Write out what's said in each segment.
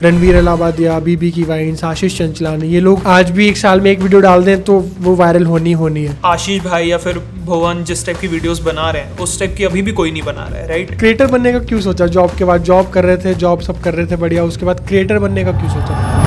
रणवीर अलाहाबादिया, बीबी की वाइन्स, आशीष चंचलानी, ये लोग आज भी एक साल में एक वीडियो डाल दें तो वो वायरल होनी है। आशीष भाई या फिर भुवन जिस टाइप की वीडियोस बना रहे हैं उस टाइप की अभी भी कोई नहीं बना रहा है, राइट। क्रिएटर बनने का क्यों सोचा? जॉब के बाद जॉब कर रहे थे, जॉब सब कर रहे थे बढ़िया, उसके बाद क्रिएटर बनने का क्यों सोचा?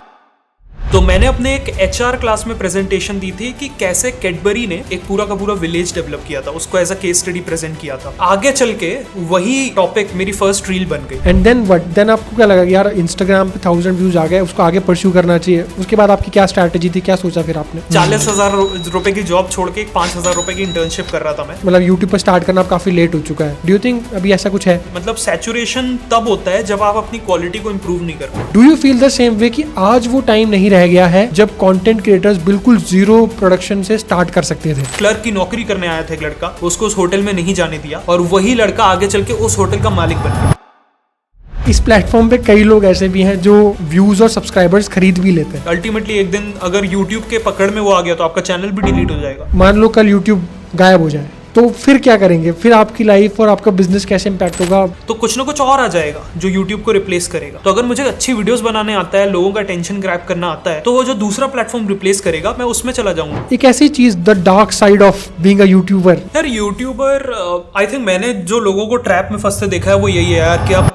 तो मैंने अपने एक एचआर क्लास में प्रेजेंटेशन दी थी कि कैसे कैडबरी ने एक पूरा का पूरा विलेज डेवलप किया था, उसको as a case study present किया था। आगे चल के वही टॉपिक मेरी फर्स्ट रील बन गई। And then what? देन आपको क्या लगा कि यार इंस्टाग्राम पे 1000 व्यूज आ गए, उसको आगे परस्यू करना चाहिए? उसके बाद आपकी क्या स्ट्रैटेजी थी, क्या सोचा फिर आपने? 40,000 रुपए की जॉब छोड़ के एक 5,000 रुपए की इंटर्नशिप कर रहा था मैं। मतलब यूट्यूब पर स्टार्ट करना काफी लेट हो चुका है। डू यू थिंक अभी ऐसा कुछ है? मतलब सैचुरेशन तब होता है जब आप अपनी क्वालिटी को इम्प्रूव नहीं करते। Do you feel the same way कि आज वो टाइम नहीं रह गया है जब कंटेंट क्रिएटर्स बिल्कुल जीरो प्रोडक्शन से स्टार्ट कर सकते थे? क्लर्क की नौकरी करने आया था एक लड़का, उसको उस होटल में नहीं जाने दिया और वही लड़का आगे चल के उस होटल का मालिक बन गया। इस प्लेटफॉर्म पे कई लोग ऐसे भी हैं जो व्यूज और सब्सक्राइबर्स खरीद भी लेते हैं। अल्टीमेटली एक दिन अगर यूट्यूब के पकड़ में वो आ गया तो आपका चैनल भी डिलीट हो जाएगा। मान लो कल यूट्यूब गायब हो जाए तो फिर क्या करेंगे? फिर आपकी लाइफ और आपका बिजनेस कैसे इम्पैक्ट होगा? तो कुछ ना कुछ और आ जाएगा जो YouTube को रिप्लेस करेगा। तो अगर मुझे अच्छी वीडियोस बनाने आता है, लोगों का अटेंशन ग्रैब करना आता है, तो वो जो दूसरा प्लेटफॉर्म रिप्लेस करेगा मैं उसमें चला जाऊंगा। एक ऐसी चीज, the dark side of being a YouTuber. यार यूट्यूबर, आई थिंक मैंने जो लोगों को ट्रैप में फंसते देखा है वो यही है यार कि आप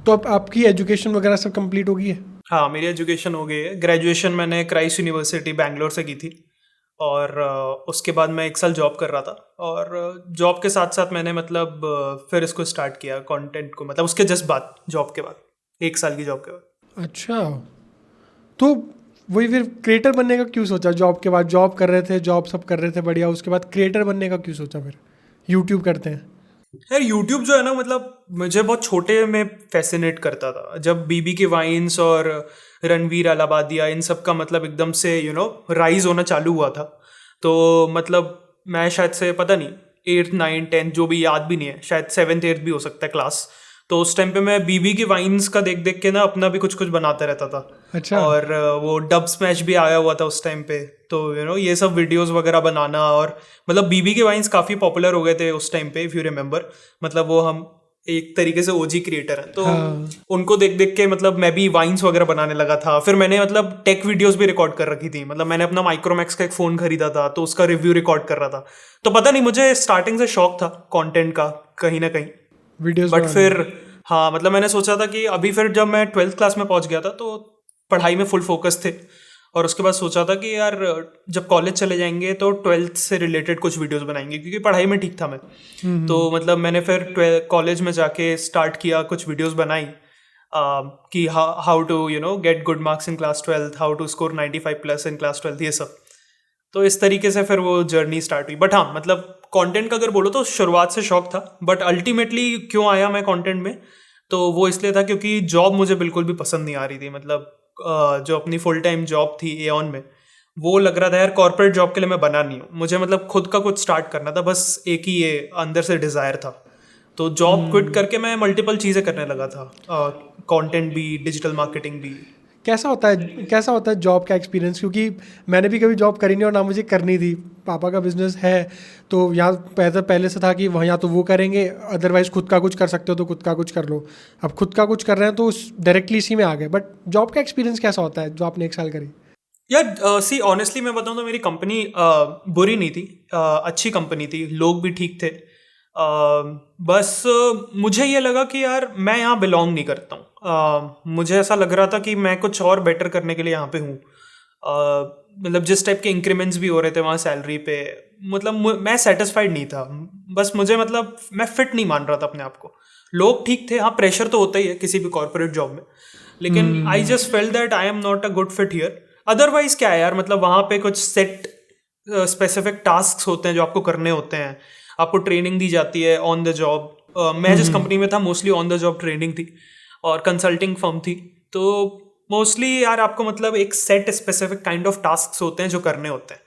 तो अब आपकी एजुकेशन वगैरह सब कंप्लीट हो गई है? हाँ, मेरी एजुकेशन हो गई है। ग्रेजुएशन मैंने क्राइस्ट यूनिवर्सिटी बैंगलोर से की थी और उसके बाद मैं एक साल जॉब कर रहा था और जॉब के साथ साथ मैंने मतलब फिर इसको स्टार्ट किया कंटेंट को, मतलब उसके जस्ट बाद, जॉब के बाद, एक साल की जॉब के बाद। अच्छा, तो वही फिर क्रिएटर बनने का क्यों सोचा? जॉब के बाद जॉब कर रहे थे, जॉब सब कर रहे थे बढ़िया, उसके बाद क्रिएटर बनने का क्यों सोचा? फिर यूट्यूब करते हैं। यार यूट्यूब जो है ना, मतलब मुझे बहुत छोटे में फैसिनेट करता था। जब बीबी के वाइन्स और रणवीर अलाहाबादिया इन सब का मतलब एकदम से राइज होना चालू हुआ था, तो मतलब मैं शायद से पता नहीं 8th 9th 10th जो भी याद भी नहीं है, शायद 7th 8th भी हो सकता है क्लास। तो उस टाइम पे मैं बीबी की वाइन्स का देख देख के ना अपना भी कुछ कुछ बनाता रहता था। अच्छा। और वो डब स्मैश भी आया हुआ था उस टाइम पे, तो ये सब वीडियोस वगैरह बनाना। और मतलब बीबी के वाइन्स काफ़ी पॉपुलर हो गए थे उस टाइम पे, इफ़ यू रिमेंबर। मतलब वो हम एक तरीके से ओजी क्रिएटर हैं, तो उनको देख देख के मतलब मैं भी वाइन्स वगैरह बनाने लगा था। फिर मैंने मतलब टेक वीडियोस भी रिकॉर्ड कर रखी थी। मतलब मैंने अपना माइक्रोमैक्स का एक फ़ोन खरीदा था, तो उसका रिव्यू रिकॉर्ड कर रहा था। तो पता नहीं, मुझे स्टार्टिंग से शौक था कंटेंट का कहीं ना कहीं, वीडियोस। बट फिर हाँ, मतलब मैंने सोचा था कि अभी फिर जब मैं 12th क्लास में पहुंच गया था तो पढ़ाई में फुल फोकस थे। और उसके बाद सोचा था कि यार जब कॉलेज चले जाएंगे तो 12th से रिलेटेड कुछ वीडियोस बनाएंगे, क्योंकि पढ़ाई में ठीक था मैं। तो मतलब मैंने फिर कॉलेज में जाके स्टार्ट किया, कुछ वीडियोस बनाई कि how to get good marks in class 12th, how to score 95+ in class 12th, ये सब। तो इस तरीके से फिर वो जर्नी स्टार्ट हुई। बट हाँ, मतलब कंटेंट का अगर बोलो तो शुरुआत से शौक था, बट अल्टीमेटली क्यों आया मैं कंटेंट में, तो वो इसलिए था क्योंकि जॉब मुझे बिल्कुल भी पसंद नहीं आ रही थी। मतलब जो अपनी फुल टाइम जॉब थी एऑन में, वो लग रहा था यार कॉर्पोरेट जॉब के लिए मैं बना नहीं हूँ। मुझे मतलब खुद का कुछ स्टार्ट करना था, बस एक ही ये अंदर से डिज़ायर था। तो जॉब क्विट करके मैं मल्टीपल चीज़ें करने लगा था, कंटेंट भी, डिजिटल मार्केटिंग भी। कैसा होता है जॉब का एक्सपीरियंस? क्योंकि मैंने भी कभी जॉब करी नहीं और ना मुझे करनी थी। पापा का बिजनेस है, तो यहाँ पहले से था कि वहाँ या तो वो करेंगे, अदरवाइज खुद का कुछ कर सकते हो तो खुद का कुछ कर लो। अब खुद का कुछ कर रहे हैं तो डायरेक्टली इसी में आ गए। बट जॉब का एक्सपीरियंस कैसा होता है जो आपने एक साल करी? यार सी ऑनेस्टली मैं बताऊँ तो मेरी कंपनी बुरी नहीं थी, अच्छी कंपनी थी, लोग भी ठीक थे। बस मुझे ये लगा कि यार मैं यहाँ बिलोंग नहीं करता हूँ। मुझे ऐसा लग रहा था कि मैं कुछ और बेटर करने के लिए यहाँ पे हूँ। मतलब जिस टाइप के इंक्रीमेंट्स भी हो रहे थे वहाँ सैलरी पे, मतलब मैं सेटिस्फाइड नहीं था। बस मुझे मतलब मैं फिट नहीं मान रहा था अपने आप को। लोग ठीक थे, हाँ प्रेशर तो होता ही है किसी भी कॉर्पोरेट जॉब में, लेकिन I just felt that I am not a good fit here. Otherwise क्या है यार, मतलब वहाँ पे कुछ सेट स्पेसिफिक टास्क होते हैं जो आपको करने होते हैं, आपको ट्रेनिंग दी जाती है ऑन द जॉब। मैं जिस कंपनी में था mostly on the job training थी और कंसल्टिंग फर्म थी, तो मोस्टली यार आपको मतलब एक set specific kind of task होते हैं जो करने होते हैं।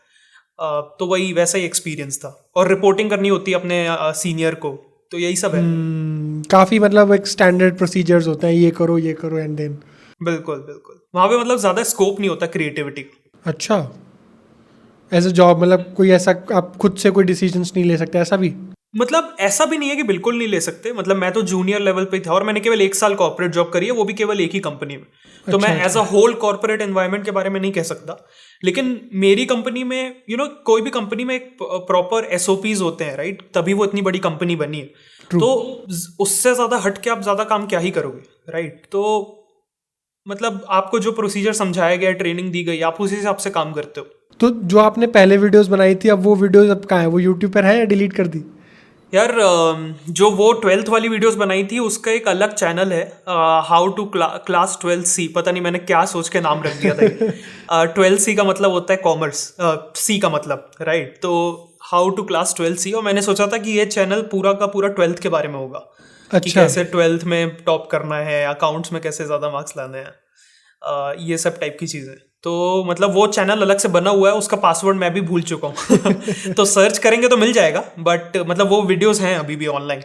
तो वही वैसा ही एक्सपीरियंस था, और रिपोर्टिंग करनी होती है अपने सीनियर को, तो यही सब है। काफ़ी मतलब एक स्टैंडर्ड प्रोसीजर्स होते हैं, ये करो एंड देन। बिल्कुल बिल्कुल, वहाँ पे मतलब ज़्यादा स्कोप नहीं होता क्रिएटिविटी का। अच्छा, एज अ जॉब मतलब कोई ऐसा आप खुद से कोई डिसीजंस नहीं ले सकते, ऐसा भी? मतलब ऐसा भी नहीं है कि बिल्कुल नहीं ले सकते, मतलब मैं तो जूनियर लेवल पे था और मैंने केवल 1 साल कॉर्पोरेट जॉब करी है, वो भी केवल एक ही कंपनी में। तो मैं as a whole corporate environment के बारे में नहीं कह सकता, लेकिन मेरी कंपनी में कोई भी कंपनी में एक प्रॉपर एसओपीज होते हैं, राइट, तभी वो इतनी बड़ी कंपनी बनी है। तो उससे ज्यादा हट के आप ज्यादा काम क्या ही करोगे, राइट। तो मतलब आपको जो प्रोसीजर समझाया गया, ट्रेनिंग दी गई, आप उसी हिसाब से काम करते हो। तो जो आपने पहले वीडियोस बनाई थी, अब वो वीडियोस अब कहाँ है? वो यूट्यूब पर है या डिलीट कर दी? यार जो वो 12th वाली वीडियोस बनाई थी उसका एक अलग चैनल है, हाउ टू क्लास 12C, पता नहीं मैंने क्या सोच के नाम रख दिया था। 12C का मतलब होता है कॉमर्स, सी का मतलब, राइट। तो हाउ टू क्लास 12C, और मैंने सोचा था कि ये चैनल पूरा का पूरा 12th के बारे में होगा। कि अच्छा। कैसे 12th में टॉप करना है, अकाउंट्स में कैसे ज़्यादा मार्क्स लाने हैं, ये सब टाइप की चीज़ें। तो मतलब वो चैनल अलग से बना हुआ है, उसका पासवर्ड मैं भी भूल चुका हूँ। तो सर्च करेंगे तो मिल जाएगा, बट मतलब वो वीडियोस हैं अभी भी ऑनलाइन।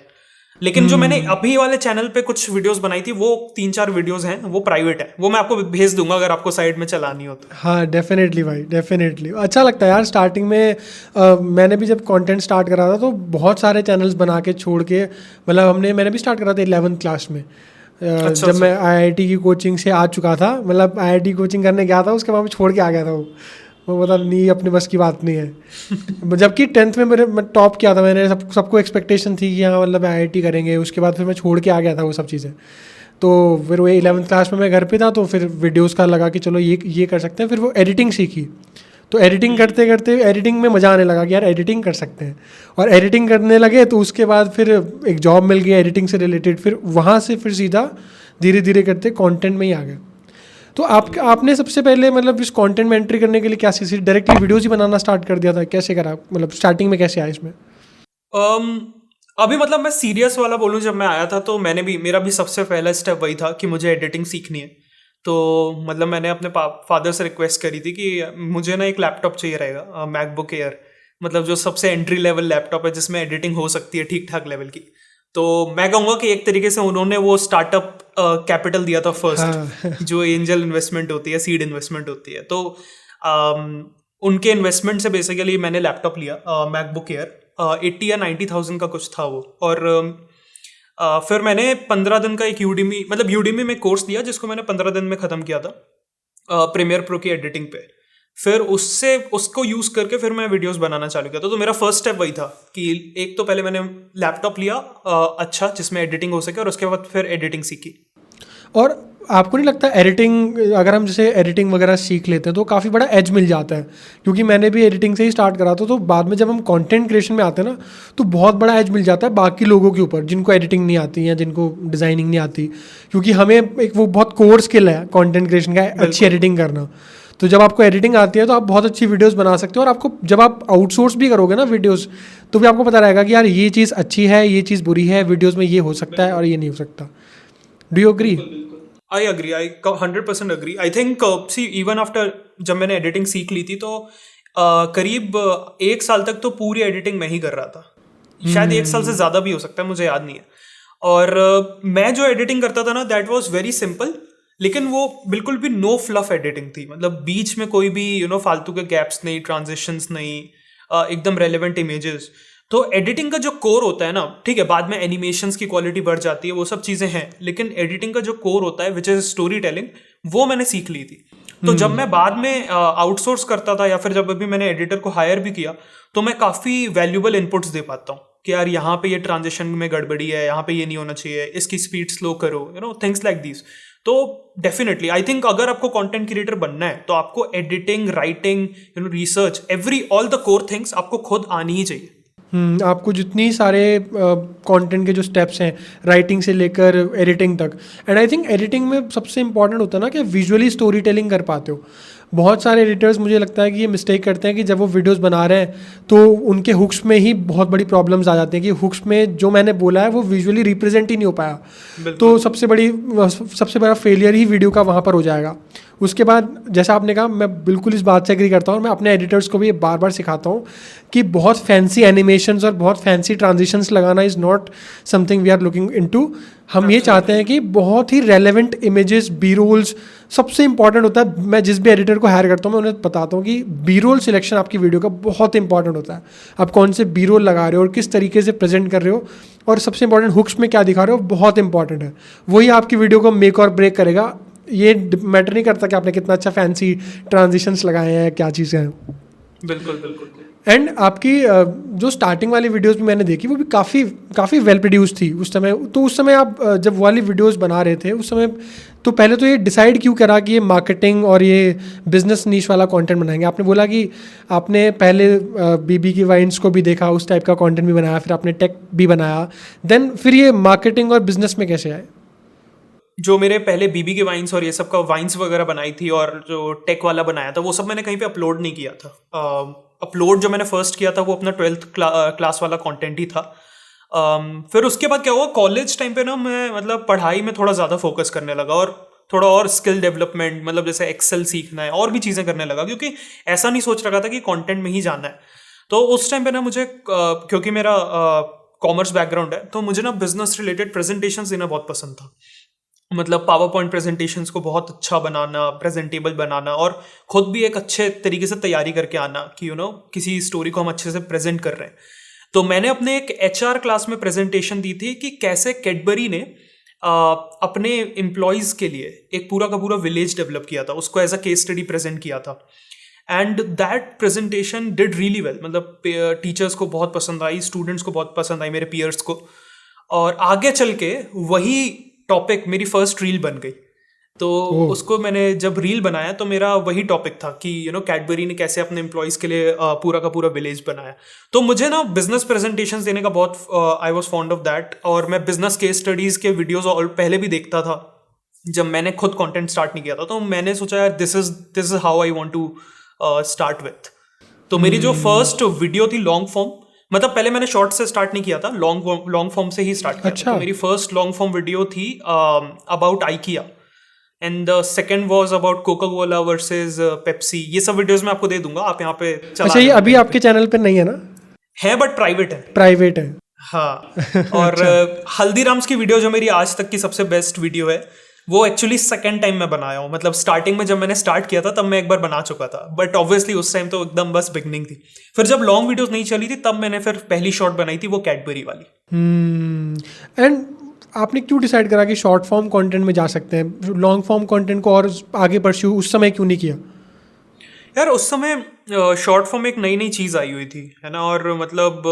लेकिन जो मैंने अभी वाले चैनल पे कुछ वीडियोस बनाई थी, वो 3-4 वीडियोस हैं, वो प्राइवेट है, वो मैं आपको भेज दूंगा अगर आपको साइड में चलानी हो तो। हाँ, डेफिनेटली भाई, डेफिनेटली अच्छा लगता है यार। स्टार्टिंग में मैंने भी जब कंटेंट स्टार्ट करा था तो बहुत सारे चैनल्स बना के छोड़ के, मतलब मैंने भी स्टार्ट करा था 11th क्लास में। जब मैं आईआईटी की कोचिंग से आ चुका था, मतलब आईआईटी कोचिंग करने गया था, उसके बाद मैं छोड़ के आ गया था। वो मतलब नहीं, अपने बस की बात नहीं है। जबकि 10th में मैं टॉप किया था, मैंने सबको एक्सपेक्टेशन थी कि हाँ मतलब आईआईटी करेंगे। उसके बाद फिर मैं छोड़ के आ गया था वो सब चीज़ें। तो फिर वही 11th क्लास में मैं घर पे था, तो फिर वीडियोस का लगा कि चलो ये कर सकते हैं। फिर वो एडिटिंग सीखी, तो एडिटिंग करते करते एडिटिंग में मज़ा आने लगा कि यार एडिटिंग कर सकते हैं। और एडिटिंग करने लगे तो उसके बाद फिर एक जॉब मिल गई एडिटिंग से रिलेटेड। फिर वहाँ से फिर सीधा धीरे धीरे करते कंटेंट में ही आ गए। तो आपने सबसे पहले मतलब इस कंटेंट में एंट्री करने के लिए क्या सीखी? डायरेक्टली वीडियोस ही बनाना स्टार्ट कर दिया था? कैसे करा, मतलब स्टार्टिंग में कैसे आया इसमें? अभी मतलब मैं सीरियस वाला बोलूँ, जब मैं आया था तो मेरा भी सबसे पहला स्टेप वही था कि मुझे एडिटिंग सीखनी है। तो मतलब मैंने अपने फादर से रिक्वेस्ट करी थी कि मुझे ना एक लैपटॉप चाहिए रहेगा, मैकबुक एयर, मतलब जो सबसे एंट्री लेवल लैपटॉप है जिसमें एडिटिंग हो सकती है ठीक ठाक लेवल की। तो मैं कहूँगा कि एक तरीके से उन्होंने वो स्टार्टअप कैपिटल दिया था फर्स्ट, जो एंजल इन्वेस्टमेंट होती है, सीड इन्वेस्टमेंट होती है। तो उनके इन्वेस्टमेंट से बेसिकली मैंने लैपटॉप लिया, मैकबुक एयर, 80 या 90,000 का कुछ था वो। और फिर मैंने 15 दिन का एक यूडीमी में कोर्स लिया, जिसको मैंने 15 दिन में ख़त्म किया था, प्रीमियर प्रो की एडिटिंग पे। फिर उसको यूज़ करके फिर मैं वीडियोस बनाना चालू किया। तो मेरा फर्स्ट स्टेप वही था कि एक तो पहले मैंने लैपटॉप लिया अच्छा, जिसमें एडिटिंग हो सके, और उसके बाद फिर एडिटिंग सीखी। और आपको नहीं लगता एडिटिंग, अगर हम जैसे एडिटिंग वगैरह सीख लेते हैं तो काफ़ी बड़ा एज मिल जाता है? क्योंकि मैंने भी एडिटिंग से ही स्टार्ट करा था, तो बाद में जब हम कंटेंट क्रिएशन में आते हैं ना, तो बहुत बड़ा एज मिल जाता है बाकी लोगों के ऊपर जिनको एडिटिंग नहीं आती या जिनको डिज़ाइनिंग नहीं आती। क्योंकि हमें एक वो बहुत कोर स्किल है कंटेंट क्रिएशन का, अच्छी एडिटिंग करना। तो जब आपको एडिटिंग आती है तो आप बहुत अच्छी वीडियोस बना सकते हो। और आपको जब आप आउटसोर्स भी करोगे ना वीडियोस, तो भी आपको पता रहेगा कि यार ये चीज़ अच्छी है, ये चीज़ बुरी है, वीडियोस में ये हो सकता है और ये नहीं हो सकता। Do you agree? I agree, I 100% agree. I think see even after जब मैंने एडिटिंग सीख ली थी, तो करीब 1 साल तक तो पूरी एडिटिंग मैं ही कर रहा था। शायद 1 साल से ज़्यादा भी हो सकता है, मुझे याद नहीं है। और मैं जो एडिटिंग करता था ना, दैट वाज वेरी सिंपल, लेकिन वो बिल्कुल भी नो फ्लफ एडिटिंग थी। मतलब बीच में कोई भी फालतू के गैप्स नहीं, ट्रांजिशंस नहीं, एकदम रेलेवेंट इमेजेस। तो एडिटिंग का जो कोर होता है ना, ठीक है, बाद में एनिमेशंस की क्वालिटी बढ़ जाती है, वो सब चीज़ें हैं, लेकिन एडिटिंग का जो कोर होता है विच इज़ स्टोरी टेलिंग, वो मैंने सीख ली थी। तो जब मैं बाद में आउटसोर्स करता था, या फिर जब अभी मैंने एडिटर को हायर भी किया, तो मैं काफ़ी वैल्यूबल इनपुट्स दे पाता हूँ कि यार यहाँ पे ये ट्रांजिशन में गड़बड़ी है, यहाँ पे ये नहीं होना चाहिए, इसकी स्पीड स्लो करो, थिंग्स लाइक दिस। तो डेफिनेटली आई थिंक अगर आपको कंटेंट क्रिएटर बनना है तो आपको editing, writing, research, all the core things आपको खुद आनी ही चाहिए। आपको जितनी सारे कंटेंट के जो स्टेप्स हैं, राइटिंग से लेकर एडिटिंग तक। एंड आई थिंक एडिटिंग में सबसे इंपॉर्टेंट होता है ना कि विजुअली स्टोरी टेलिंग कर पाते हो। बहुत सारे एडिटर्स मुझे लगता है कि ये मिस्टेक करते हैं कि जब वो वीडियोस बना रहे हैं तो उनके हुक्स में ही बहुत बड़ी प्रॉब्लम्स आ जाती हैं कि हुक्स में जो मैंने बोला है वो विजुअली रिप्रेजेंट ही नहीं हो पाया। तो सबसे बड़ा फेलियर ही वीडियो का वहाँ पर हो जाएगा। उसके बाद जैसा आपने कहा, मैं बिल्कुल इस बात से एग्री करता हूँ, और मैं अपने एडिटर्स को भी ये बार बार सिखाता हूँ कि बहुत फैंसी एनिमेशंस और बहुत फैंसी ट्रांजिशंस लगाना is not something we are looking into. हम ये चाहते हैं कि बहुत ही रेलेवेंट इमेजेस, बी रोल्स सबसे इंपॉर्टेंट होता है। मैं जिस भी एडिटर को हायर करता हूँ मैं उन्हें बताता हूँ कि बी रोल सिलेक्शन आपकी वीडियो का बहुत इंपॉर्टेंट होता है। आप कौन से बी रोल लगा रहे हो और किस तरीके से प्रेजेंट कर रहे हो, और सबसे इंपॉर्टेंट हुक्स में क्या दिखा रहे हो, बहुत इंपॉर्टेंट है। वही आपकी वीडियो को मेक और ब्रेक करेगा। ये मैटर नहीं करता कि आपने कितना अच्छा फैंसी ट्रांजिशंस लगाए हैं, क्या चीज़ें हैं। बिल्कुल बिल्कुल। एंड आपकी जो स्टार्टिंग वाली वीडियोस भी मैंने देखी वो भी काफ़ी वेल प्रोड्यूस थी उस समय। तो उस समय आप जब वाली वीडियोस बना रहे थे उस समय, तो पहले तो ये डिसाइड क्यों करा कि ये मार्केटिंग और ये बिजनेस नीश वाला कंटेंट बनाएंगे? आपने बोला कि आपने पहले बीबी की वाइन्स को भी देखा, उस टाइप का कंटेंट भी बनाया, फिर आपने टेक भी बनाया, देन फिर ये मार्केटिंग और बिजनेस में कैसे आए? जो मेरे पहले बीबी के वाइन्स और ये सब का वाइन्स वगैरह बनाई थी और जो टेक वाला बनाया था वो सब मैंने कहीं पे अपलोड नहीं किया था। अपलोड जो मैंने फर्स्ट किया था वो अपना 12th क्लास वाला कंटेंट ही था। फिर उसके बाद क्या हुआ, कॉलेज टाइम पे ना मैं मतलब पढ़ाई में थोड़ा ज़्यादा फोकस करने लगा और थोड़ा और स्किल डेवलपमेंट, मतलब जैसे एक्सेल सीखना है और भी चीज़ें करने लगा, क्योंकि ऐसा नहीं सोच रखा था कि कंटेंट में ही जाना है। तो उस टाइम पे ना मुझे क्योंकि मेरा कॉमर्स बैकग्राउंड है तो मुझे ना बिजनेस रिलेटेड प्रेजेंटेशंस देना बहुत पसंद था। मतलब पावर पॉइंट प्रेजेंटेशंस को बहुत अच्छा बनाना, प्रेजेंटेबल बनाना और खुद भी एक अच्छे तरीके से तैयारी करके आना कि किसी स्टोरी को हम अच्छे से प्रेजेंट कर रहे हैं। तो मैंने अपने एक एचआर क्लास में प्रेजेंटेशन दी थी कि कैसे कैडबरी ने अपने एम्प्लॉयज़ के लिए एक पूरा का पूरा विलेज डेवलप किया था, उसको as a case study present किया था। And that presentation did really well, मतलब टीचर्स को बहुत पसंद आई, स्टूडेंट्स को बहुत पसंद आई, मेरे पीयर्स को। और आगे चल के वही टॉपिक मेरी फर्स्ट रील बन गई। तो उसको मैंने जब रील बनाया तो मेरा वही टॉपिक था कि कैडबरी ने कैसे अपने एम्प्लॉयज़ के लिए पूरा का पूरा विलेज बनाया। तो मुझे ना बिजनेस प्रेजेंटेशंस देने का बहुत I was fond of that, और मैं बिजनेस केस स्टडीज़ के वीडियोस और पहले भी देखता था जब मैंने खुद कंटेंट स्टार्ट नहीं किया था। तो मैंने सोचा यार this is how I want to start with. तो मेरी जो फर्स्ट वीडियो थी लॉन्ग फॉर्म, मतलब पहले मैंने शॉर्ट से स्टार्ट नहीं किया था, लॉन्ग फॉर्म से ही स्टार्ट किया था। तो मेरी फर्स्ट लॉन्ग फॉर्म वीडियो थी about IKEA and the second was about Coca Cola versus Pepsi. ये सब वीडियोस मैं आपको दे दूंगा, आप यहाँ पे चला। अच्छा, ये अभी आपके चैनल पे नहीं है ना? है बट प्राइवेट है। प्राइवेट है, हाँ। और हल्दीराम्स की वीडियो जो मेरी आज तक की सबसे बेस्ट वीडियो है, वो एक्चुअली सेकंड टाइम मैं बनाया हूँ। मतलब स्टार्टिंग में जब मैंने स्टार्ट किया था तब मैं एक बार बना चुका था, बट ऑब्वियसली उस टाइम तो एकदम बस बिगनिंग थी। फिर जब लॉन्ग वीडियोस नहीं चली थी तब मैंने फिर पहली शॉर्ट बनाई थी, वो कैडबरी वाली। एंड आपने क्यों डिसाइड करा कि शॉर्ट फॉर्म कंटेंट में जा सकते हैं, लॉन्ग फॉर्म कंटेंट को और आगे परस्यू उस समय क्यों नहीं किया? यार उस समय शॉर्ट फॉर्म एक नई नई चीज़ आई हुई थी, है ना, और मतलब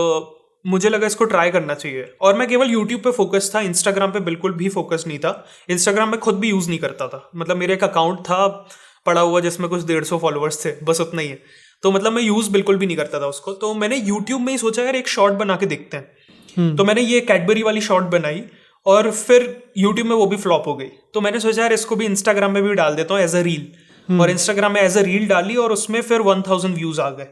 मुझे लगा इसको ट्राई करना चाहिए। और मैं केवल यूट्यूब पे फोकस था, इंस्टाग्राम पे बिल्कुल भी फोकस नहीं था। इंस्टाग्राम में खुद भी यूज़ नहीं करता था, मतलब मेरे एक अकाउंट था पड़ा हुआ जिसमें कुछ 150 फॉलोअर्स थे, बस उतना ही है। तो मतलब मैं यूज़ बिल्कुल भी नहीं करता था उसको। तो मैंने यूट्यूब में ही सोचा यार एक शॉर्ट बना के देखते हैं। तो मैंने ये कैडबरी वाली शॉर्ट बनाई और फिर यूट्यूब में वो भी फ्लॉप हो गई। तो मैंने सोचा यार इसको भी इंस्टाग्राम में भी डाल देता हूँ एज अ रील। और इंस्टाग्राम में एज अ रील डाली और उसमें फिर 1000 व्यूज़ आ गए।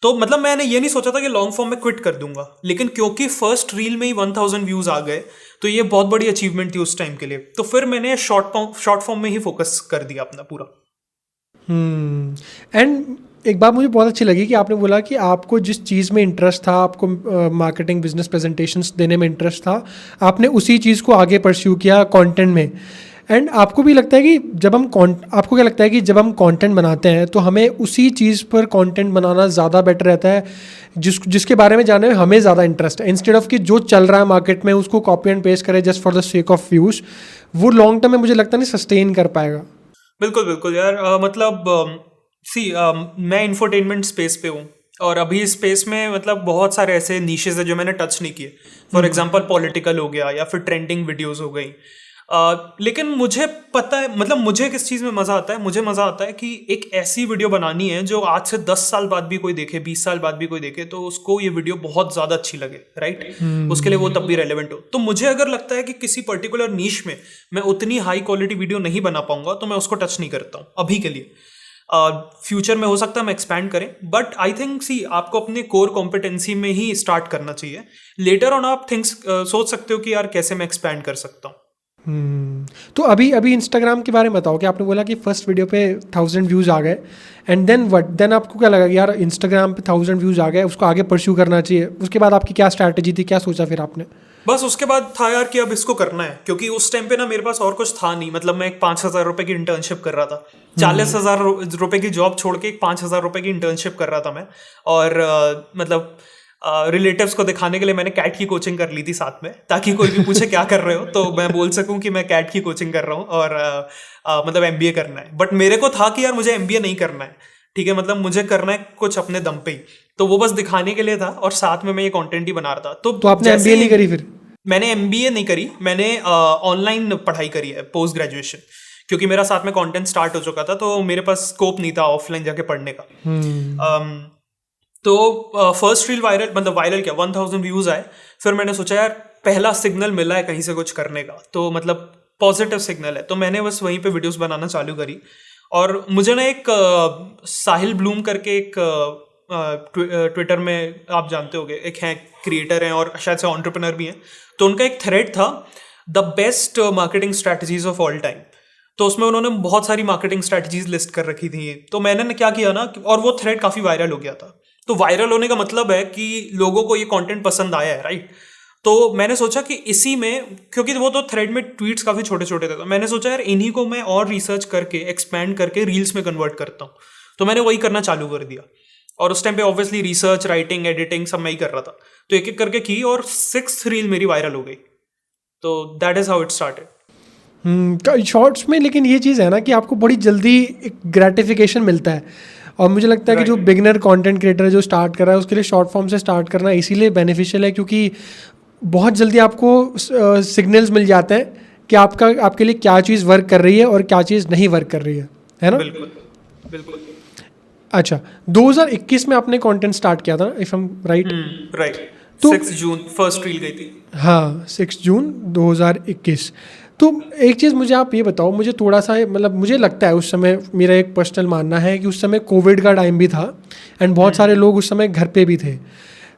तो मतलब मैंने ये नहीं सोचा था कि लॉन्ग फॉर्म में क्विट कर दूंगा, लेकिन क्योंकि फर्स्ट रील में ही 1000 व्यूज़ आ गए तो ये बहुत बड़ी अचीवमेंट थी उस टाइम के लिए। तो फिर मैंने शॉर्ट फॉर्म में ही फोकस कर दिया अपना पूरा। एंड एक बात मुझे बहुत अच्छी लगी कि आपने बोला कि आपको जिस चीज़ में इंटरेस्ट था, आपको मार्केटिंग बिजनेस प्रेजेंटेशंस देने में इंटरेस्ट था, आपने उसी चीज़ को आगे परस्यू किया कंटेंट में। एंड आपको भी लगता है कि आपको क्या लगता है कि जब हम कंटेंट बनाते हैं तो हमें उसी चीज़ पर कंटेंट बनाना ज़्यादा बेटर रहता है जिसके बारे में जानने में हमें ज़्यादा इंटरेस्ट है, इंस्टेड ऑफ कि जो चल रहा है मार्केट में उसको कॉपी एंड पेस्ट करें just for the sake of views? वो लॉन्ग टर्म में मुझे लगता नहीं सस्टेन कर पाएगा। बिल्कुल बिल्कुल यार, मतलब मैं इंफोटेनमेंट स्पेस पे हूँ और अभी इस स्पेस में मतलब बहुत सारे ऐसे नीशेज है जो मैंने टच नहीं किए। फॉर एग्जांपल पॉलिटिकल हो गया या फिर ट्रेंडिंग वीडियोस हो गई। लेकिन मुझे पता है, मतलब मुझे किस चीज़ में मज़ा आता है, मुझे मज़ा आता है कि एक ऐसी वीडियो बनानी है जो आज से 10 साल बाद भी कोई देखे, 20 साल बाद भी कोई देखे तो उसको ये वीडियो बहुत ज़्यादा अच्छी लगे, राइट? उसके लिए वो तब भी रेलेवेंट हो। तो मुझे अगर लगता है कि किसी पर्टिकुलर नीश में मैं उतनी हाई क्वालिटी वीडियो नहीं बना पाऊंगा तो मैं उसको टच नहीं करता हूँ अभी के लिए। फ्यूचर में हो सकता है हम एक्सपैंड करें, बट आई थिंक आपको अपने कोर कॉम्पिटेंसी में ही स्टार्ट करना चाहिए। लेटर ऑन आप सोच सकते हो कि यार कैसे मैं एक्सपैंड कर सकता हूँ। तो अभी इंस्टाग्राम के बारे में बताओ कि आपने बोला कि फर्स्ट वीडियो पे 1000 व्यूज़ आ गए, एंड देन आपको क्या लगा कि यार इंस्टाग्राम पे 1000 व्यूज़ आ गए, उसको आगे परस्यू करना चाहिए? उसके बाद आपकी क्या स्ट्रैटेजी थी, क्या सोचा फिर आपने? बस उसके बाद था यार कि अब इसको करना है, क्योंकि उस टाइम पे ना मेरे पास और कुछ था नहीं, मतलब मैं एक 5,000 रुपए की इंटर्नशिप कर रहा था, 40,000 रुपए की जॉब छोड़ के एक 5,000 रुपए की इंटर्नशिप कर रहा था मैं। और मतलब रिलेटिव्स को दिखाने के लिए मैंने कैट की कोचिंग कर ली थी साथ में, ताकि कोई भी पूछे क्या कर रहे हो तो मैं बोल सकूं कि मैं कैट की कोचिंग कर रहा हूँ और मतलब एमबीए करना है। बट मेरे को था कि यार मुझे एमबीए नहीं करना है, ठीक है, मतलब मुझे करना है कुछ अपने दम पे ही, तो वो बस दिखाने के लिए था और साथ में मैं ये कंटेंट ही बना रहा था। तो आपने एमबीए नहीं करी फिर? मैंने एमबीए नहीं करी, मैंने ऑनलाइन पढ़ाई करी है पोस्ट ग्रेजुएशन, क्योंकि मेरा साथ में कंटेंट स्टार्ट हो चुका था तो मेरे पास स्कोप नहीं था ऑफलाइन जाके पढ़ने का। तो फर्स्ट रील वायरल, मतलब वायरल क्या, 1,000 व्यूज आए। फिर मैंने सोचा यार पहला सिग्नल मिला है कहीं से कुछ करने का, तो मतलब पॉजिटिव सिग्नल है, तो मैंने बस वहीं पे वीडियोस बनाना चालू करी। और मुझे ना एक साहिल ब्लूम करके एक ट्विटर में आप जानते होंगे, एक हैं क्रिएटर हैं और शायद से एंटरप्रेन्योर भी हैं, तो उनका एक थ्रेड था the best marketing strategies of all time. तो उसमें उन्होंने बहुत सारी मार्केटिंग स्ट्रैटेजीज लिस्ट कर रखी थी। तो मैंने क्या किया ना, और वो थ्रेड काफ़ी वायरल हो गया था। तो वायरल होने का मतलब है कि लोगों को ये कंटेंट पसंद आया है, राइट। तो मैंने सोचा कि इसी में, क्योंकि वो तो थ्रेड में ट्वीट्स काफ़ी छोटे छोटे थे, तो मैंने सोचा यार इन्हीं को मैं और रिसर्च करके एक्सपैंड करके रील्स में कन्वर्ट करता हूँ। तो मैंने वही करना चालू कर दिया, और उस टाइम पे ऑब्वियसली रिसर्च, राइटिंग, एडिटिंग सब मैं ही कर रहा था। तो एक एक करके की और 6th रील मेरी वायरल हो गई। तो that is how it started. Shorts में लेकिन ये चीज़ है ना कि आपको बड़ी जल्दी एक ग्रेटिफिकेशन मिलता है, और मुझे लगता है कि जो बिगनर कंटेंट क्रिएटर जो स्टार्ट कर रहा है उसके लिए शॉर्ट फॉर्म से स्टार्ट करना इसीलिए बेनिफिशियल है, क्योंकि बहुत जल्दी आपको सिग्नल्स मिल जाते हैं कि आपके लिए क्या चीज़ वर्क कर रही है और क्या चीज़ नहीं वर्क कर रही है ना? बिल्कुल बिल्कुल। अच्छा, 2021 में आपने कंटेंट स्टार्ट किया था, if I am right? Right, तो 6 जून फर्स्ट रील गई थी। हाँ, 6 जून 2021। तो एक चीज़ मुझे आप ये बताओ, मुझे थोड़ा सा मतलब मुझे लगता है उस समय, मेरा एक पर्सनल मानना है कि उस समय कोविड का टाइम भी था एंड बहुत सारे लोग उस समय घर पे भी थे।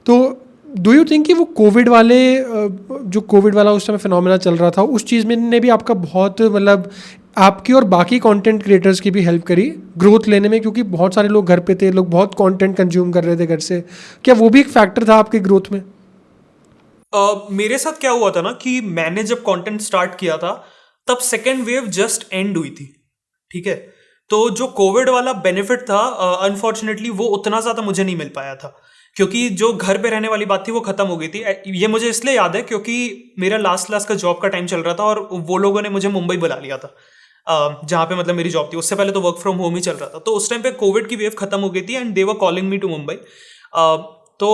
तो डू यू थिंक कि वो कोविड वाले जो कोविड वाला उस समय फिनोमेना चल रहा था, उस चीज़ में ने भी आपका बहुत मतलब आपकी और बाकी कंटेंट क्रिएटर्स की भी हेल्प करी ग्रोथ लेने में, क्योंकि बहुत सारे लोग घर पे थे, लोग बहुत कंटेंट कंज्यूम कर रहे थे घर से, क्या वो भी एक फैक्टर था आपकी ग्रोथ में? मेरे साथ क्या हुआ था ना कि मैंने जब कंटेंट स्टार्ट किया था तब सेकेंड वेव जस्ट एंड हुई थी, ठीक है। तो जो कोविड वाला बेनिफिट था अनफॉर्चुनेटली वो उतना ज़्यादा मुझे नहीं मिल पाया था, क्योंकि जो घर पे रहने वाली बात थी वो खत्म हो गई थी। ये मुझे इसलिए याद है क्योंकि मेरा लास्ट का जॉब का टाइम चल रहा था और वो लोगों ने मुझे मुंबई बुला लिया था, जहाँ पे मतलब मेरी जॉब थी। उससे पहले तो वर्क फ्रॉम होम ही चल रहा था। तो उस टाइम पे कोविड की वेव खत्म हो गई थी and they were calling me to Mumbai. तो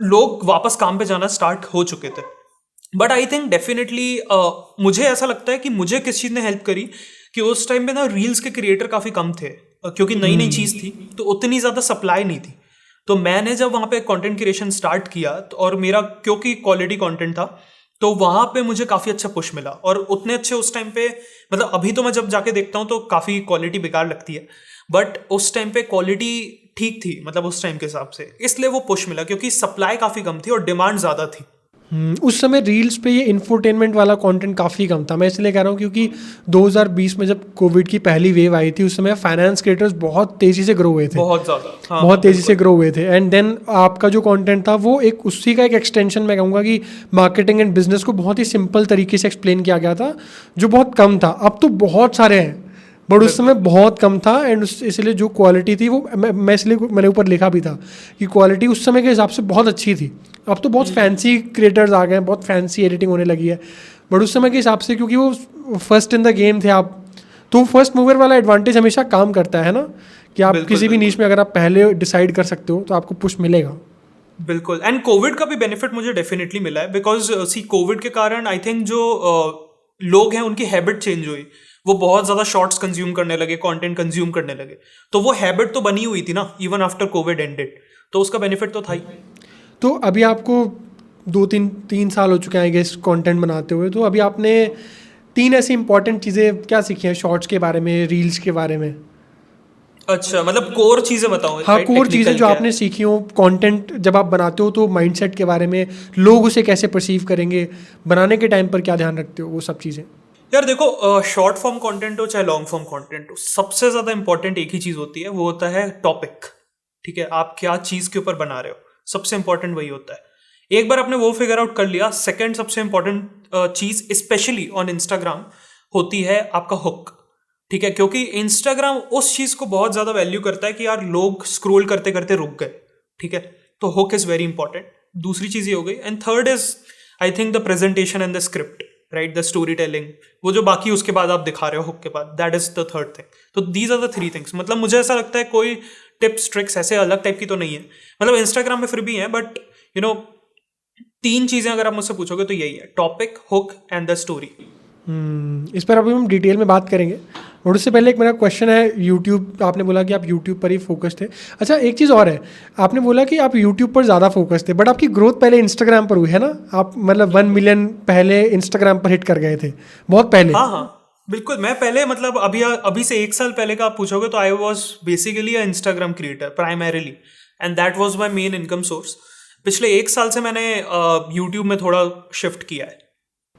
लोग वापस काम पे जाना स्टार्ट हो चुके थे। बट आई थिंक डेफिनेटली मुझे ऐसा लगता है कि मुझे किस चीज़ ने हेल्प करी कि उस टाइम पे ना रील्स के क्रिएटर काफ़ी कम थे, क्योंकि नई नई चीज़ थी तो उतनी ज़्यादा सप्लाई नहीं थी। तो मैंने जब वहाँ पे कंटेंट क्रिएशन स्टार्ट किया और मेरा क्योंकि क्वालिटी कंटेंट था तो वहाँ पे मुझे काफ़ी अच्छा पुश मिला। और उतने अच्छे उस टाइम पे, मतलब अभी तो मैं जब जाके देखता हूँ तो काफ़ी क्वालिटी बेकार लगती है, बट उस टाइम पे क्वालिटी ठीक थी, मतलब उस टाइम के हिसाब से, इसलिए वो पुश मिला क्योंकि सप्लाई काफ़ी कम थी और डिमांड ज़्यादा थी। उस समय रील्स पे ये इंफोटेनमेंट वाला कंटेंट काफ़ी कम था। मैं इसलिए कह रहा हूँ क्योंकि 2020 में जब कोविड की पहली वेव आई थी उस समय फाइनेंस क्रिएटर्स बहुत तेज़ी से ग्रो हुए थे, बहुत ज़्यादा, हाँ, बहुत तेज़ी से ग्रो हुए थे। एंड देन आपका जो कंटेंट था वो एक उसी का एक एक्सटेंशन, मैं कहूँगा कि मार्केटिंग एंड बिजनेस को बहुत ही सिंपल तरीके से एक्सप्लेन किया गया था, जो बहुत कम था। अब तो बहुत सारे हैं बट उस समय बहुत कम था। एंड इसलिए जो क्वालिटी थी वो मैं इसलिए मैंने ऊपर लिखा भी था कि क्वालिटी उस समय के हिसाब से बहुत अच्छी थी। अब तो बहुत फैंसी क्रिएटर्स आ गए हैं, बहुत फैंसी एडिटिंग होने लगी है, बट उस समय के हिसाब से क्योंकि वो फर्स्ट इन द गेम थे आप, तो फर्स्ट मूवर वाला एडवांटेज हमेशा काम करता है ना, कि आप किसी भी नीश में अगर आप पहले डिसाइड कर सकते हो तो आपको पुश मिलेगा। बिल्कुल। एंड कोविड का भी बेनिफिट मुझे डेफिनेटली मिला है, बिकॉज सी कोविड के कारण आई थिंक जो लोग हैं उनकी हैबिट चेंज हुई, वो बहुत ज़्यादा शॉर्ट्स कंज्यूम करने लगे, कंटेंट कंज्यूम करने लगे। तो वो हैबिट तो बनी हुई थी ना इवन आफ्टर कोविड एंडेड, तो उसका बेनिफिट तो था ही। तो अभी आपको 2-3 साल हो चुके हैं आई गेस कंटेंट बनाते हुए, तो अभी आपने 3 ऐसी इंपॉर्टेंट चीज़ें क्या सीखी हैं शॉर्ट्स के बारे में, रील्स के बारे में? अच्छा, मतलब कोर चीज़ें बताओ। हाँ, कोर चीज़ें जो आपने सीखी हो कंटेंट जब आप बनाते हो, तो माइंडसेट के बारे में, लोग उसे कैसे परसीव करेंगे, बनाने के टाइम पर क्या ध्यान रखते हो, वो सब चीज़ें। यार देखो, शॉर्ट फॉर्म कंटेंट हो चाहे लॉन्ग फॉर्म कंटेंट हो, सबसे ज़्यादा इंपॉर्टेंट एक ही चीज़ होती है, वो होता है टॉपिक। ठीक है, आप क्या चीज़ के ऊपर बना रहे हो, सबसे इंपॉर्टेंट वही होता है। एक बार आपने वो फिगर आउट कर लिया, सेकंड सबसे इंपॉर्टेंट चीज स्पेशली ऑन इंस्टाग्राम होती है आपका हुक, ठीक है, क्योंकि इंस्टाग्राम उस चीज को बहुत ज्यादा वैल्यू करता है कि यार लोग स्क्रोल करते करते रुक गए, ठीक है, तो हुक इज वेरी इंपॉर्टेंट। दूसरी चीज ये हो गई, and third is I think the presentation and the script, right, the story telling, वो जो बाकी उसके बाद आप दिखा रहे हो हुक के बाद, that is the third thing. तो these are the three things. मतलब मुझे ऐसा लगता है कोई टिप्स ट्रिक्स ऐसे अलग टाइप की तो नहीं है, मतलब इंस्टाग्राम में फिर भी है, बट यू नो तीन चीजें अगर आप मुझसे पूछोगे तो यही है, topic, hook and the story. इस पर अभी हम डिटेल में बात करेंगे, और उससे पहले एक मेरा क्वेश्चन है, यूट्यूब, आपने बोला कि आप यूट्यूब पर ही फोकस थे। अच्छा, एक चीज़ और है, आपने बोला कि आप यूट्यूब पर ज़्यादा फोकस थे, बट आपकी ग्रोथ पहले इंस्टाग्राम पर हुई है ना? आप मतलब 1 मिलियन पहले इंस्टाग्राम पर हिट कर गए थे, बहुत पहले। हाँ हाँ बिल्कुल, मैं पहले मतलब अभी से 1 साल पहले का आप पूछोगे तो I was basically a Instagram creator primarily, and that was my main income source. पिछले 1 साल से मैंने यूट्यूब में थोड़ा शिफ्ट किया है।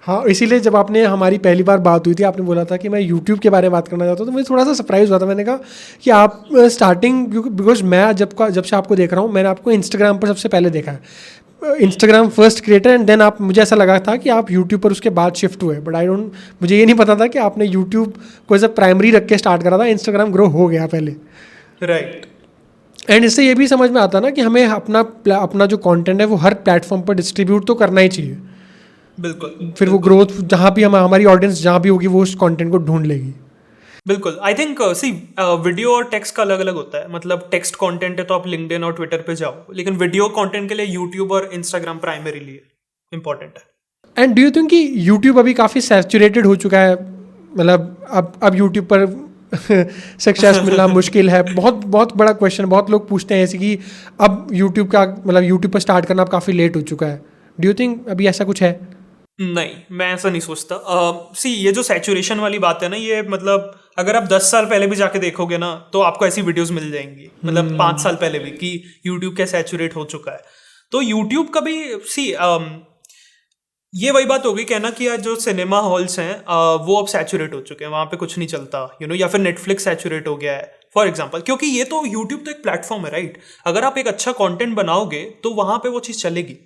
हाँ, इसीलिए जब आपने हमारी पहली बार बात हुई थी, आपने बोला था कि मैं यूट्यूब के बारे में बात करना चाहता हूँ, तो मुझे थोड़ा सा सरप्राइज हुआ था। मैंने कहा कि आप स्टार्टिंग, बिकॉज मैं जब से आपको देख रहा हूँ, मैंने आपको इंस्टाग्राम पर सबसे पहले देखा है, Instagram first creator, and then आप, मुझे ऐसा लगा था कि आप यूट्यूब पर उसके बाद शिफ्ट हुए, बट मुझे ये नहीं पता था कि आपने यूट्यूब को एज अ प्राइमरी रख के स्टार्ट करा था, इंस्टाग्राम ग्रो हो गया पहले। राइट। एंड इससे ये भी समझ में आता ना कि हमें अपना जो कंटेंट है वो हर प्लेटफॉर्म पर डिस्ट्रीब्यूट तो करना ही चाहिए, बिल्कुल फिर वो ग्रोथ जहाँ भी हमारी ऑडियंस जहाँ भी होगी वो उस कंटेंट को ढूंढ लेगी। बिल्कुल। आई थिंक सी वीडियो और टेक्स्ट का अलग अलग होता है। मतलब टेक्स्ट कंटेंट है तो आप लिंक्डइन और ट्विटर पे जाओ, लेकिन वीडियो कंटेंट के लिए यूट्यूब और इंस्टाग्राम प्राइमरीली इंपॉर्टेंट है। एंड डू यू थिंक कि यूट्यूब अभी काफ़ी सैचुरेटेड हो चुका है? मतलब अब यूट्यूब पर सक्सेस मिलना मुश्किल है, बहुत बहुत बड़ा क्वेश्चन, बहुत लोग पूछते हैं ऐसे कि अब यूट्यूब का, मतलब यूट्यूब पर स्टार्ट करना अब काफ़ी लेट हो चुका है। डू यू थिंक अभी ऐसा कुछ है? नहीं, मैं ऐसा नहीं सोचता। सी ये जो सैचुरेशन वाली बात है ना, ये मतलब अगर आप 10 साल पहले भी जाके देखोगे ना तो आपको ऐसी वीडियोस मिल जाएंगी, मतलब 5 साल पहले भी, कि यूट्यूब क्या सैचुरेट हो चुका है। तो यूट्यूब का भी सी ये वही बात होगी कहना कि यार जो सिनेमा हॉल्स हैं वो अब सैचुरेट हो चुके हैं, वहाँ पे कुछ नहीं चलता, या फिर नेटफ्लिक्स सैचुरेट हो गया है फॉर एग्जाम्पल, क्योंकि ये तो यूट्यूब तो एक प्लेटफॉर्म है, राइट। अगर आप एक अच्छा कंटेंट बनाओगे तो वहाँ पे वो चीज़ चलेगी।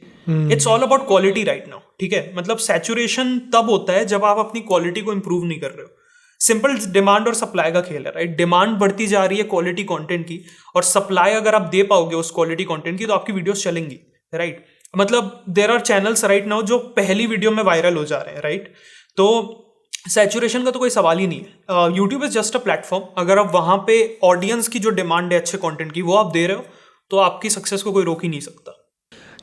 It's all about quality right now, ठीक है। मतलब सैचुरेशन तब होता है जब आप अपनी क्वालिटी को इंप्रूव नहीं कर रहे हो। सिंपल डिमांड और सप्लाई का खेल है, राइट। डिमांड बढ़ती जा रही है क्वालिटी कंटेंट की, और सप्लाई अगर आप दे पाओगे उस क्वालिटी कंटेंट की तो आपकी वीडियोस चलेंगी, राइट। मतलब there are channels right now जो पहली वीडियो में वायरल हो जा रहे हैं, राइट। तो सैचुरेशन का तो कोई सवाल ही नहीं है। YouTube is just a platform. अगर आप वहां पे ऑडियंस की जो डिमांड है अच्छे कंटेंट की वो आप दे रहे हो तो आपकी सक्सेस को कोई रोक ही नहीं सकता।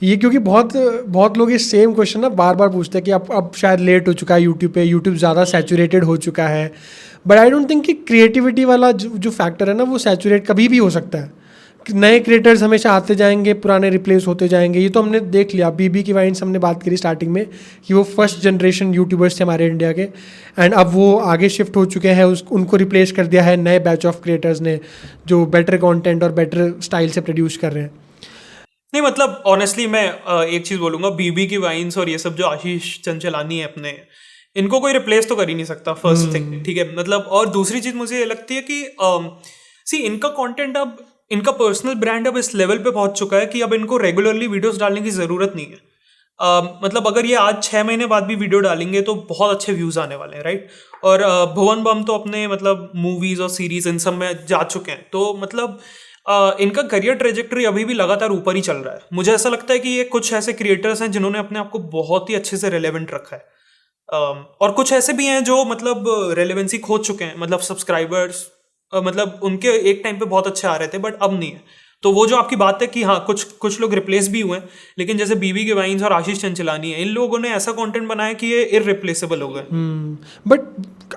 ये क्योंकि बहुत बहुत लोग ये सेम क्वेश्चन ना बार बार पूछते हैं कि अब शायद लेट हो चुका है यूट्यूब पे, यूट्यूब ज़्यादा सैचुरेटेड हो चुका है, बट आई डोंट थिंक कि क्रिएटिविटी वाला जो फैक्टर है ना वो सैचुरेट कभी भी हो सकता है। कि नए क्रिएटर्स हमेशा आते जाएंगे, पुराने रिप्लेस होते जाएंगे, ये तो हमने देख लिया। बीबी की वाइन्स हमने बात करी स्टार्टिंग में कि वो फर्स्ट जनरेशन यूट्यूबर्स थे हमारे इंडिया के, एंड अब वो आगे शिफ्ट हो चुके हैं, उनको रिप्लेस कर दिया है नए बैच ऑफ क्रिएटर्स ने जो बेटर कंटेंट और बेटर स्टाइल से प्रोड्यूस कर रहे हैं। नहीं मतलब ऑनेस्टली मैं एक चीज बोलूंगा, बीबी की वाइन्स और ये सब जो आशीष चंचलानी है अपने, इनको कोई रिप्लेस तो कर ही नहीं सकता, फर्स्ट थिंग, ठीक है। मतलब और दूसरी चीज मुझे ये लगती है कि सी इनका कंटेंट अब, इनका पर्सनल ब्रांड अब इस लेवल पे पहुंच चुका है कि अब इनको रेगुलरली वीडियोस डालने की जरूरत नहीं है। मतलब अगर ये आज 6 महीने बाद भी वीडियो डालेंगे तो बहुत अच्छे व्यूज आने वाले हैं, राइट। और भुवन बम तो अपने मतलब मूवीज और सीरीज इन सब में जा चुके हैं, तो मतलब इनका करियर ट्रेजेक्टरी अभी भी लगातार ऊपर ही चल रहा है। मुझे ऐसा लगता है कि ये कुछ ऐसे क्रिएटर्स हैं जिन्होंने अपने आप को बहुत ही अच्छे से रेलेवेंट रखा है, और कुछ ऐसे भी हैं जो मतलब रेलेवेंसी खो चुके हैं, मतलब सब्सक्राइबर्स मतलब उनके एक टाइम पे बहुत अच्छे आ रहे थे बट अब नहीं है। तो वो जो आपकी बात है कि हाँ कुछ लोग रिप्लेस भी हुए हैं, लेकिन जैसे बीबी के वाइन्स और आशीष चंचलानी है, इन लोगों ने ऐसा कंटेंट बनाया कि ये इररिप्लेसेबल हो गए। बट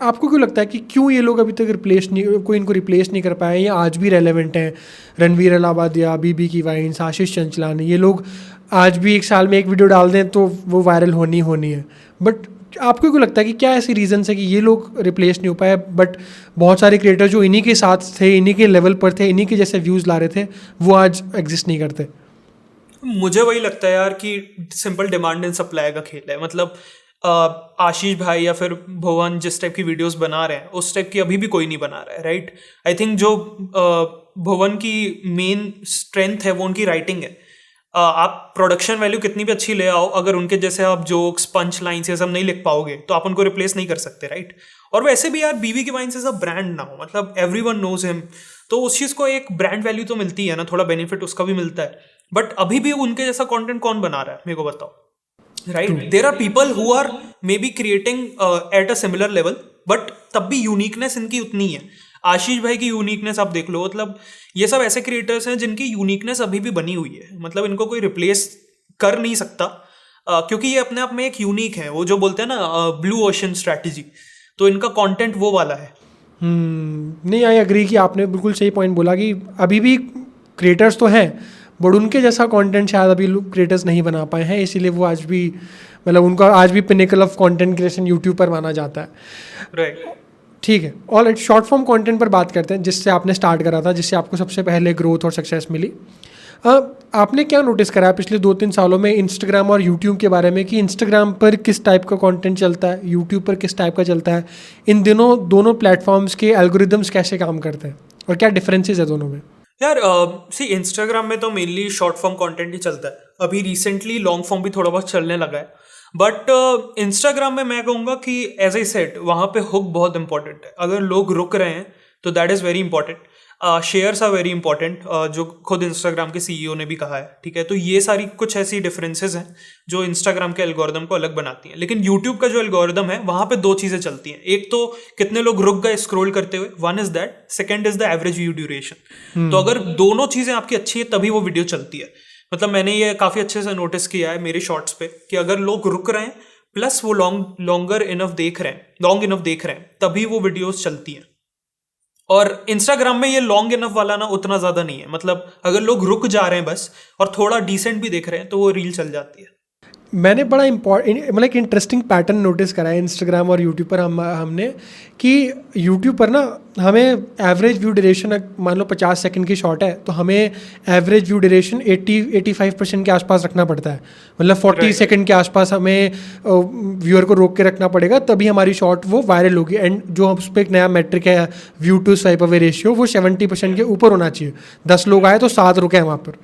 आपको क्यों लगता है कि क्यों ये लोग अभी तक कोई इनको रिप्लेस नहीं कर पाए, ये आज भी रेलेवेंट हैं? रणवीर अलाहाबादिया, बीबी की वाइन्स, आशीष चंचलानी, ये लोग आज भी एक साल में एक वीडियो डाल दें तो वो वायरल होनी है। बट आपको क्यों लगता है कि क्या ऐसी रीजंस है कि ये लोग रिप्लेस नहीं हो पाए, बट बहुत सारे क्रिएटर जो इन्हीं के साथ थे, इन्हीं के लेवल पर थे, इन्हीं के जैसे व्यूज़ ला रहे थे, वो आज एग्जिस्ट नहीं करते? मुझे वही लगता है यार कि सिंपल डिमांड एंड सप्लाई का खेल है। मतलब आशीष भाई या फिर भुवन जिस टाइप की वीडियोस बना रहे हैं उस टाइप की अभी भी कोई नहीं बना रहा है, राइट। आई थिंक जो भुवन की मेन स्ट्रेंथ है वो उनकी राइटिंग है। आप प्रोडक्शन वैल्यू कितनी भी अच्छी ले आओ, अगर उनके जैसे आप जोक्स पंच लाइन्स ये सब नहीं लिख पाओगे तो आप उनको रिप्लेस नहीं कर सकते, राइट। और वैसे भी यार BB Ki Vines is a brand now, मतलब एवरीवन नोज हिम, तो उस चीज़ को एक ब्रांड वैल्यू तो मिलती है ना, थोड़ा बेनिफिट उसका भी मिलता है। बट अभी भी उनके जैसा कंटेंट कौन बना रहा है मेरे को बताओ, right. There are people who are maybe creating at a similar level, but तब भी यूनिकनेस इनकी उतनी है। आशीष भाई की यूनिकनेस आप देख लो, मतलब ये सब ऐसे क्रिएटर्स हैं जिनकी यूनिकनेस अभी भी बनी हुई है, मतलब इनको कोई रिप्लेस कर नहीं सकता, क्योंकि ये अपने आप में एक यूनिक है। वो जो बोलते हैं ना ब्लू ओशन स्ट्रैटेजी, तो इनका कंटेंट वो वाला है। नहीं, आई एग्री कि आपने बिल्कुल सही पॉइंट बोला कि अभी भी क्रिएटर्स तो हैं बट उनके जैसा कंटेंट शायद अभी लोग क्रिएटर्स नहीं बना पाए हैं, इसीलिए वो आज भी मतलब उनका आज भी pinnacle of content creation YouTube पर माना जाता है, राइट। ठीक है। ऑलराइट, शॉर्ट फॉर्म कंटेंट पर बात करते हैं, जिससे आपने स्टार्ट करा था, जिससे आपको सबसे पहले ग्रोथ और सक्सेस मिली। आपने क्या नोटिस करा पिछले 2-3 सालों में इंस्टाग्राम और यूट्यूब के बारे में कि इंस्टाग्राम पर किस टाइप का कंटेंट चलता है, यूट्यूब पर किस टाइप का चलता है, इन दोनों प्लेटफॉर्म्स के एल्गोरिदम्स कैसे काम करते हैं और क्या डिफरेंसेस है दोनों में? यार सी इंस्टाग्राम में तो मेनली शॉर्ट फॉर्म कंटेंट ही चलता है, अभी रिसेंटली लॉन्ग फॉर्म भी थोड़ा बहुत चलने लगा है, बट इंस्टाग्राम में मैं कहूँगा कि एज आई सेड वहाँ पे हुक बहुत इंपॉर्टेंट है। अगर लोग रुक रहे हैं तो that is very important. Shares are very important, जो खुद इंस्टाग्राम के सीईओ ने भी कहा है, ठीक है। तो ये सारी कुछ ऐसी डिफरेंसेस हैं जो इंस्टाग्राम के एल्गोरिदम को अलग बनाती हैं। लेकिन यूट्यूब का जो एल्गोरिदम है वहाँ पे 2 चीज़ें चलती हैं, एक तो कितने लोग रुक गए स्क्रॉल करते हुए, one is that, second is the average view duration. तो अगर दोनों चीज़ें आपकी अच्छी है तभी वो वीडियो चलती है। मतलब मैंने ये काफ़ी अच्छे से नोटिस किया है मेरे शॉर्ट्स पे कि अगर लोग रुक रहे हैं प्लस वो लॉन्ग इनफ देख रहे हैं तभी वो वीडियोस चलती हैं। और इंस्टाग्राम में ये लॉन्ग इनफ वाला ना उतना ज़्यादा नहीं है, मतलब अगर लोग रुक जा रहे हैं बस और थोड़ा डिसेंट भी देख रहे हैं तो वो रील चल जाती है। मैंने बड़ा मतलब एक इंटरेस्टिंग पैटर्न नोटिस करा है इंस्टाग्राम और यूट्यूब पर हमने कि यूट्यूब पर ना हमें एवरेज व्यू ड्यूरेशन, मान लो 50 सेकंड की शॉट है तो हमें एवरेज व्यू ड्यूरेशन 80-85% के आसपास रखना पड़ता है। मतलब 40 सेकंड के आसपास हमें व्यूअर को रोक के रखना पड़ेगा, तभी हमारी शॉट वो वायरल होगी। एंड जो उस पर एक नया मेट्रिक है view to swipe away ratio, वो 70% के ऊपर होना चाहिए। 10 लोग आए तो 7 रुके हैं वहाँ पर,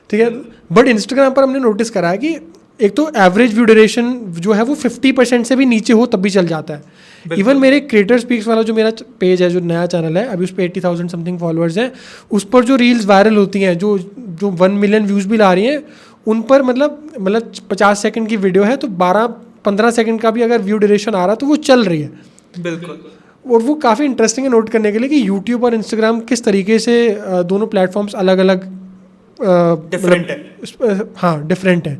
ठीक है। बट इंस्टाग्राम पर हमने नोटिस करा है कि एक तो एवरेज व्यू ड्यूरेशन जो है वो 50% से भी नीचे हो तब भी चल जाता है। इवन मेरे क्रिएटर स्पीक्स वाला जो मेरा पेज है, जो नया चैनल है, अभी उस पर 80,000 समथिंग फॉलोअर्स हैं, उस पर जो रील्स वायरल होती हैं जो 1 मिलियन व्यूज़ भी ला रही हैं, उन पर मतलब 50 सेकंड की वीडियो है तो 12-15 सेकंड का भी अगर व्यू ड्यूरेशन आ रहा है तो वो चल रही है। बिल्कुल। और वो काफ़ी इंटरेस्टिंग है नोट करने के लिए कि यूट्यूब और इंस्टाग्राम किस तरीके से दोनों प्लेटफॉर्म्स अलग अलग डिफरेंट है। हाँ, डिफरेंट है,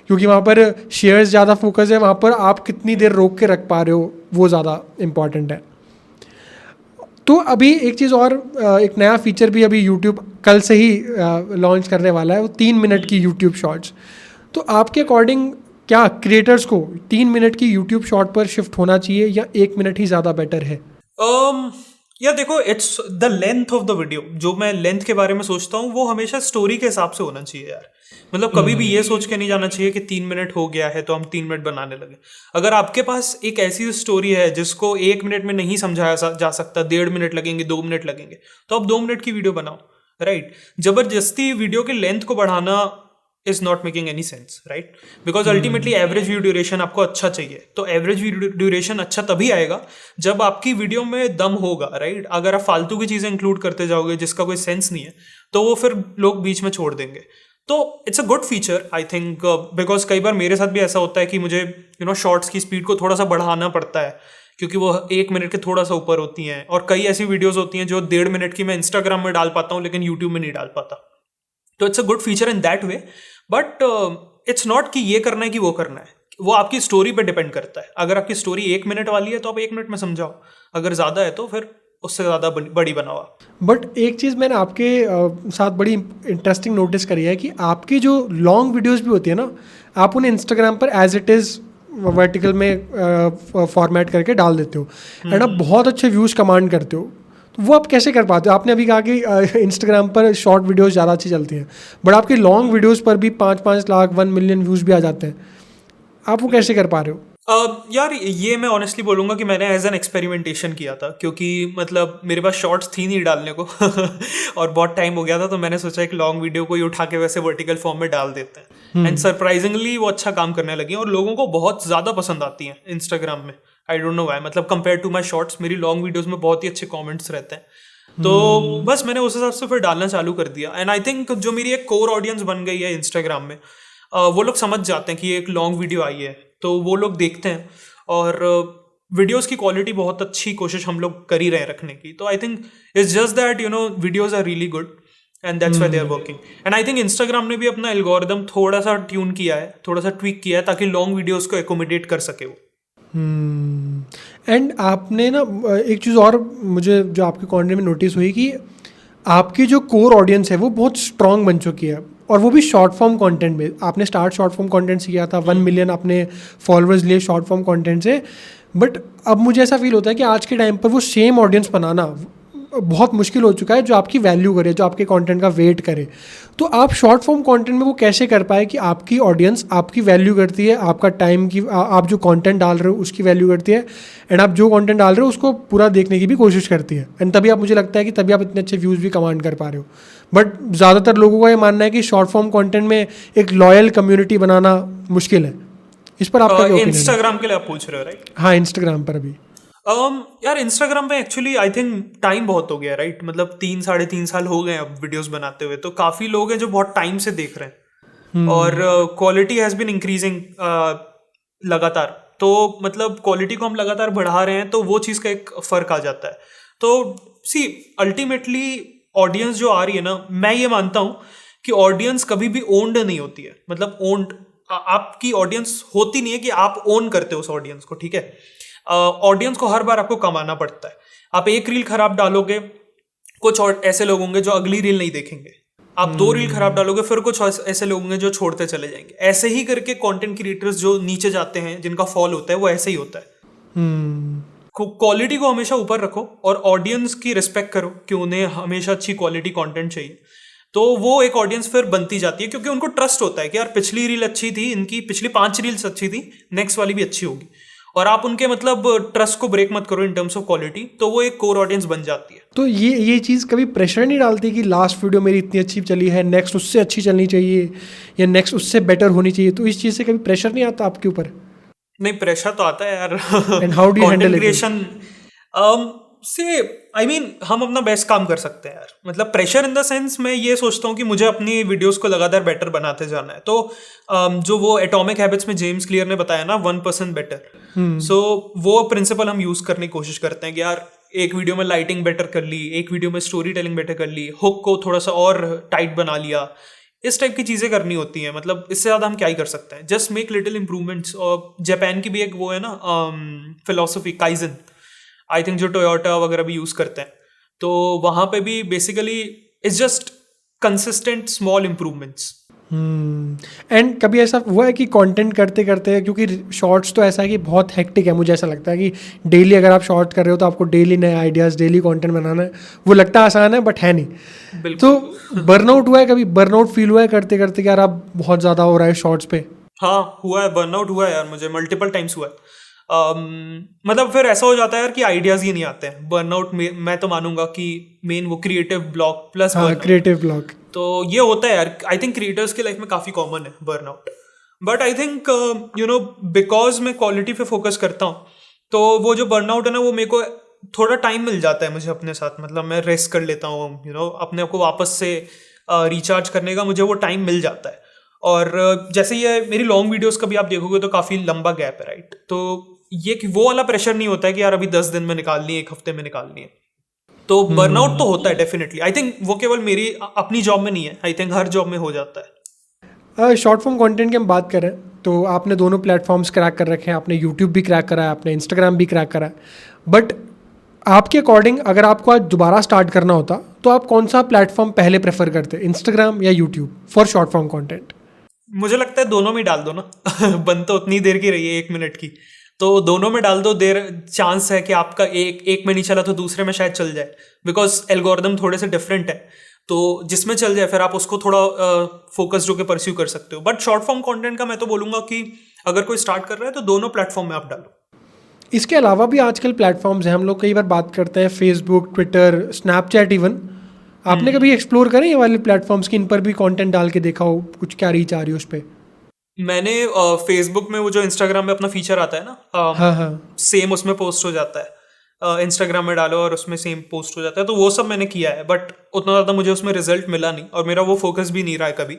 क्योंकि वहाँ पर शेयर्स ज़्यादा फोकस है, वहाँ पर आप कितनी देर रोक के रख पा रहे हो वो ज़्यादा इम्पॉर्टेंट है। तो अभी एक चीज़ और, एक नया फीचर भी अभी यूट्यूब कल से ही लॉन्च करने वाला है, वो 3 मिनट की यूट्यूब शॉर्ट्स। तो आपके अकॉर्डिंग क्या क्रिएटर्स को 3 मिनट की यूट्यूब शॉर्ट पर शिफ्ट होना चाहिए या 1 मिनट ही ज़्यादा बेटर है? या देखो, it's the length of the video. जो मैं लेंथ के बारे में सोचता हूँ वो हमेशा स्टोरी के हिसाब से होना चाहिए यार। मतलब कभी भी ये सोच के नहीं जाना चाहिए कि 3 मिनट हो गया है तो हम 3 मिनट बनाने लगे। अगर आपके पास एक ऐसी स्टोरी है जिसको 1 मिनट में नहीं समझाया जा सकता, 1.5 मिनट लगेंगे, 2 मिनट लगेंगे, तो आप 2 मिनट की वीडियो बनाओ, राइट। जबरदस्ती वीडियो की लेंथ को बढ़ाना is not making any sense, right. Because ultimately average view duration आपको अच्छा चाहिए, तो एवरेज व्यू ड्यूरेशन अच्छा तभी आएगा जब आपकी वीडियो में दम होगा, राइट। अगर आप फालतू की चीज़ें इंक्लूड करते जाओगे जिसका कोई सेंस नहीं है तो वो फिर लोग बीच में छोड़ देंगे। तो it's a good feature I think, because कई बार मेरे साथ भी ऐसा होता है कि मुझे शॉर्ट्स की स्पीड को थोड़ा सा बढ़ाना पड़ता है क्योंकि वो 1 मिनट के थोड़ा सा ऊपर होती हैं, और कई ऐसी वीडियोस होती हैं जो 1.5 मिनट की मैं इंस्टाग्राम में डाल पाता हूँ लेकिन यूट्यूब में नहीं डाल पाता। तो it's a good feature in that way, but it's not कि ये करना है कि वो करना है, वो आपकी स्टोरी पे डिपेंड करता है। अगर आपकी स्टोरी 1 मिनट वाली है तो आप 1 मिनट में समझाओ, अगर ज़्यादा है तो फिर उससे ज़्यादा बड़ी बनाओ आप। बट एक चीज़ मैंने आपके साथ बड़ी इंटरेस्टिंग नोटिस करी है कि आपकी जो लॉन्ग वीडियोस भी होती है ना, आप उन्हें इंस्टाग्राम पर एज इट इज़ वर्टिकल में फॉर्मेट करके डाल देते हो एंड आप बहुत अच्छे व्यूज़ कमांड करते हो। तो वो आप कैसे कर पाते हो? आपने अभी कहा कि इंस्टाग्राम पर शॉर्ट वीडियोस ज़्यादा अच्छी चलती हैं, बट आपकी लॉन्ग वीडियोस पर भी 5-5 लाख 1 मिलियन व्यूज़ भी आ जाते हैं, आप वो कैसे कर पा रहे हो? यार ये मैं ऑनेस्टली बोलूँगा कि मैंने एज एन एक्सपेरिमेंटेशन किया था, क्योंकि मतलब मेरे पास शॉर्ट्स थी नहीं डालने को और बहुत टाइम हो गया था, तो मैंने सोचा एक लॉन्ग वीडियो को ही उठा के वैसे वर्टिकल फॉर्म में डाल देते हैं, एंड सरप्राइजिंगली वो अच्छा काम करने लगी और लोगों को बहुत ज़्यादा पसंद आती हैं इंस्टाग्राम में। आई डोंट नो व्हाई, मतलब कंपेयर टू माई शॉर्ट्स मेरी लॉन्ग वीडियोज़ में बहुत ही अच्छे कॉमेंट्स रहते हैं। तो बस मैंने उस हिसाब से फिर डालना चालू कर दिया, एंड आई थिंक जो मेरी एक कोर ऑडियंस बन गई है इंस्टाग्राम में, वो लोग समझ जाते हैं कि ये एक लॉन्ग वीडियो आई है, तो वो लोग देखते हैं, और वीडियोस की क्वालिटी बहुत अच्छी कोशिश हम लोग कर ही रहे हैं रखने की। तो I think it's just that videos are really good and that's why they are working. And I think Instagram ने भी अपना एल्गोरिदम थोड़ा सा ट्यून किया है, थोड़ा सा ट्विक किया है, ताकि लॉन्ग वीडियोस को एकोमोडेट कर सके वो। एंड आपने ना एक चीज़ और मुझे जो आपके कंटेंट में नोटिस हुई कि आपकी जो कोर ऑडियंस है वो बहुत स्ट्रांग बन चुकी है, और वो भी शॉर्ट फॉर्म कंटेंट में। आपने स्टार्ट शॉर्ट फॉर्म कंटेंट से किया था, 1 मिलियन आपने फॉलोअर्स लिए शॉर्ट फॉर्म कंटेंट से, बट अब मुझे ऐसा फील होता है कि आज के टाइम पर वो सेम ऑडियंस बनाना बहुत मुश्किल हो चुका है जो आपकी वैल्यू करे, जो आपके कंटेंट का वेट करे। तो आप शॉर्ट फॉर्म कंटेंट में वो कैसे कर पाए कि आपकी ऑडियंस आपकी वैल्यू करती है, आपका टाइम की आप जो कंटेंट डाल रहे हो उसकी वैल्यू करती है, एंड आप जो कंटेंट डाल रहे हो उसको पूरा देखने की भी कोशिश करती है, एंड तभी आप, मुझे लगता है कि तभी आप इतने अच्छे व्यूज़ भी कमांड कर पा रहे हो। बट ज़्यादातर लोगों का ये मानना है कि शॉर्ट फॉर्म कंटेंट में एक लॉयल कम्युनिटी बनाना मुश्किल है। इस पर आपका क्या ओपिनियन है? इंस्टाग्राम के लिए आप पूछ रहे हो, राइट? हाँ, इंस्टाग्राम पर अभी यार इंस्टाग्राम पे एक्चुअली आई थिंक टाइम बहुत हो गया, राइट? मतलब 3-3.5 साल हो गए अब वीडियोस बनाते हुए, तो काफी लोग हैं जो बहुत टाइम से देख रहे हैं, और क्वालिटी हैज बीन इंक्रीजिंग लगातार। तो मतलब क्वालिटी को हम लगातार बढ़ा रहे हैं, तो वो चीज़ का एक फर्क आ जाता है। तो सी अल्टीमेटली ऑडियंस जो आ रही है ना, मैं ये मानता हूँ कि ऑडियंस कभी भी ओन्ड नहीं होती है। मतलब ओन्ड आपकी ऑडियंस होती नहीं है कि आप ओन करते हो उस ऑडियंस को, ठीक है? ऑडियंस को हर बार आपको कमाना पड़ता है। आप एक रील खराब डालोगे, कुछ और ऐसे लोग होंगे जो अगली रील नहीं देखेंगे। आप 2 रील खराब डालोगे, फिर कुछ ऐसे लोग होंगे जो छोड़ते चले जाएंगे। ऐसे ही करके कंटेंट क्रिएटर्स जो नीचे जाते हैं, जिनका फॉल होता है, वो ऐसे ही होता है। क्वालिटी को हमेशा ऊपर रखो और ऑडियंस की रिस्पेक्ट करो कि उन्हें हमेशा अच्छी क्वालिटी कंटेंट चाहिए, तो वो एक ऑडियंस फिर बनती जाती है, क्योंकि उनको ट्रस्ट होता है कि यार पिछली रील अच्छी थी, इनकी पिछली 5 रील्स अच्छी थी, नेक्स्ट वाली भी अच्छी होगी। और आप उनके मतलब ट्रस्ट को ब्रेक मत करो इन टर्म्स ऑफ क्वालिटी, तो वो एक कोर ऑडियंस बन जाती है। तो ये चीज़ कभी प्रेशर नहीं डालती कि लास्ट वीडियो मेरी इतनी अच्छी चली है, नेक्स्ट उससे अच्छी चलनी चाहिए, या नेक्स्ट उससे बेटर होनी चाहिए? तो इस चीज़ से कभी प्रेशर नहीं आता आपके ऊपर? नहीं, प्रेशर तो आता है यार। And how do you handle it? Creation से आई मीन हम अपना बेस्ट काम कर सकते हैं यार। मतलब प्रेशर इन द सेंस, मैं ये सोचता हूँ कि मुझे अपनी वीडियोस को लगातार बेटर बनाते जाना है। तो जो वो एटॉमिक हैबिट्स में जेम्स क्लियर ने बताया ना, 1% बेटर, सो वो प्रिंसिपल हम यूज करने की कोशिश करते हैं कि यार एक वीडियो में लाइटिंग बेटर कर ली, एक वीडियो में स्टोरी टेलिंग बेटर कर ली, हुक को थोड़ा सा और टाइट बना लिया, इस टाइप की चीज़ें करनी होती हैं। मतलब इससे ज़्यादा हम क्या ही कर सकते हैं, जस्ट मेक लिटिल इंप्रूवमेंट्स। और जापान की भी एक वो है ना फिलोसफी, काइजन, आई थिंक जो टोयोटा वगैरह भी यूज़ करते हैं, तो वहाँ पे भी basically it's just consistent small improvements. And कभी ऐसा हुआ है कि कंटेंट करते करते, क्योंकि शॉर्ट्स तो ऐसा है कि बहुत हेक्टिक है, मुझे ऐसा लगता है कि डेली अगर आप शॉर्ट कर रहे हो तो आपको डेली नए आइडियाज़, डेली कंटेंट बनाना है, वो लगता है आसान है बट है नहीं। तो बर्नआउट हुआ है कभी? बर्नआउट फील हुआ है करते करते कि यार अब बहुत ज़्यादा हो रहा है शॉर्ट्स पे? हाँ हुआ है, बर्नआउट हुआ है यार, मुझे मल्टीपल टाइम्स हुआ है। मतलब फिर ऐसा हो जाता है यार कि आइडियाज़ ही नहीं आते हैं। बर्नआउट में मैं तो मानूंगा कि मेन वो creative block plus creative block, तो ये होता है यार। आई थिंक क्रिएटर्स की लाइफ में काफ़ी कॉमन है burnout, but I think because मैं क्वालिटी पे फोकस करता हूँ, तो वो जो बर्नआउट है ना, वो मेरे को थोड़ा टाइम मिल जाता है मुझे अपने साथ। मतलब मैं रेस्ट कर लेता हूँ, अपने आप को वापस से रिचार्ज करने का मुझे वो टाइम मिल जाता है। और जैसे ये मेरी लॉन्ग वीडियोस का भी आप देखोगे तो काफ़ी लंबा गैप है, राइट? तो ये वो वाला प्रेशर नहीं होता है कि यार अभी 10 दिन में निकालनी है, 1 हफ्ते में निकालनी है। तो बर्नआउट तो होता है डेफिनेटली। आई थिंक वो केवल मेरी अपनी जॉब में नहीं है, आई थिंक हर जॉब में हो जाता है। शॉर्ट फॉर्म कंटेंट की हम बात करें तो आपने दोनों प्लेटफॉर्म्स क्रैक कर रखे हैं, आपने यूट्यूब भी क्रैक करा है, आपने इंस्टाग्राम भी क्रैक करा है, बट आपके अकॉर्डिंग अगर आपको आज दोबारा स्टार्ट करना होता तो आप कौन सा प्लेटफॉर्म पहले प्रेफर करते, इंस्टाग्राम या YouTube for short form content? मुझे लगता है दोनों में डाल दो ना। बन तो उतनी देर की रही है, 1 मिनट की, तो दोनों में डाल दो। देर चांस है कि आपका एक में नहीं चला तो दूसरे में शायद चल जाए, बिकॉज एल्गोरिदम थोड़े से डिफरेंट है। तो जिसमें चल जाए फिर आप उसको थोड़ा फोकस होकर परस्यू कर सकते हो। बट शॉर्ट फॉर्म कंटेंट का मैं तो बोलूँगा कि अगर कोई स्टार्ट कर रहा है तो दोनों प्लेटफॉर्म में आप डालो। इसके अलावा भी आजकल प्लेटफॉर्म्स हैं, हम लोग कई बार बात करते हैं फेसबुक, ट्विटर, स्नैपचैट इवन। आपने कभी एक्सप्लोर करें ये वाले प्लेटफॉर्म्स की, इन पर भी कंटेंट डाल के देखा हो, कुछ क्या रीच आ रही है उस पर? मैंने फेसबुक में वो जो इंस्टाग्राम में अपना फीचर आता है ना, हाँ हाँ। सेम उसमें पोस्ट हो जाता है, इंस्टाग्राम में डालो और उसमें सेम पोस्ट हो जाता है, तो वो सब मैंने किया है, बट उतना ज़्यादा मुझे उसमें रिजल्ट मिला नहीं और मेरा वो फोकस भी नहीं रहा है कभी।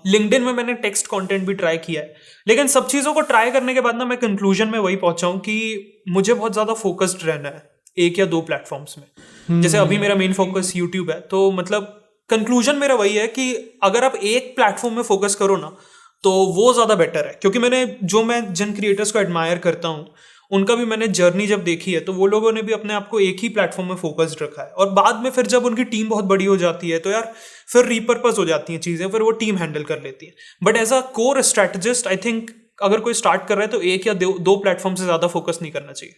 लिंक्डइन में मैंने टेक्स्ट कंटेंट भी ट्राई किया है, लेकिन सब चीज़ों को ट्राई करने के बाद ना मैं कंक्लूजन में वही पहुंचा हूँ कि मुझे बहुत ज़्यादा फोकस्ड रहना है एक या दो प्लेटफॉर्म्स में। जैसे अभी मेरा मेन फोकस यूट्यूब है, तो मतलब कंक्लूजन मेरा वही है कि अगर आप एक प्लेटफॉर्म में फोकस करो ना तो वो ज़्यादा बेटर है, क्योंकि मैं जिन क्रिएटर्स को एडमायर करता हूँ उनका भी मैंने जर्नी जब देखी है, तो वो लोगों ने भी अपने आप को एक ही प्लेटफॉर्म में फोकस्ड रखा है, और बाद में फिर जब उनकी टीम बहुत बड़ी हो जाती है तो यार फिर रीपर्पस हो जाती हैं चीज़ें, फिर वो टीम हैंडल कर लेती है। But as a core strategist I think अगर कोई स्टार्ट कर रहा है तो एक या दो प्लेटफॉर्म से ज़्यादा फोकस नहीं करना चाहिए।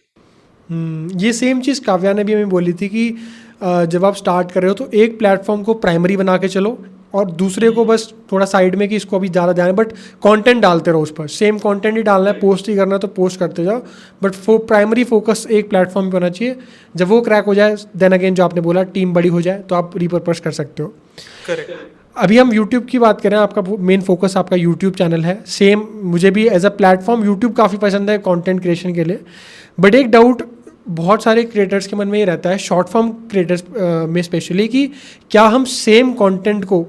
ये सेम चीज़ काव्या ने भी हमें बोली थी कि जब आप स्टार्ट कर रहे हो तो एक प्लेटफॉर्म को प्राइमरी बना के चलो और दूसरे को बस थोड़ा साइड में कि इसको अभी ज़्यादा ध्यान है, बट कंटेंट डालते रहो उस पर, सेम कंटेंट ही डालना है, पोस्ट ही करना है तो पोस्ट करते जाओ, बट प्राइमरी फोकस एक प्लेटफॉर्म पे होना चाहिए। जब वो क्रैक हो जाए देन अगेन जो आपने बोला टीम बड़ी हो जाए तो आप रिपर्पस कर सकते हो। करेक्ट। अभी हम यूट्यूब की बात करें, आपका मेन फोकस आपका यूट्यूब चैनल है, सेम मुझे भी एज अ प्लेटफॉर्म यूट्यूब काफ़ी पसंद है कंटेंट क्रिएशन के लिए। बट एक डाउट बहुत सारे क्रिएटर्स के मन में ये रहता है, शॉर्ट फॉर्म क्रिएटर्स में स्पेशली, कि क्या हम सेम कंटेंट को,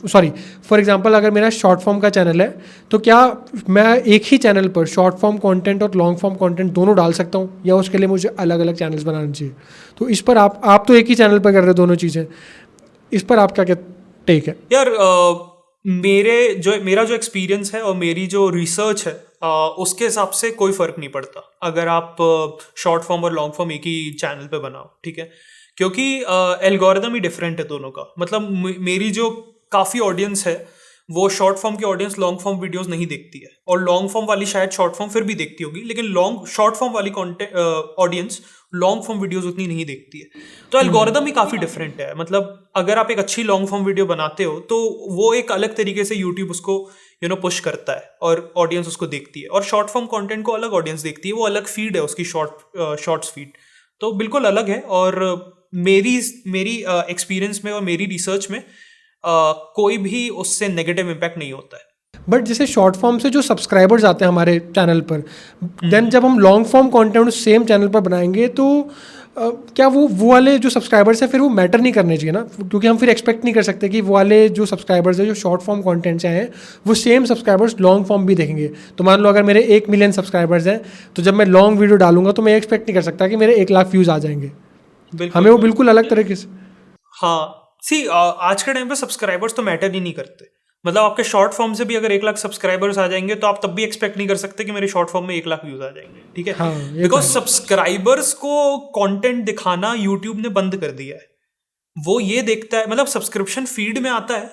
सॉरी फॉर एग्जांपल अगर मेरा शॉर्ट फॉर्म का चैनल है तो क्या मैं एक ही चैनल पर शॉर्ट फॉर्म कंटेंट और लॉन्ग फॉर्म कंटेंट दोनों डाल सकता हूँ, या उसके लिए मुझे अलग अलग चैनल्स बनाने चाहिए? तो इस पर आप तो एक ही चैनल पर कर रहे हो दोनों चीज़ें, इस पर आप क्या टेक है? यार मेरा जो एक्सपीरियंस है और मेरी जो रिसर्च है उसके हिसाब से कोई फर्क नहीं पड़ता अगर आप शॉर्ट फॉर्म और लॉन्ग फॉर्म एक ही चैनल पे बनाओ, ठीक है, क्योंकि एल्गोरिदम ही डिफरेंट है दोनों का। मतलब मेरी जो काफ़ी ऑडियंस है वो शॉर्ट फॉर्म की ऑडियंस लॉन्ग फॉर्म वीडियोस नहीं देखती है, और लॉन्ग फॉर्म वाली शायद शॉर्ट फॉर्म फिर भी देखती होगी, लेकिन शॉर्ट फॉर्म वाली ऑडियंस लॉन्ग फॉर्म वीडियोस उतनी नहीं देखती है। तो एल्गोरिदम ही काफ़ी डिफरेंट है। मतलब अगर आप एक अच्छी लॉन्ग फॉर्म वीडियो बनाते हो तो वो एक अलग तरीके से यूट्यूब उसको पुश करता है और ऑडियंस उसको देखती है, और शॉर्ट फॉर्म कंटेंट को अलग ऑडियंस देखती है, वो अलग फीड है उसकी शॉर्ट्स फीड, तो बिल्कुल अलग है। और मेरी एक्सपीरियंस में और मेरी रिसर्च में कोई भी उससे नेगेटिव इम्पैक्ट नहीं होता है। बट जैसे शॉर्ट फॉर्म से जो सब्सक्राइबर्स आते हैं हमारे चैनल पर, देन जब हम लॉन्ग फॉर्म कंटेंट उस सेम चैनल पर बनाएंगे तो क्या वो वाले जो सब्सक्राइबर्स हैं फिर वो मैटर नहीं करने चाहिए ना? क्योंकि हम फिर एक्सपेक्ट नहीं कर सकते कि वो वाले जो सब्सक्राइबर्स हैं जो शॉर्ट फॉर्म कंटेंट से आए हैं वो सेम सब्सक्राइबर्स लॉन्ग फॉर्म भी देखेंगे। तो मान लो अगर मेरे 1 मिलियन सब्सक्राइबर्स हैं तो जब मैं लॉन्ग वीडियो डालूंगा तो मैं एक्सपेक्ट नहीं कर सकता कि मेरे 1 लाख व्यूज़ आ जाएंगे। हमें वो बिल्कुल अलग तरीके से। हाँ, आज के टाइम पे सब्सक्राइबर्स तो मैटर ही नहीं करते। मतलब आपके शॉर्ट फॉर्म से भी अगर 1 लाख सब्सक्राइबर्स आ जाएंगे तो आप तब भी एक्सपेक्ट नहीं कर सकते कि मेरे शॉर्ट फॉर्म में 1 लाख व्यूज आ जाएंगे, ठीक है? हाँ, बिकॉज सब्सक्राइबर्स को कंटेंट दिखाना यूट्यूब ने बंद कर दिया है। वो ये देखता है, मतलब सब्सक्रिप्शन फीड में आता है,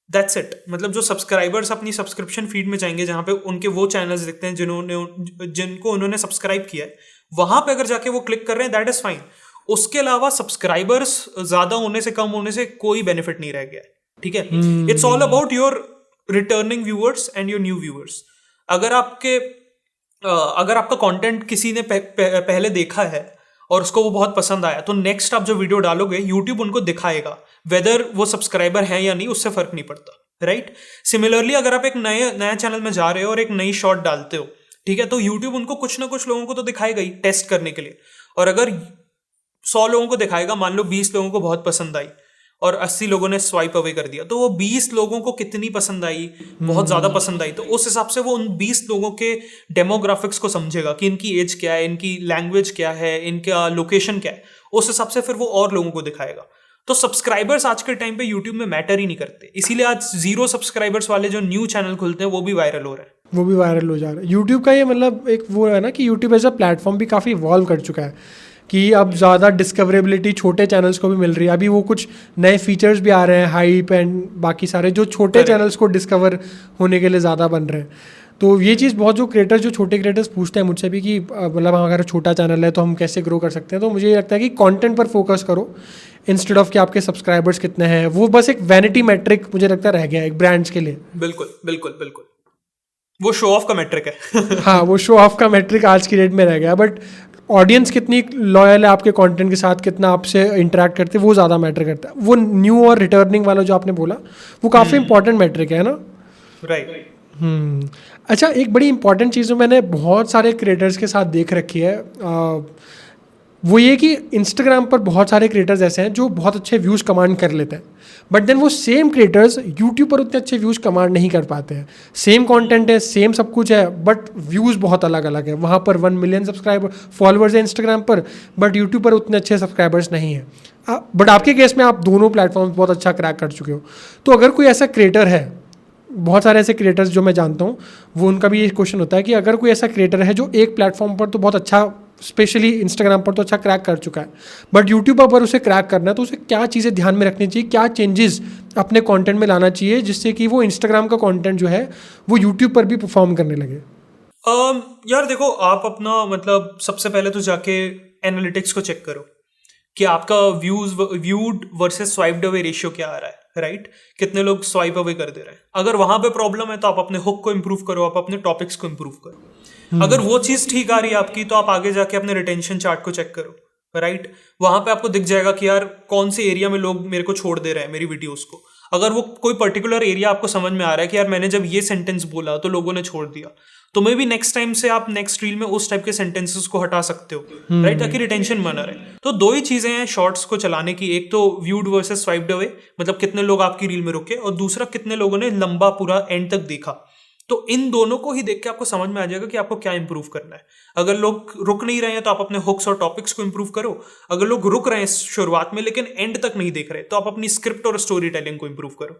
दैट्स इट। मतलब जो सब्सक्राइबर्स अपनी सब्सक्रिप्शन फीड में जाएंगे जहां पे उनके वो चैनल्स दिखते हैं जिनको उन्होंने सब्सक्राइब किया है, वहां पे अगर जाके वो क्लिक कर रहे हैं दैट इज फाइन। उसके अलावा सब्सक्राइबर्स ज्यादा होने से कम होने से कोई बेनिफिट नहीं रह गया है, ठीक है? It's all about your returning viewers and your new viewers. अगर आपका कंटेंट किसी ने पहले देखा है और उसको वो बहुत पसंद आया तो नेक्स्ट आप जो वीडियो डालोगे यूट्यूब उनको दिखाएगा, वेदर वो सब्सक्राइबर है या नहीं उससे फर्क नहीं पड़ता, राइट? सिमिलरली अगर आप एक नया चैनल में जा रहे हो और एक नई शॉर्ट डालते हो, ठीक है, तो यूट्यूब उनको कुछ ना कुछ लोगों को तो दिखाएगा ही टेस्ट करने के लिए। और अगर 100 लोगों को दिखाएगा, मान लो 20 लोगों को बहुत पसंद आई और 80 लोगों ने स्वाइप अवे कर दिया, तो वो 20 लोगों को कितनी पसंद आई, बहुत ज़्यादा पसंद आई, तो उस हिसाब से वो उन 20 लोगों के डेमोग्राफिक्स को समझेगा कि इनकी एज क्या है, इनकी लैंग्वेज क्या है, इनका लोकेशन क्या है, उस हिसाब से फिर वो और लोगों को दिखाएगा। तो सब्सक्राइबर्स आज के टाइम पे यूट्यूब में मैटर ही नहीं करते, इसीलिए आज 0 सब्सक्राइबर्स वाले जो न्यू चैनल खुलते हैं वो भी वायरल हो रहे हैं। वो भी वायरल हो जा रहा है। यूट्यूब का ये मतलब एक वो है ना कि यूट्यूब एज अ प्लेटफॉर्म भी काफ़ी इवॉल्व कर चुका है कि अब ज़्यादा डिस्कवरेबिलिटी छोटे चैनल्स को भी मिल रही है। अभी वो कुछ नए फीचर्स भी आ रहे हैं, हाइप एंड बाकी सारे, जो छोटे चैनल्स को डिस्कवर होने के लिए ज़्यादा बन रहे हैं। तो ये चीज़ बहुत जो छोटे क्रिएटर्स पूछते हैं मुझसे भी कि मतलब अगर छोटा चैनल है तो हम कैसे ग्रो कर सकते हैं, तो मुझे ये लगता है कि कंटेंट पर फोकस करो इंस्टेड ऑफ कि आपके सब्सक्राइबर्स कितने हैं। वो बस एक वैनिटी मैट्रिक मुझे लगता है रह गया है एक ब्रांड्स के लिए। बिल्कुल बिल्कुल बिल्कुल, वो शो ऑफ का मैट्रिक है। हाँ, वो शो ऑफ का मैट्रिक आज की डेट में रह गया, बट ऑडियंस कितनी लॉयल है आपके कंटेंट के साथ, कितना आपसे इंटरेक्ट करते हैं, वो ज़्यादा मैटर करता है। वो न्यू और रिटर्निंग वाला जो आपने बोला, वो काफ़ी इंपॉर्टेंट मैट्रिक है ना। राइट। अच्छा, एक बड़ी इंपॉर्टेंट चीज़ जो मैंने बहुत सारे क्रिएटर्स के साथ देख रखी है, वो ये कि इंस्टाग्राम पर बहुत सारे क्रिएटर्स ऐसे हैं जो बहुत अच्छे व्यूज़ कमांड कर लेते हैं, बट देन वो सेम क्रिएटर्स यूट्यूब पर उतने अच्छे व्यूज़ कमांड नहीं कर पाते हैं। सेम कंटेंट है, सेम सब कुछ है, बट व्यूज़ बहुत अलग अलग है। वहाँ पर 1 मिलियन सब्सक्राइबर फॉलोअर्स है इंस्टाग्राम पर, बट यूट्यूब पर उतने अच्छे सब्सक्राइबर्स नहीं हैं। बट आपके केस में आप दोनों प्लेटफॉर्म बहुत अच्छा क्रैक कर चुके हो। तो अगर कोई ऐसा क्रिएटर है, बहुत सारे ऐसे क्रिएटर्स जो मैं जानता हूँ, वो उनका भी ये क्वेश्चन होता है कि अगर कोई ऐसा क्रिएटर है जो एक प्लेटफॉर्म पर तो बहुत अच्छा, स्पेशली इंस्टाग्राम पर तो अच्छा क्रैक कर चुका है, बट यूट्यूब पर उसे क्रैक करना है, तो उसे क्या चीज़ें ध्यान में रखनी चाहिए, क्या चेंजेस अपने कंटेंट में लाना चाहिए जिससे कि वो इंस्टाग्राम का कंटेंट जो है वो यूट्यूब पर भी परफॉर्म करने लगे? यार देखो, आप अपना मतलब सबसे पहले तो जाके एनालिटिक्स को चेक करो कि आपका viewed versus swiped away ratio क्या आ रहा है, राइट? कितने लोग स्वाइप अवे कर दे रहे हैं। अगर वहां पे प्रॉब्लम है तो आप अपने हुक को इम्प्रूव करो, आप अपने टॉपिक्स को इम्प्रूव करो। अगर वो चीज ठीक आ रही है आपकी, तो आप आगे जाके अपने रिटेंशन चार्ट को चेक करो, राइट? वहां पे आपको दिख जाएगा कि यार कौन से एरिया में लोग मेरे को छोड़ दे रहे हैं मेरी वीडियोस को। अगर वो कोई पर्टिकुलर एरिया आपको समझ में आ रहा है कि यार मैंने जब ये सेंटेंस बोला तो लोगों ने छोड़ दिया, तो मे भी नेक्स्ट टाइम से आप नेक्स्ट रील में उस टाइप के सेंटेंसेस को हटा सकते हो, राइट? ताकि रिटेंशन बना रहे। तो दो ही चीजें हैं शॉर्ट्स को चलाने की, एक तो व्यूड वर्सेस स्वाइप्ड अवे, मतलब कितने लोग आपकी रील में रुके, और दूसरा कितने लोगों ने लंबा पूरा एंड तक देखा। तो इन दोनों को ही देख के आपको समझ में आ जाएगा कि आपको क्या इंप्रूव करना है। अगर लोग रुक नहीं रहे हैं तो आप अपने हुक्स और टॉपिक्स को इंप्रूव करो। अगर लोग रुक रहे हैं शुरुआत में लेकिन एंड तक नहीं देख रहे, तो आप अपनी स्क्रिप्ट और स्टोरी टेलिंग को इंप्रूव करो।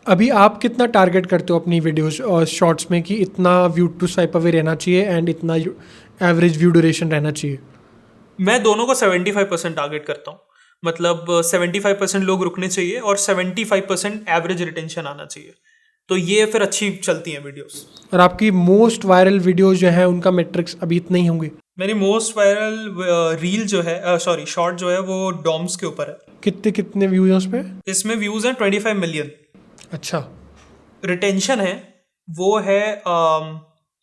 अभी आप कितना टारगेट करते हो अपनी वीडियोस और शॉर्ट्स में कि इतना व्यू टू स्वाइप अवे रहना चाहिए एंड इतना एवरेज व्यू ड्यूरेशन रहना चाहिए? मैं दोनों को 75% टारगेट करता हूँ। मतलब 75% लोग रुकने चाहिए और 75% एवरेज रिटेंशन आना चाहिए, तो ये फिर अच्छी चलती हैं वीडियोस। और आपकी मोस्ट वायरल वीडियोस जो है उनका मैट्रिक्स अभी इतने ही होंगे? मेरी मोस्ट वायरल रील जो है, सॉरी शॉर्ट जो है, वो डॉम्स के ऊपर है। कितने व्यूज हैं उस पे? इसमें व्यूज हैं 25 मिलियन। अच्छा। रिटेंशन है वो है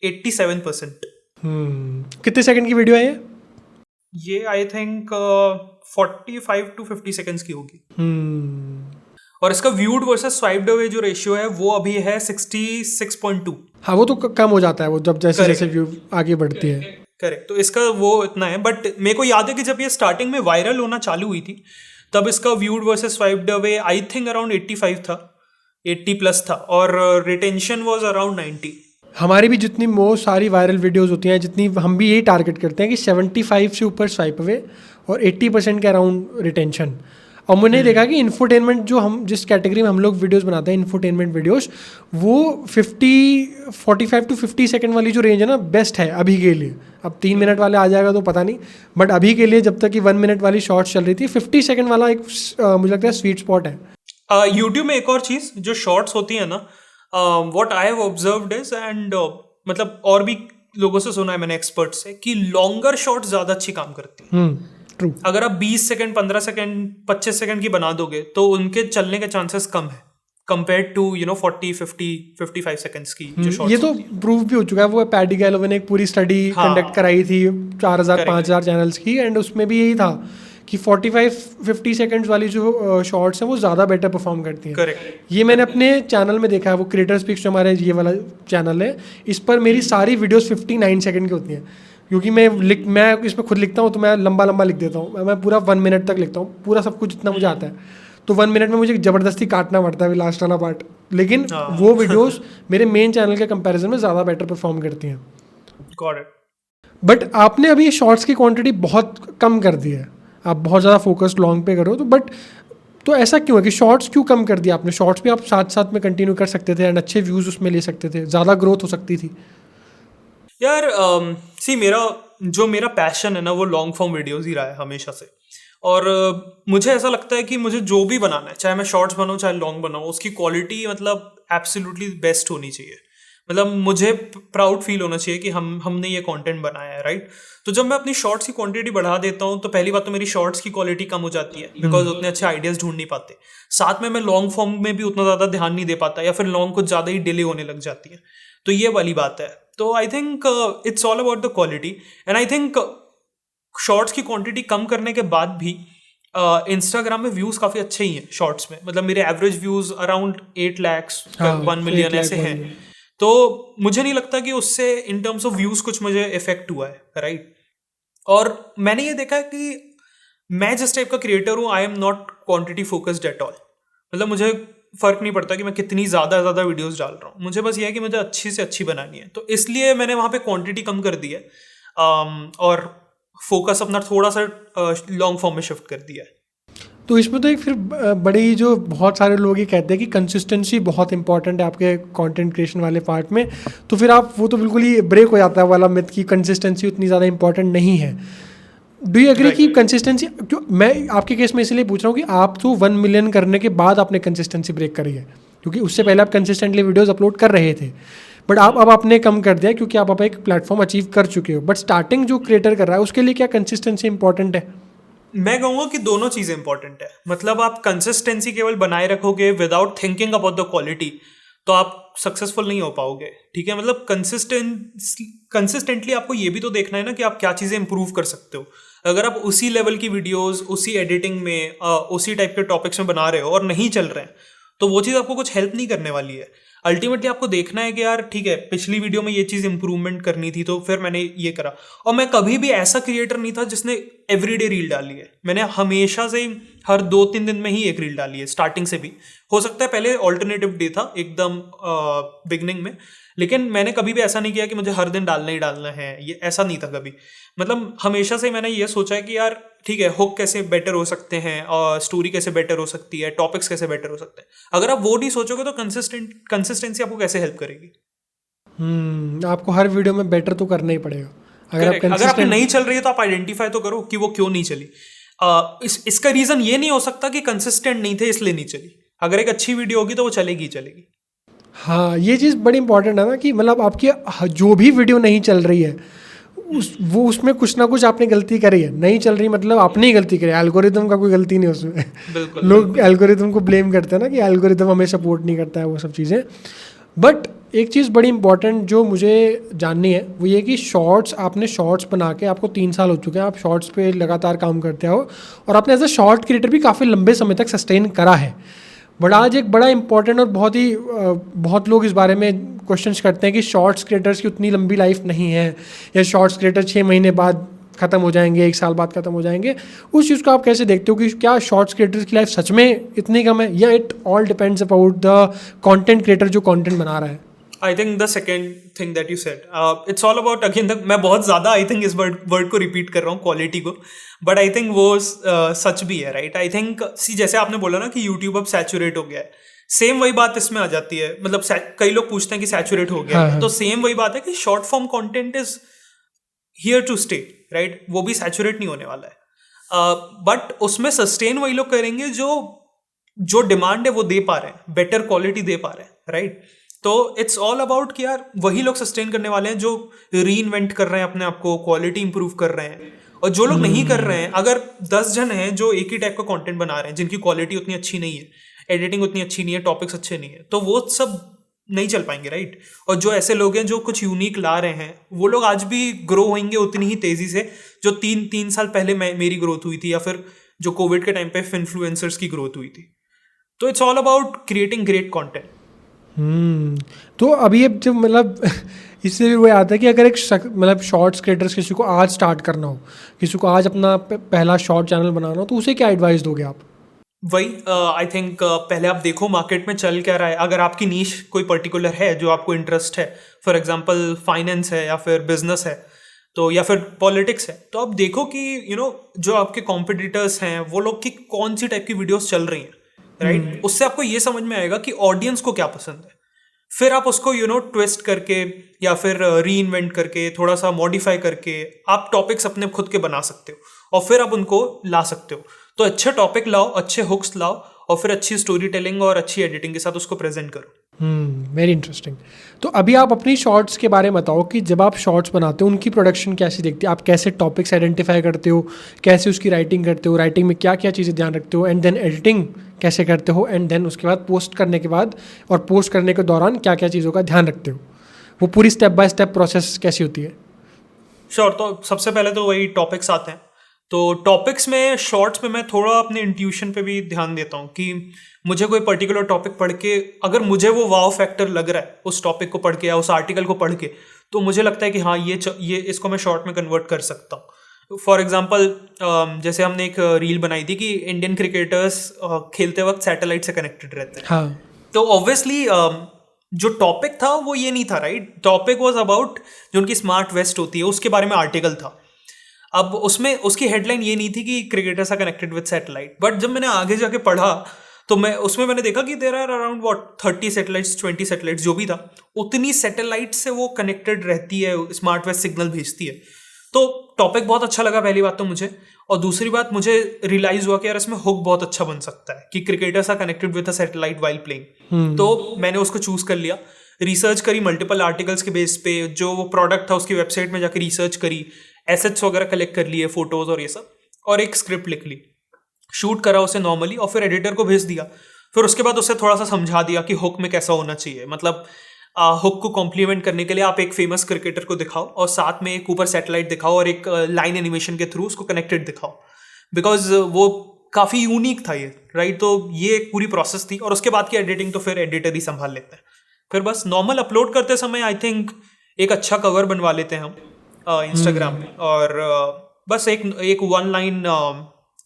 87%। कितने सेकंड की वीडियो है ये? ये आई थिंक 45 to 50 सेकंड्स की होगी। और इसका व्यूड वर्सेस स्वाइप्ड अवे जो रेशियो है वो अभी है 66.2। हाँ, वो तो कम हो जाता है वो जब जैसे जैसे व्यू आगे बढ़ती है। करेक्ट। तो इसका वो इतना है, बट मेरे को याद है कि जब ये स्टार्टिंग में वायरल होना चालू हुई थी तब इसका viewed versus swiped away I think around 85 था, 80 प्लस था, और रिटेंशन वाज अराउंड 90। हमारी भी जितनी मोस्ट सारी वायरल वीडियोस होती हैं, जितनी हम भी यही टारगेट करते हैं कि 75 से ऊपर स्वाइप अवे और 80% के अराउंड रिटेंशन। और मैंने देखा कि इन्फोटेनमेंट जो हम जिस कैटेगरी में हम लोग वीडियोस बनाते हैं, इन्फोटेनमेंट वीडियोस, वो 45 to 50 सेकंड वाली जो रेंज है ना, बेस्ट है अभी के लिए। अब 3 मिनट वाले आ जाएगा तो पता नहीं, बट अभी के लिए जब तक कि 1 मिनट वाली शॉर्ट्स चल रही थी, 50 सेकंड वाला एक मुझे लगता है स्वीट स्पॉट है। यूट्यूब में एक और चीज़ जो शॉर्ट्स होती है ना, what I have observed is, and मतलब और भी लोगों से सुना है मैंने, एक्सपर्ट से, कि लॉन्गर शॉर्ट्स ज़्यादा अच्छी काम करती है। ट्रू। अगर आप 20 सेकंड, 15 सेकंड, 25 सेकंड की बना दोगे तो उनके चलने के चांसेस कम है कंपेयर टू 40, 50, 55 सेकंड्स की जो शॉर्ट्स। ये तो प्रूव भी हो चुका है। वो पैडी गैलोवे ने एक पूरी स्टडी कंडक्ट कराई थी 4000 5000 चैनल्स की, एंड उसमें भी यही था कि 45-50 सेकंड्स वाली जो शॉर्ट्स हैं वो ज़्यादा बेटर परफॉर्म करती हैं। करेक्ट। ये मैंने अपने चैनल में देखा है, वो क्रिएटर स्पीक्स जो हमारे ये वाला चैनल है, इस पर मेरी सारी वीडियोस 59 सेकंड की होती हैं, क्योंकि मैं इसमें खुद लिखता हूँ तो मैं लंबा लंबा लिख देता हूँ। मैं पूरा 1 मिनट तक लिखता हूँ, पूरा सब कुछ जितना मुझे आता है, तो 1 मिनट में मुझे ज़बरदस्ती काटना पड़ता है लास्ट वाला पार्ट, लेकिन वो वीडियोस मेरे मेन चैनल के कंपैरिजन में ज़्यादा बेटर परफॉर्म करती हैं। Got it. बट आपने अभी शॉर्ट्स की क्वांटिटी बहुत कम कर दी है, आप बहुत ज़्यादा फोकस लॉन्ग पे करो, तो ऐसा क्यों है कि शॉर्ट्स क्यों कम कर दिया आपने? शॉर्ट्स भी आप साथ साथ में कंटिन्यू कर सकते थे एंड अच्छे व्यूज़ उसमें ले सकते थे, ज़्यादा ग्रोथ हो सकती थी। यार मेरा पैशन है ना, वो लॉन्ग फॉर्म वीडियोस ही रहा है हमेशा से। और मुझे ऐसा लगता है कि मुझे जो भी बनाना है, चाहे मैं शॉर्ट्स बनाऊँ चाहे लॉन्ग बनाऊँ, उसकी क्वालिटी मतलब एब्सोल्युटली बेस्ट होनी चाहिए। मतलब मुझे प्राउड फील होना चाहिए कि हमने ये कंटेंट बनाया है, राइट? तो जब मैं अपनी शॉर्ट्स की क्वांटिटी बढ़ा देता हूँ तो पहली बात तो मेरी शॉर्ट्स की क्वालिटी कम हो जाती है, बिकॉज उतने अच्छे आइडियाज ढूंढ नहीं पाते। साथ में मैं लॉन्ग फॉर्म में भी उतना ज़्यादा ध्यान नहीं दे पाता, या फिर लॉन्ग कुछ ज़्यादा ही डिले होने लग जाती है। तो ये वाली बात है. तो I think it's all about the quality. And I think shorts की क्वांटिटी कम करने के बाद भी इंस्टाग्राम में व्यूज़ काफ़ी अच्छे ही हैं शॉर्ट्स में. मतलब मेरे average views around 8 lakhs, 1 million ऐसे हैं. तो मुझे नहीं लगता कि उससे इन टर्म्स ऑफ व्यूज़ कुछ मुझे इफेक्ट हुआ है, राइट. और मैंने ये देखा है कि मैं जिस टाइप का क्रिएटर हूँ, I am not quantity focused at all. मतलब मुझे फ़र्क नहीं पड़ता कि मैं कितनी ज़्यादा वीडियोस डाल रहा हूँ. मुझे बस ये है कि मुझे अच्छी से अच्छी बनानी है. तो इसलिए मैंने वहाँ पे क्वांटिटी कम कर दी है और फोकस अपना थोड़ा सा लॉन्ग फॉर्म में शिफ्ट कर दिया है. तो इसमें तो एक फिर बड़ी जो बहुत सारे लोग ये कहते हैं कि कंसिस्टेंसी बहुत इंपॉर्टेंट है आपके कंटेंट क्रिएशन वाले पार्ट में. तो फिर आप वो तो बिल्कुल ही ब्रेक हो जाता है वाला मिथ कि कंसिस्टेंसी उतनी ज़्यादा इंपॉर्टेंट नहीं है. डू यू एग्री कि कंसिस्टेंसी, क्यों मैं आपके केस में इसलिए पूछ रहा हूँ कि आप तो 1 million करने के बाद आपने कंसिस्टेंसी ब्रेक करी है, क्योंकि उससे पहले आप कंसिस्टेंटली वीडियोस अपलोड कर रहे थे. बट आप अब आपने कम कर दिया क्योंकि आप एक प्लेटफॉर्म अचीव कर चुके हो. बट स्टार्टिंग जो क्रिएटर कर रहा है उसके लिए क्या कंसिस्टेंसी इंपॉर्टेंट है? मैं कहूँगा कि दोनों चीज़ें इंपॉर्टेंट है. मतलब आप कंसिस्टेंसी केवल बनाए रखोगे without thinking about the quality, तो आप सक्सेसफुल नहीं हो पाओगे. ठीक है. मतलब कंसिस्टेंटली आपको ये भी तो देखना है ना कि आप क्या चीज़ें इंप्रूव कर सकते हो. अगर आप उसी लेवल की वीडियोस, उसी एडिटिंग में, उसी टाइप के टॉपिक्स में बना रहे हो और नहीं चल रहे हैं, तो वो चीज़ आपको कुछ हेल्प नहीं करने वाली है. अल्टीमेटली आपको देखना है कि यार ठीक है, पिछली वीडियो में ये चीज़ इंप्रूवमेंट करनी थी, तो फिर मैंने ये करा. और मैं कभी भी ऐसा क्रिएटर नहीं था जिसने एवरीडे रील डाली है. मैंने हमेशा से हर 2-3 दिन में ही एक रील डाली है, स्टार्टिंग से भी. हो सकता है पहले ऑल्टरनेटिव डे था एकदम बिगनिंग में, लेकिन मैंने कभी भी ऐसा नहीं किया कि मुझे हर दिन डालना ही डालना है. ये ऐसा नहीं था कभी. मतलब हमेशा से मैंने ये सोचा है कि यार ठीक है, हुक कैसे बेटर हो सकते हैं और स्टोरी कैसे बेटर हो सकती है, टॉपिक्स कैसे बेटर हो सकते हैं. अगर आप वो नहीं सोचोगे तो कंसिस्टेंसी आपको कैसे हेल्प करेगी. आपको हर वीडियो में बेटर तो करना ही पड़ेगा. अगर आपकी नहीं चल रही है तो आप आइडेंटिफाई तो करो कि वो क्यों नहीं चली. इसका रीजन ये नहीं हो सकता कि कंसिस्टेंट नहीं थे इसलिए नहीं चली. अगर एक अच्छी वीडियो होगी तो वो चलेगी चलेगी. हाँ, ये चीज़ बड़ी इंपॉर्टेंट है ना कि मतलब आपकी जो भी वीडियो नहीं चल रही है उसमें कुछ ना कुछ आपने गलती करी है. नहीं चल रही मतलब आपने ही गलती करी है, एल्गोरिदम का कोई गलती नहीं उसमें. बिल्कुल. लोग एल्गोरिदम को ब्लेम करते हैं ना कि एल्गोरिदम हमें सपोर्ट नहीं करता है, वो सब चीज़ें. बट एक चीज़ बड़ी इंपॉर्टेंट जो मुझे जाननी है वो ये कि आपने शॉर्ट्स बना के आपको 3 साल हो चुके हैं, आप शॉर्ट्स पे लगातार काम करते हो और आपने एज अ शॉर्ट क्रिएटर भी काफ़ी लंबे समय तक सस्टेन करा है. बट आज एक बड़ा इंपॉर्टेंट और बहुत लोग इस बारे में क्वेश्चंस करते हैं कि शॉर्ट्स क्रिएटर्स की उतनी लंबी लाइफ नहीं है, या शॉर्ट्स क्रिएटर 6 महीने बाद ख़त्म हो जाएंगे, 1 साल बाद ख़त्म हो जाएंगे. उस चीज़ को आप कैसे देखते हो कि क्या शॉर्ट्स क्रिएटर्स की लाइफ सच में इतनी कम है, या it all depends about the content creator जो कंटेंट बना रहा है? I think the second thing that you said, it's all about, again मैं बहुत ज़्यादा आई थिंक इस वर्ड को रिपीट कर रहा हूँ, क्वालिटी को. बट आई थिंक वो सच भी है, राइट. आई थिंक जैसे आपने बोला ना कि यूट्यूब अब सैचुरेट हो गया है, सेम वही बात इसमें आ जाती है. मतलब कई लोग पूछते हैं कि सैचुरेट हो गया है, तो सेम वही बात है कि short form content is here to stay, right. वो भी सैचुरेट नहीं होने वाला है. बट उसमें सस्टेन वही लोग करेंगे जो डिमांड है वो दे पा रहे हैं, बेटर क्वालिटी दे पा रहे हैं, राइट. तो इट्स ऑल अबाउट कि यार वही लोग सस्टेन करने वाले हैं जो री इन्वेंट कर रहे हैं अपने आप को, क्वालिटी इंप्रूव कर रहे हैं. और जो लोग नहीं कर रहे हैं, अगर 10 जन हैं जो एक ही टाइप का कंटेंट बना रहे हैं जिनकी क्वालिटी उतनी अच्छी नहीं है, एडिटिंग उतनी अच्छी नहीं है, टॉपिक्स अच्छे नहीं है, तो वो सब नहीं चल पाएंगे, राइट. और जो ऐसे लोग हैं जो कुछ यूनिक ला रहे हैं, वो लोग आज भी ग्रो होंगे उतनी ही तेजी से जो 3 साल पहले मेरी ग्रोथ हुई थी, या फिर जो कोविड के टाइम पे इन्फ्लुएंसर्स की ग्रोथ हुई थी. तो it's all about creating great content. तो अभी अब जब मतलब इससे भी वो आता है कि अगर एक मतलब शॉर्ट्स क्रिएटर्स किसी को आज स्टार्ट करना हो, किसी को आज अपना पहला शॉर्ट चैनल बनाना हो, तो उसे क्या एडवाइस दोगे आप? वही आई थिंक पहले आप देखो मार्केट में चल क्या रहा है. अगर आपकी नीश कोई पर्टिकुलर है जो आपको इंटरेस्ट है, फॉर एग्जांपल फाइनेंस है या फिर बिजनेस है, तो या फिर पॉलिटिक्स है, तो आप देखो कि जो आपके कॉम्पिटिटर्स हैं वो लोग की कौन सी टाइप की वीडियोस चल रही हैं, राइट. उससे आपको ये समझ में आएगा कि ऑडियंस को क्या पसंद है. फिर आप उसको ट्विस्ट करके या फिर री इन्वेंट करके, थोड़ा सा मॉडिफाई करके आप टॉपिक्स अपने खुद के बना सकते हो और फिर आप उनको ला सकते हो. तो अच्छे टॉपिक लाओ, अच्छे हुक्स लाओ और फिर अच्छी स्टोरी टेलिंग और अच्छी एडिटिंग के साथ उसको प्रेजेंट करो. Very interesting. तो अभी आप अपनी शॉर्ट्स के बारे में बताओ कि जब आप शॉर्ट्स बनाते हो उनकी प्रोडक्शन कैसी दिखती है, आप कैसे टॉपिक्स आइडेंटिफाई करते हो, कैसे उसकी राइटिंग करते हो, राइटिंग में क्या क्या चीज़ें ध्यान रखते हो, एंड देन एडिटिंग कैसे करते हो, एंड देन उसके बाद पोस्ट करने के बाद और पोस्ट करने के दौरान क्या क्या चीज़ों का ध्यान रखते हो. वो पूरी स्टेप बाय स्टेप प्रोसेस कैसी होती है? श्योर। तो सबसे पहले तो वही टॉपिक्स आते हैं। तो टॉपिक्स में शॉर्ट्स में मैं थोड़ा अपने इंट्यूशन पे भी ध्यान देता हूँ कि मुझे कोई पर्टिकुलर टॉपिक पढ़ के अगर मुझे वो वाव फैक्टर लग रहा है उस टॉपिक को पढ़ के या उस आर्टिकल को पढ़ के, तो मुझे लगता है कि हाँ ये इसको मैं शॉर्ट में कन्वर्ट कर सकता हूँ। फॉर एग्जाम्पल जैसे हमने एक रील बनाई थी कि इंडियन क्रिकेटर्स खेलते वक्त सैटेलाइट से कनेक्टेड रहते हैं। हाँ, तो ऑब्वियसली जो टॉपिक था वो ये नहीं था, राइट? टॉपिक वाज अबाउट जो उनकी स्मार्ट वेस्ट होती है उसके बारे में आर्टिकल था। अब उसमें उसकी हेडलाइन ये नहीं थी कि cricketers are connected with satellite, but जब मैंने आगे जाके पढ़ा तो मैंने देखा कि there are around 30 satellites, 20 satellites, जो भी था उतनी सैटेलाइट से वो कनेक्टेड रहती है, स्मार्ट वेस्ट सिग्नल भेजती है। तो टॉपिक बहुत अच्छा लगा पहली बात तो मुझे, और दूसरी बात मुझे रियलाइज हुआ कि यार इसमें हुक बहुत अच्छा बन सकता है कि cricketers are connected with a satellite while playing. तो मैंने उसको चूज कर लिया, रिसर्च करी मल्टीपल आर्टिकल्स के बेस पे, जो वो प्रोडक्ट था उसकी वेबसाइट में जाकर रिसर्च करी, एसेट्स वगैरह कलेक्ट कर लिए, फोटोज और ये सब, और एक स्क्रिप्ट लिख ली, शूट करा उसे नॉर्मली और फिर एडिटर को भेज दिया। फिर उसके बाद उसे थोड़ा सा समझा दिया कि हुक में कैसा होना चाहिए। मतलब हुक को कॉम्प्लीमेंट करने के लिए आप एक फेमस क्रिकेटर को दिखाओ और साथ में एक ऊपर सैटेलाइट दिखाओ और एक लाइन एनिमेशन के थ्रू उसको कनेक्टेड दिखाओ, बिकॉज वो काफ़ी यूनिक था ये, राइट? तो ये एक पूरी प्रोसेस थी, और उसके बाद की एडिटिंग तो फिर एडिटर ही संभाल लेते हैं। फिर बस नॉर्मल अपलोड करते समय आई थिंक एक अच्छा कवर बनवा लेते हैं हम इंस्टाग्राम में, और बस एक 1 लाइन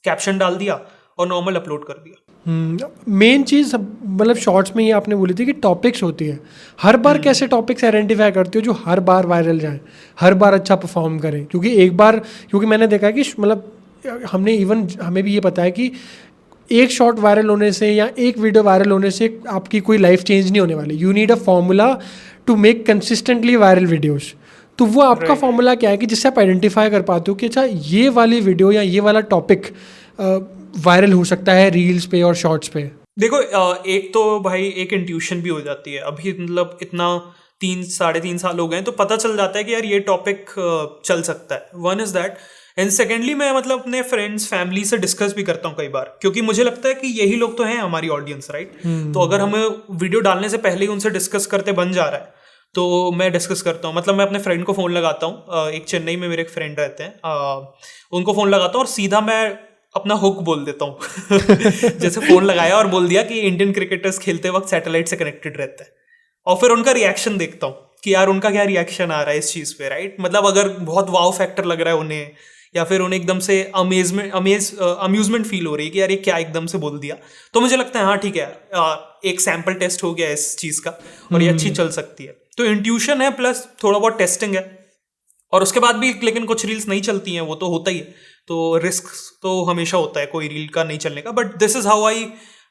कैप्शन डाल दिया और नॉर्मल अपलोड कर दिया। मेन चीज़ मतलब शॉर्ट्स में ये आपने बोली थी कि टॉपिक्स होती है, हर बार कैसे टॉपिक्स आइडेंटिफाई करते हो जो हर बार वायरल जाए, हर बार अच्छा परफॉर्म करें? क्योंकि मैंने देखा है कि मतलब हमें भी ये पता है कि एक शॉर्ट वायरल होने से या एक वीडियो वायरल होने से आपकी कोई लाइफ चेंज नहीं होने वाली। You need a formula to make consistently viral videos. तो वो आपका फॉर्मूला क्या है कि जिससे आप आइडेंटिफाई कर पाते हो कि अच्छा ये वाली वीडियो या ये वाला टॉपिक वायरल हो सकता है रील्स पे और शॉर्ट्स पे? देखो एक तो भाई एक इंट्यूशन भी हो जाती है अभी, मतलब इतना 3-3.5 साल हो गए हैं तो पता चल जाता है कि यार ये टॉपिक चल सकता है। One is that, and secondly मैं मतलब अपने फ्रेंड्स फैमिली से डिस्कस भी करता हूँ कई बार, क्योंकि मुझे लगता है कि यही लोग तो हैं हमारी ऑडियंस, राइट? तो अगर हमें वीडियो डालने से पहले ही उनसे डिस्कस करते बन जा रहा है तो मैं डिस्कस करता हूँ। मतलब मैं अपने फ्रेंड को फ़ोन लगाता हूँ, एक चेन्नई में मेरे एक फ्रेंड रहते हैं, उनको फ़ोन लगाता हूँ और सीधा मैं अपना हुक बोल देता हूँ जैसे फ़ोन लगाया और बोल दिया कि इंडियन क्रिकेटर्स खेलते वक्त सैटेलाइट से कनेक्टेड रहते हैं, और फिर उनका रिएक्शन देखता हूँ कि यार उनका क्या रिएक्शन आ रहा है इस चीज़ पे, राइट? मतलब अगर बहुत वाव फैक्टर लग रहा है उन्हें, या फिर उन्हें एकदम से अम्यूजमेंट फील हो रही है कि यार ये क्या एकदम से बोल दिया, तो मुझे लगता है हाँ ठीक है, एक सैम्पल टेस्ट हो गया इस चीज़ का और ये अच्छी चल सकती है। तो इंट्यूशन है प्लस थोड़ा बहुत टेस्टिंग है, और उसके बाद भी लेकिन कुछ रील्स नहीं चलती हैं, वो तो होता ही है। तो रिस्क तो हमेशा होता है कोई रील का नहीं चलने का, but this is how I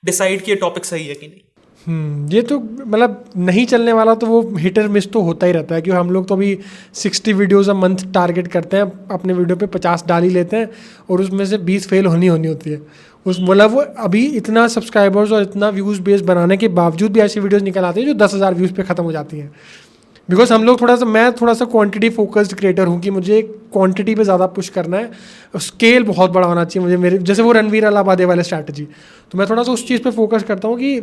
decide कि ये टॉपिक सही है कि नहीं। ये तो मतलब नहीं चलने वाला तो वो हिट और मिस तो होता ही रहता है, क्योंकि हम लोग तो अभी 60 वीडियोज़ अ मंथ टारगेट करते हैं, अपने वीडियो पे 50 डाल ही लेते हैं और उसमें से 20 फेल होनी होती है। मतलब वो अभी इतना सब्सक्राइबर्स और इतना व्यूज़ बेस बनाने के बावजूद भी ऐसी वीडियोज़ निकल आती हैं जो 10,000 व्यूज़ पे ख़त्म हो जाती हैं। बिकॉज हम लोग मैं थोड़ा सा क्वांटिटी फोकस्ड क्रिएटर हूँ कि मुझे क्वांटिटी पे ज़्यादा पुश करना है, स्केल बहुत बड़ा होना चाहिए मुझे, मेरे जैसे वो रणवीर अलाहाबादी वाले स्ट्रैटेजी। तो मैं थोड़ा सा उस चीज़ पे फोकस करता हूँ कि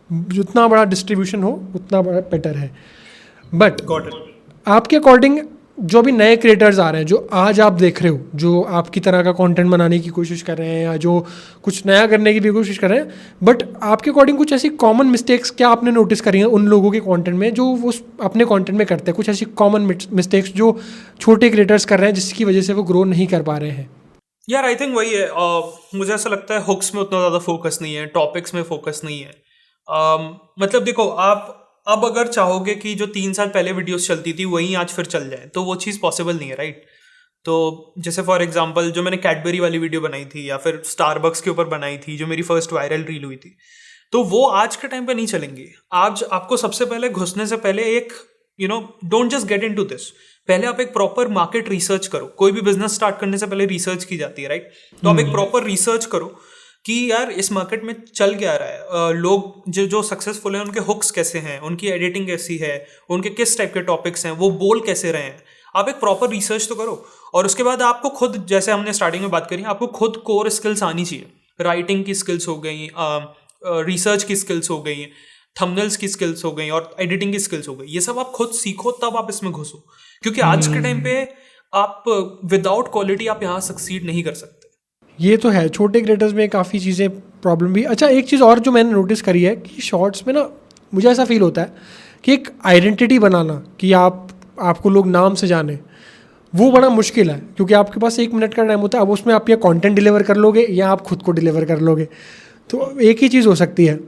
जितना बड़ा डिस्ट्रीब्यूशन हो उतना बड़ा बेटर है। बट आपके अकॉर्डिंग जो भी नए क्रिएटर्स आ रहे हैं, जो आज आप देख रहे हो, जो आपकी तरह का कंटेंट बनाने की कोशिश कर रहे हैं या जो कुछ नया करने की भी कोशिश कर रहे हैं, बट आपके अकॉर्डिंग कुछ ऐसी कॉमन मिस्टेक्स क्या आपने नोटिस करी हैं उन लोगों के कंटेंट में जो वो अपने कंटेंट में करते हैं? कुछ ऐसी कॉमन मिस्टेक्स जो छोटे क्रिएटर्स कर रहे हैं जिसकी वजह से वो ग्रो नहीं कर पा रहे हैं? यार आई थिंक वही है, मुझे ऐसा लगता है हुक्स में उतना ज़्यादा फोकस नहीं है, टॉपिक्स में फोकस नहीं है। मतलब देखो, आप अब अगर चाहोगे कि जो 3 साल पहले वीडियोस चलती थी वही आज फिर चल जाए तो वो चीज़ पॉसिबल नहीं है, राइट? तो जैसे फॉर एग्जांपल जो मैंने कैडबरी वाली वीडियो बनाई थी या फिर स्टारबक्स के ऊपर बनाई थी जो मेरी फर्स्ट वायरल रील हुई थी, तो वो आज के टाइम पे नहीं चलेंगी। आज आपको सबसे पहले घुसने से पहले एक don't just get into this, पहले आप एक प्रॉपर मार्केट रिसर्च करो। कोई भी बिजनेस स्टार्ट करने से पहले रिसर्च की जाती है, राइट? तो आप एक प्रॉपर रिसर्च करो कि यार इस मार्केट में चल क्या रहा है, लोग जो सक्सेसफुल हैं उनके हुक्स कैसे हैं, उनकी एडिटिंग कैसी है, उनके किस टाइप के टॉपिक्स हैं, वो बोल कैसे रहे हैं। आप एक प्रॉपर रिसर्च तो करो, और उसके बाद आपको खुद, जैसे हमने स्टार्टिंग में बात करी, आपको खुद कोर स्किल्स आनी चाहिए। राइटिंग की स्किल्स हो गई, रिसर्च की स्किल्स हो गई, थंबनेल्स की स्किल्स हो गई और एडिटिंग की स्किल्स हो गई, ये सब आप खुद सीखो तब आप इसमें घुसो, क्योंकि आज के टाइम पे आप विदाउट क्वालिटी आप यहाँ सक्सीड नहीं कर सकते। ये तो है, छोटे क्रिएटर्स में काफ़ी चीज़ें प्रॉब्लम भी। अच्छा, एक चीज़ और जो मैंने नोटिस करी है कि शॉर्ट्स में ना मुझे ऐसा फील होता है कि एक आइडेंटिटी बनाना, कि आपको लोग नाम से जाने, वो बड़ा मुश्किल है, क्योंकि आपके पास 1 मिनट का टाइम होता है। अब उसमें आप या कंटेंट डिलीवर कर लोगे या आप खुद को डिलीवर कर लोगे, तो एक ही चीज़ हो सकती है।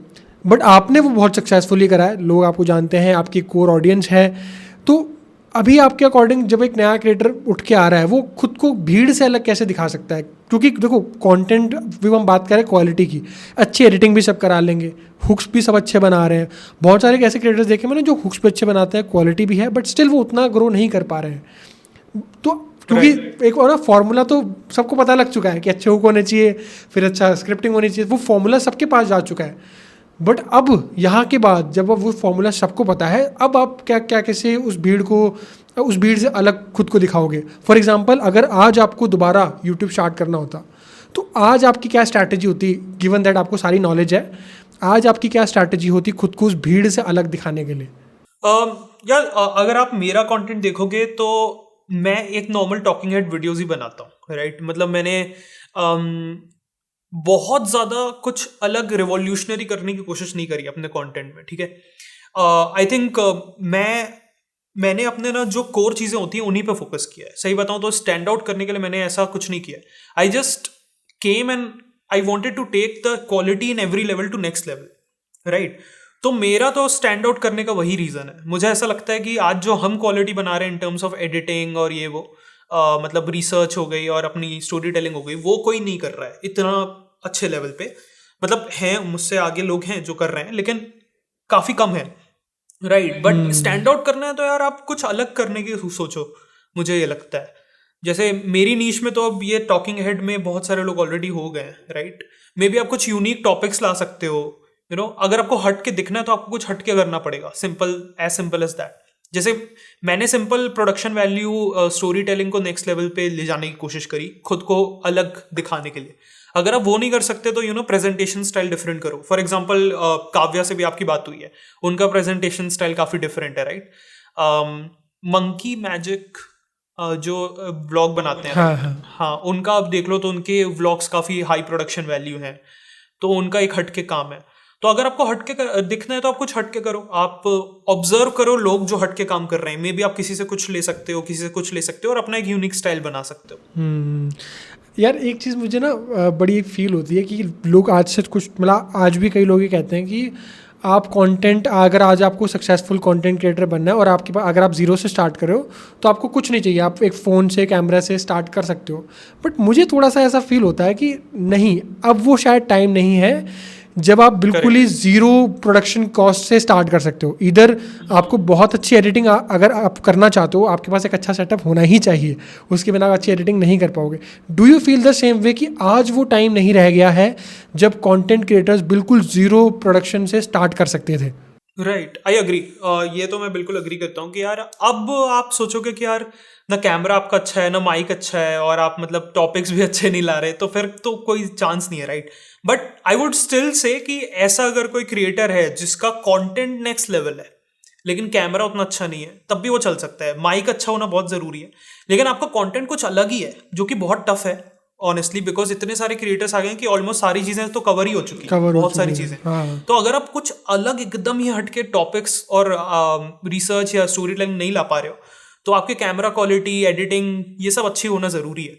बट आपने वो बहुत सक्सेसफुली करा है, लोग आपको जानते हैं, आपकी कोर ऑडियंस है। तो अभी आपके अकॉर्डिंग जब एक नया क्रिएटर उठ के आ रहा है, वो खुद को भीड़ से अलग कैसे दिखा सकता है? क्योंकि देखो, कंटेंट भी हम बात करें क्वालिटी की, अच्छी एडिटिंग भी सब करा लेंगे, हुक्स भी सब अच्छे बना रहे हैं। बहुत सारे ऐसे क्रिएटर्स देखे मैंने जो हुक्स भी अच्छे बनाते हैं, क्वालिटी भी है, बट स्टिल वो उतना ग्रो नहीं कर पा रहे हैं। तो क्योंकि एक और ना फॉर्मूला तो सबको पता लग चुका है कि अच्छे हुक होने चाहिए, फिर अच्छा स्क्रिप्टिंग होनी चाहिए, वो फॉर्मूला सबके पास जा चुका है। बट अब यहाँ के बाद जब अब वो फॉर्मूला सबको पता है, अब आप क्या क्या कैसे उस भीड़ से अलग खुद को दिखाओगे? फॉर एग्जाम्पल, अगर आज आपको दोबारा यूट्यूब स्टार्ट करना होता, तो आज आपकी क्या स्ट्रैटेजी होती, गिवन दैट आपको सारी नॉलेज है, आज आपकी क्या स्ट्रैटेजी होती खुद को उस भीड़ से अलग दिखाने के लिए? यार अगर आप मेरा कंटेंट देखोगे तो मैं एक नॉर्मल टॉकिंग हेड वीडियोस ही बनाता हूँ, राइट? मतलब मैंने बहुत ज़्यादा कुछ अलग रिवॉल्यूशनरी करने की कोशिश नहीं करी अपने कंटेंट में, ठीक है? आई थिंक मैंने अपने ना जो कोर चीज़ें होती हैं उन्हीं पे फोकस किया है। सही बताऊँ तो स्टैंड आउट करने के लिए मैंने ऐसा कुछ नहीं किया। I just came and I wanted to take the quality in every level to next level, right? तो मेरा तो स्टैंड आउट करने का वही रीज़न है। मुझे ऐसा लगता है कि आज जो हम क्वालिटी बना रहे हैं इन टर्म्स ऑफ एडिटिंग और ये वो मतलब रिसर्च हो गई और अपनी स्टोरी टेलिंग हो गई, वो कोई नहीं कर रहा है इतना अच्छे लेवल पे। मतलब हैं, मुझसे आगे लोग हैं जो कर रहे हैं, लेकिन काफ़ी कम है, राइट? बट स्टैंड आउट करना है तो यार आप कुछ अलग करने की सोचो, मुझे ये लगता है। जैसे मेरी नीश में तो अब ये टॉकिंग हेड में बहुत सारे लोग ऑलरेडी हो गए हैं, राइट? मे बी आप कुछ यूनिक टॉपिक्स ला सकते हो, यू नो। अगर आपको हट के दिखना है तो आपको कुछ हट के करना पड़ेगा, सिंपल एज दैट। जैसे मैंने simple production value story telling को नेक्स्ट लेवल पे ले जाने की कोशिश करी, खुद को अलग दिखाने के लिए। अगर आप वो नहीं कर सकते तो प्रेजेंटेशन स्टाइल डिफरेंट करो। फॉर एग्जांपल काव्या से भी आपकी बात हुई है, उनका प्रेजेंटेशन स्टाइल काफ़ी डिफरेंट है, राइट? मंकी मैजिक जो व्लॉग बनाते हैं, हाँ, उनका आप देख लो तो उनके व्लॉग्स काफ़ी हाई प्रोडक्शन वैल्यू हैं, तो उनका एक हटके काम है। तो अगर आपको हटके दिखना है तो आप कुछ हटके करो, आप ऑब्जर्व करो लोग जो हटके काम कर रहे हैं। मे बी आप किसी से कुछ ले सकते हो, किसी से कुछ ले सकते हो और अपना एक यूनिक स्टाइल बना सकते हो। यार एक चीज़ मुझे ना बड़ी फील होती है कि लोग आज से कुछ, मतलब आज भी कई लोग ये कहते हैं कि आप कंटेंट, अगर आज आपको सक्सेसफुल कंटेंट क्रिएटर बनना है और आपके पास, अगर आप ज़ीरो से स्टार्ट कर रहे हो तो आपको कुछ नहीं चाहिए, आप एक फ़ोन से, कैमरा से स्टार्ट कर सकते हो। बट मुझे थोड़ा सा ऐसा फील होता है कि नहीं, अब वो शायद टाइम नहीं है जब आप बिल्कुल ही ज़ीरो प्रोडक्शन कॉस्ट से स्टार्ट कर सकते हो। इधर आपको बहुत अच्छी एडिटिंग अगर आप करना चाहते हो, आपके पास एक अच्छा सेटअप होना ही चाहिए, उसके बिना आप अच्छी एडिटिंग नहीं कर पाओगे। Do you feel the same way कि आज वो टाइम नहीं रह गया है जब कंटेंट क्रिएटर्स बिल्कुल ज़ीरो प्रोडक्शन से स्टार्ट कर सकते थे? Right, I agree. ये तो मैं बिल्कुल अग्री करता हूँ कि यार अब आप सोचोगे कि यार ना कैमरा आपका अच्छा है, ना माइक अच्छा है, और आप मतलब टॉपिक्स भी अच्छे नहीं ला रहे, तो फिर तो कोई चांस नहीं है, right? But I would still say कि ऐसा अगर कोई क्रिएटर है जिसका कंटेंट नेक्स्ट लेवल है लेकिन कैमरा उतना अच्छा नहीं है, तब भी वो चल सकता है। माइक अच्छा होना बहुत ज़रूरी है, लेकिन आपका कंटेंट कुछ अलग ही है, जो कि बहुत टफ है ऑनेस्टली, बिकॉज इतने सारे क्रिएटर्स आ गए हैं कि ऑलमोस्ट सारी चीज़ें तो कवर ही हो चुकी हैं, बहुत सारी चीज़ें। तो अगर आप कुछ अलग एकदम ही हटके टॉपिक्स और रिसर्च या स्टोरी टेलिंग नहीं ला पा रहे हो, तो आपके कैमरा क्वालिटी, एडिटिंग, ये सब अच्छी होना ज़रूरी है।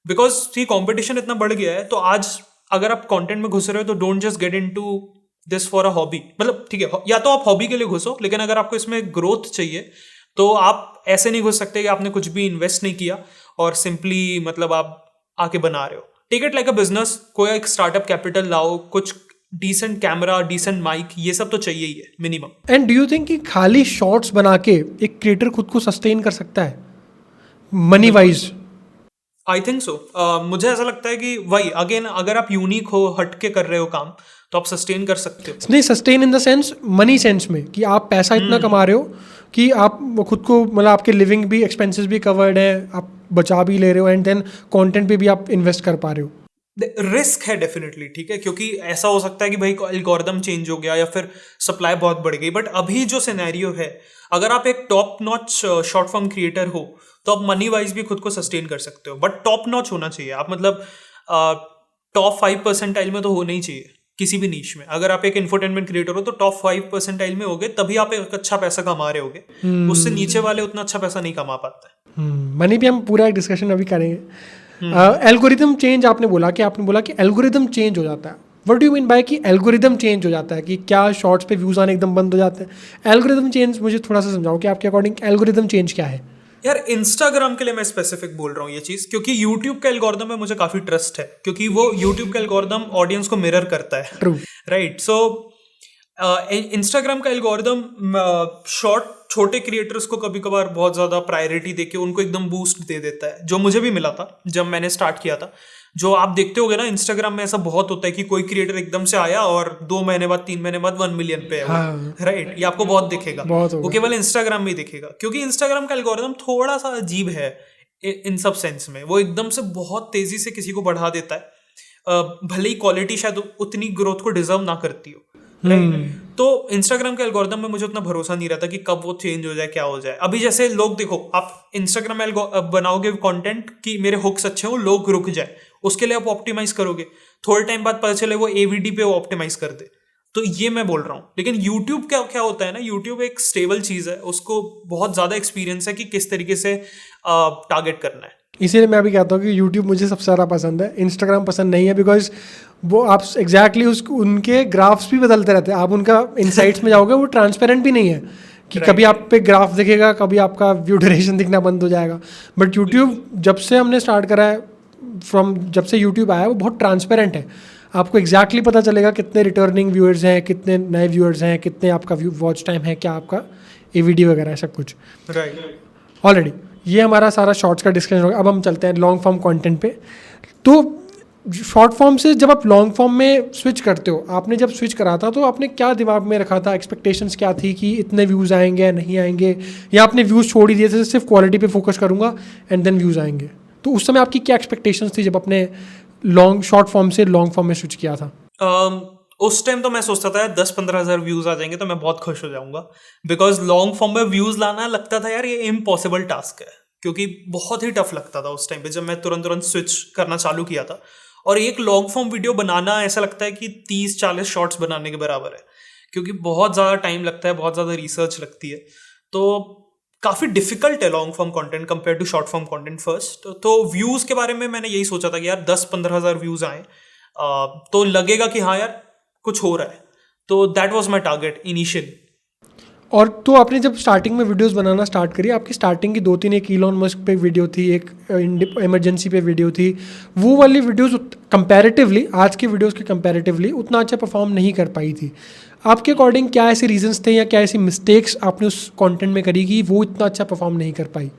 बिकॉज ये कॉम्पिटिशन इतना बढ़ गया है, तो आज अगर आप कंटेंट में घुस रहे हो तो don't just get into this for a hobby. मतलब ठीक है, या तो आप हॉबी के लिए घुसो, लेकिन अगर आपको इसमें ग्रोथ चाहिए तो आप ऐसे नहीं घुस सकते कि आपने कुछ भी इन्वेस्ट नहीं किया और सिंपली मतलब आप आके बना रहे हो। Take it like a business, कोई एक स्टार्टअप कैपिटल लाओ, कुछ डिसेंट कैमरा, डिसेंट माइक, ये सब तो चाहिए ही है minimum. And do you think कि खाली शॉर्ट्स बना के एक क्रिएटर खुद को सस्टेन कर सकता है money wise? I think so. मुझे ऐसा लगता है कि वही अगेन, अगर आप यूनिक हो, हटके कर रहे हो काम, तो आप सस्टेन कर सकते हो। नहीं, sustain in the sense, money sense में, कि आप पैसा इतना कमा रहे हो कि आप खुद को, मतलब आपके लिविंग भी एक्सपेंसेस भी कवर्ड है, आप बचा भी ले रहे हो, एंड देन कंटेंट पे भी आप इन्वेस्ट कर पा रहे हो। रिस्क है डेफिनेटली, ठीक है, क्योंकि ऐसा हो सकता है कि भाई एल्गोरिदम चेंज हो गया या फिर सप्लाई बहुत बढ़ गई, बट अभी जो सिनेरियो है, अगर आप एक top notch short form creator हो तो आप मनी वाइज भी खुद को सस्टेन कर सकते हो, बट टॉप नॉच होना चाहिए आप, मतलब टॉप 5% में तो होना ही चाहिए किसी भी नीश में। अगर आप एक इंफोटेनमेंट क्रिएटर हो तो टॉप 5% में होगे तभी आप एक अच्छा पैसा कमा रहे होगे, उससे नीचे वाले उतना अच्छा पैसा नहीं कमा पाते हैं। मनी भी हम पूरा एक डिस्कशन अभी करेंगे। एल्गोरिदम चेंज आपने बोला कि एल्गोरिदम चेंज हो जाता है। What do you mean by कि एल्गोरिदम चेंज हो जाता है, कि क्या शॉर्ट्स पे व्यूज आने एकदम बंद हो जाते हैं? एल्गोरिदम चेंज मुझे थोड़ा सा समझाओ कि आपके अकॉर्डिंग एल्गोरिदम चेंज क्या है? यार इंस्टाग्राम के लिए मैं स्पेसिफिक बोल रहा हूँ ये चीज, क्योंकि यूट्यूब का एल्गोरिदम में मुझे काफी ट्रस्ट है, क्योंकि वो यूट्यूब का एल्गोरिदम ऑडियंस को मिरर करता है। ट्रू। राइट, सो इंस्टाग्राम का एल्गोरिदम शॉर्ट छोटे क्रिएटर्स को कभी कभार बहुत ज्यादा प्रायोरिटी देके उनको एकदम बूस्ट दे देता है, जो मुझे भी मिला था जब मैंने स्टार्ट किया था। जो आप देखते होगे ना इंस्टाग्राम में ऐसा बहुत होता है कि कोई क्रिएटर एकदम से आया और 2 महीने बाद 3 महीने बाद 1 मिलियन पे है। हाँ। राइट, ये आपको बहुत दिखेगा, बहुत वो होगा। केवल इंस्टाग्राम में ही दिखेगा, क्योंकि इंस्टाग्राम का एल्गोरिदम थोड़ा सा अजीब है इन सब सेंस में। वो एकदम से बहुत तेजी से किसी को बढ़ा देता है, भले ही क्वालिटी शायद उतनी ग्रोथ को डिजर्व ना करती हो। राइट, तो इंस्टाग्राम के एल्गोरिदम में मुझे उतना भरोसा नहीं रहता कि कब वो चेंज हो जाए, क्या हो जाए। अभी जैसे लोग देखो, आप इंस्टाग्राम में बनाओगे कंटेंट कि मेरे हुक्स अच्छे हो, लोग रुक जाए, उसके लिए आप ऑप्टिमाइज करोगे, थोड़े टाइम बाद पता चले वो एवीडी पे वो ऑप्टिमाइज कर दे। तो ये मैं बोल रहा हूँ। लेकिन यूट्यूब क्या क्या होता है ना, यूट्यूब एक स्टेबल चीज है, उसको बहुत ज्यादा एक्सपीरियंस है कि किस तरीके से टारगेट करना है। इसीलिए मैं भी कहता हूँ कि यूट्यूब मुझे सबसे ज़्यादा पसंद है, इंस्टाग्राम पसंद नहीं है, बिकॉज वो आप एग्जैक्टली उनके ग्राफ्स भी बदलते रहते हैं। आप उनका इंसाइट्स में जाओगे, वो ट्रांसपेरेंट भी नहीं है कि कभी आप पे ग्राफ दिखेगा, कभी आपका व्यू ड्यूरेशन दिखना बंद हो जाएगा। बट यूट्यूब जब से हमने स्टार्ट करा है, जब से यूट्यूब आया है, वो बहुत ट्रांसपेरेंट है। आपको एग्जैक्टली पता चलेगा कितने रिटर्निंग व्यूअर्स हैं, कितने नए व्यूअर्स हैं, कितने आपका वॉच टाइम है, क्या आपका एवीडी वगैरह है, सब कुछ। राइट, ऑलरेडी ये हमारा सारा शॉर्ट्स का डिस्कशन होगा। अब हम चलते हैं लॉन्ग फॉर्म कंटेंट पे। तो शॉर्ट फॉर्म से जब आप लॉन्ग फॉर्म में स्विच करते हो, आपने जब स्विच करा था तो आपने क्या दिमाग में रखा था, एक्सपेक्टेशंस क्या थी कि इतने व्यूज़ आएंगे या नहीं आएंगे, या आपने व्यूज़ छोड़ ही दिए थे, सिर्फ क्वालिटी पे फोकस करूँगा एंड देन व्यूज़ आएंगे? तो उस समय आपकी क्या एक्सपेक्टेशंस थी जब अपने शॉर्ट फॉर्म से लॉन्ग फॉर्म में स्विच किया था? उस टाइम तो मैं सोचता था यार 10-15 हज़ार व्यूज आ जाएंगे तो मैं बहुत खुश हो जाऊंगा, बिकॉज लॉन्ग फॉर्म में व्यूज लाना लगता था यार ये इम्पॉसिबल टास्क है, क्योंकि बहुत ही टफ लगता था उस टाइम पे जब मैं तुरंत स्विच करना चालू किया था। और एक लॉन्ग फॉर्म वीडियो बनाना ऐसा लगता है कि 30-40 शॉर्ट्स बनाने के बराबर है, क्योंकि बहुत ज़्यादा टाइम लगता है, बहुत ज़्यादा रिसर्च लगती है, तो काफ़ी डिफिकल्ट है long form content compare to short form content first. तो व्यूज़ के बारे में मैंने यही सोचा था कि यार 10-15 हज़ार व्यूज़ आए तो लगेगा कि हाँ यार कुछ हो रहा है। तो that was my target initially. और तो आपने जब स्टार्टिंग में वीडियोस बनाना स्टार्ट करी, आपकी स्टार्टिंग की 2-3, एक इलॉन मस्क पे वीडियो थी, एक इमरजेंसी पे वीडियो थी, वो वाली वीडियोस कंपैरेटिवली आज के वीडियोस के कंपैरेटिवली उतना अच्छा परफॉर्म नहीं कर पाई थी। आपके अकॉर्डिंग क्या ऐसे रीजंस थे या क्या ऐसी मिस्टेक्स आपने उस कंटेंट में करी कि वो इतना अच्छा परफॉर्म नहीं कर पाई?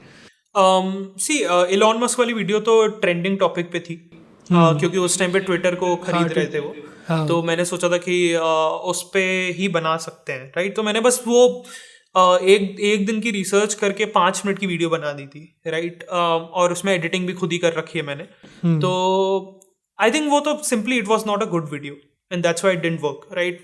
इलॉन मस्क वाली वीडियो तो ट्रेंडिंग टॉपिक पे थी, क्योंकि उस टाइम पे ट्विटर को खरीद रहे थे वो। हाँ। तो मैंने सोचा था कि उस पे ही बना सकते हैं। राइट, तो मैंने बस वो एक दिन की रिसर्च करके 5 मिनट की वीडियो बना दी थी। राइट, और उसमें एडिटिंग भी खुद ही कर रखी है मैंने। तो आई थिंक वो तो simply it was not a good video and that's why it didn't work. Right,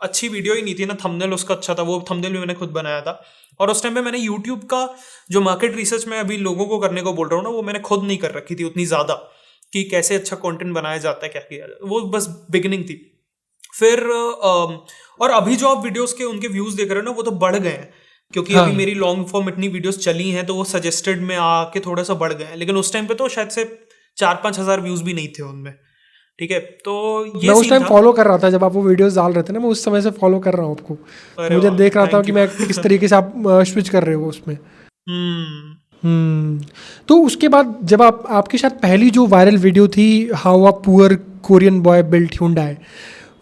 अच्छी वीडियो ही नहीं थी ना, थंबनेल उसका अच्छा था, वो थंबनेल भी मैंने खुद बनाया था। और उस टाइम पे मैंने यूट्यूब का जो मार्केट रिसर्च में अभी लोगों को करने को बोल रहा हूँ ना, वो मैंने खुद नहीं कर रखी थी उतनी ज़्यादा कि कैसे अच्छा कंटेंट बनाया जाता है, क्या किया जाता है, वो बस बिगिनिंग थी। फिर और अभी जो आप वीडियोस के उनके व्यूज़ देख रहे हो ना, वो तो बढ़ गए हैं, क्योंकि अभी मेरी लॉन्ग फॉर्म इतनी वीडियोस चली हैं तो वो सजेस्टेड में आके थोड़ा सा बढ़ गए हैं। लेकिन उस टाइम पे तो शायद से 4-5 हज़ार व्यूज़ भी नहीं थे उनमें। ठीक है, तो ये मैं उस टाइम फॉलो कर रहा था जब आप वो वीडियोस डाल रहे थे ना, मैं उस समय से फॉलो कर रहा हूँ आपको। मुझे देख रहा था कि मैं किस तरीके से आप स्विच कर रहे हो उसमें। तो उसके बाद जब आपके साथ पहली जो वायरल वीडियो थी, how a poor Korean boy built hyundai,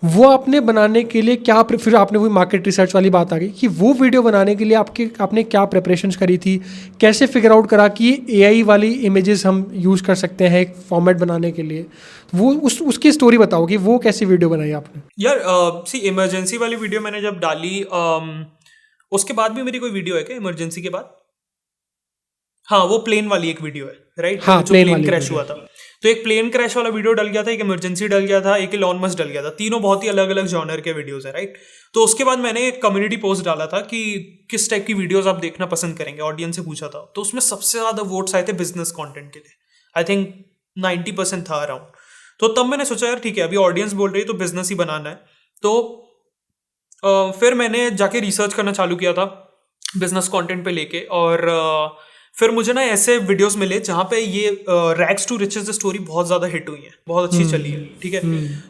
वो आपने बनाने के लिए क्या फिर आपने वही मार्केट रिसर्च वाली बात आ गई कि वो वीडियो बनाने के लिए आपने क्या प्रिपरेशंस करी थी, कैसे फिगर आउट करा कि AI वाली इमेजेस हम यूज़ कर सकते हैं एक फॉर्मेट बनाने के लिए? वो उसकी स्टोरी बताओ कि वो कैसी वीडियो बनाई आपने? यार सी इमरजेंसी वाली वीडियो मैंने जब डाली, उसके बाद भी मेरी कोई वीडियो है क्या इमरजेंसी के बाद? हाँ, वो प्लेन वाली एक वीडियो है। राइट, हाँ, जो प्लेन क्रैश हुआ था। तो एक प्लेन क्रैश वाला वीडियो डल गया था, एक इमरजेंसी डल गया था, एक इलॉन मस्क डल गया था, तीनों बहुत ही अलग अलग जॉनर के वीडियोस है, राइट। तो उसके बाद मैंने एक कम्युनिटी पोस्ट डाला था कि किस टाइप की वीडियोस आप देखना पसंद करेंगे, ऑडियंस से पूछा था। तो उसमें सबसे ज़्यादा वोट्स आए थे बिजनेस कॉन्टेंट के लिए, आई थिंक 90% था अराउंड। तो तब मैंने सोचा यार ठीक है, अभी ऑडियंस बोल रही है तो बिजनेस ही बनाना है। तो फिर मैंने जाके रिसर्च करना चालू किया था बिजनेस कंटेंट पे लेके, और फिर मुझे ना ऐसे वीडियोस मिले जहाँ पे ये रैग्स टू रिचेस स्टोरी बहुत ज़्यादा हिट हुई है, बहुत अच्छी चली है, ठीक है।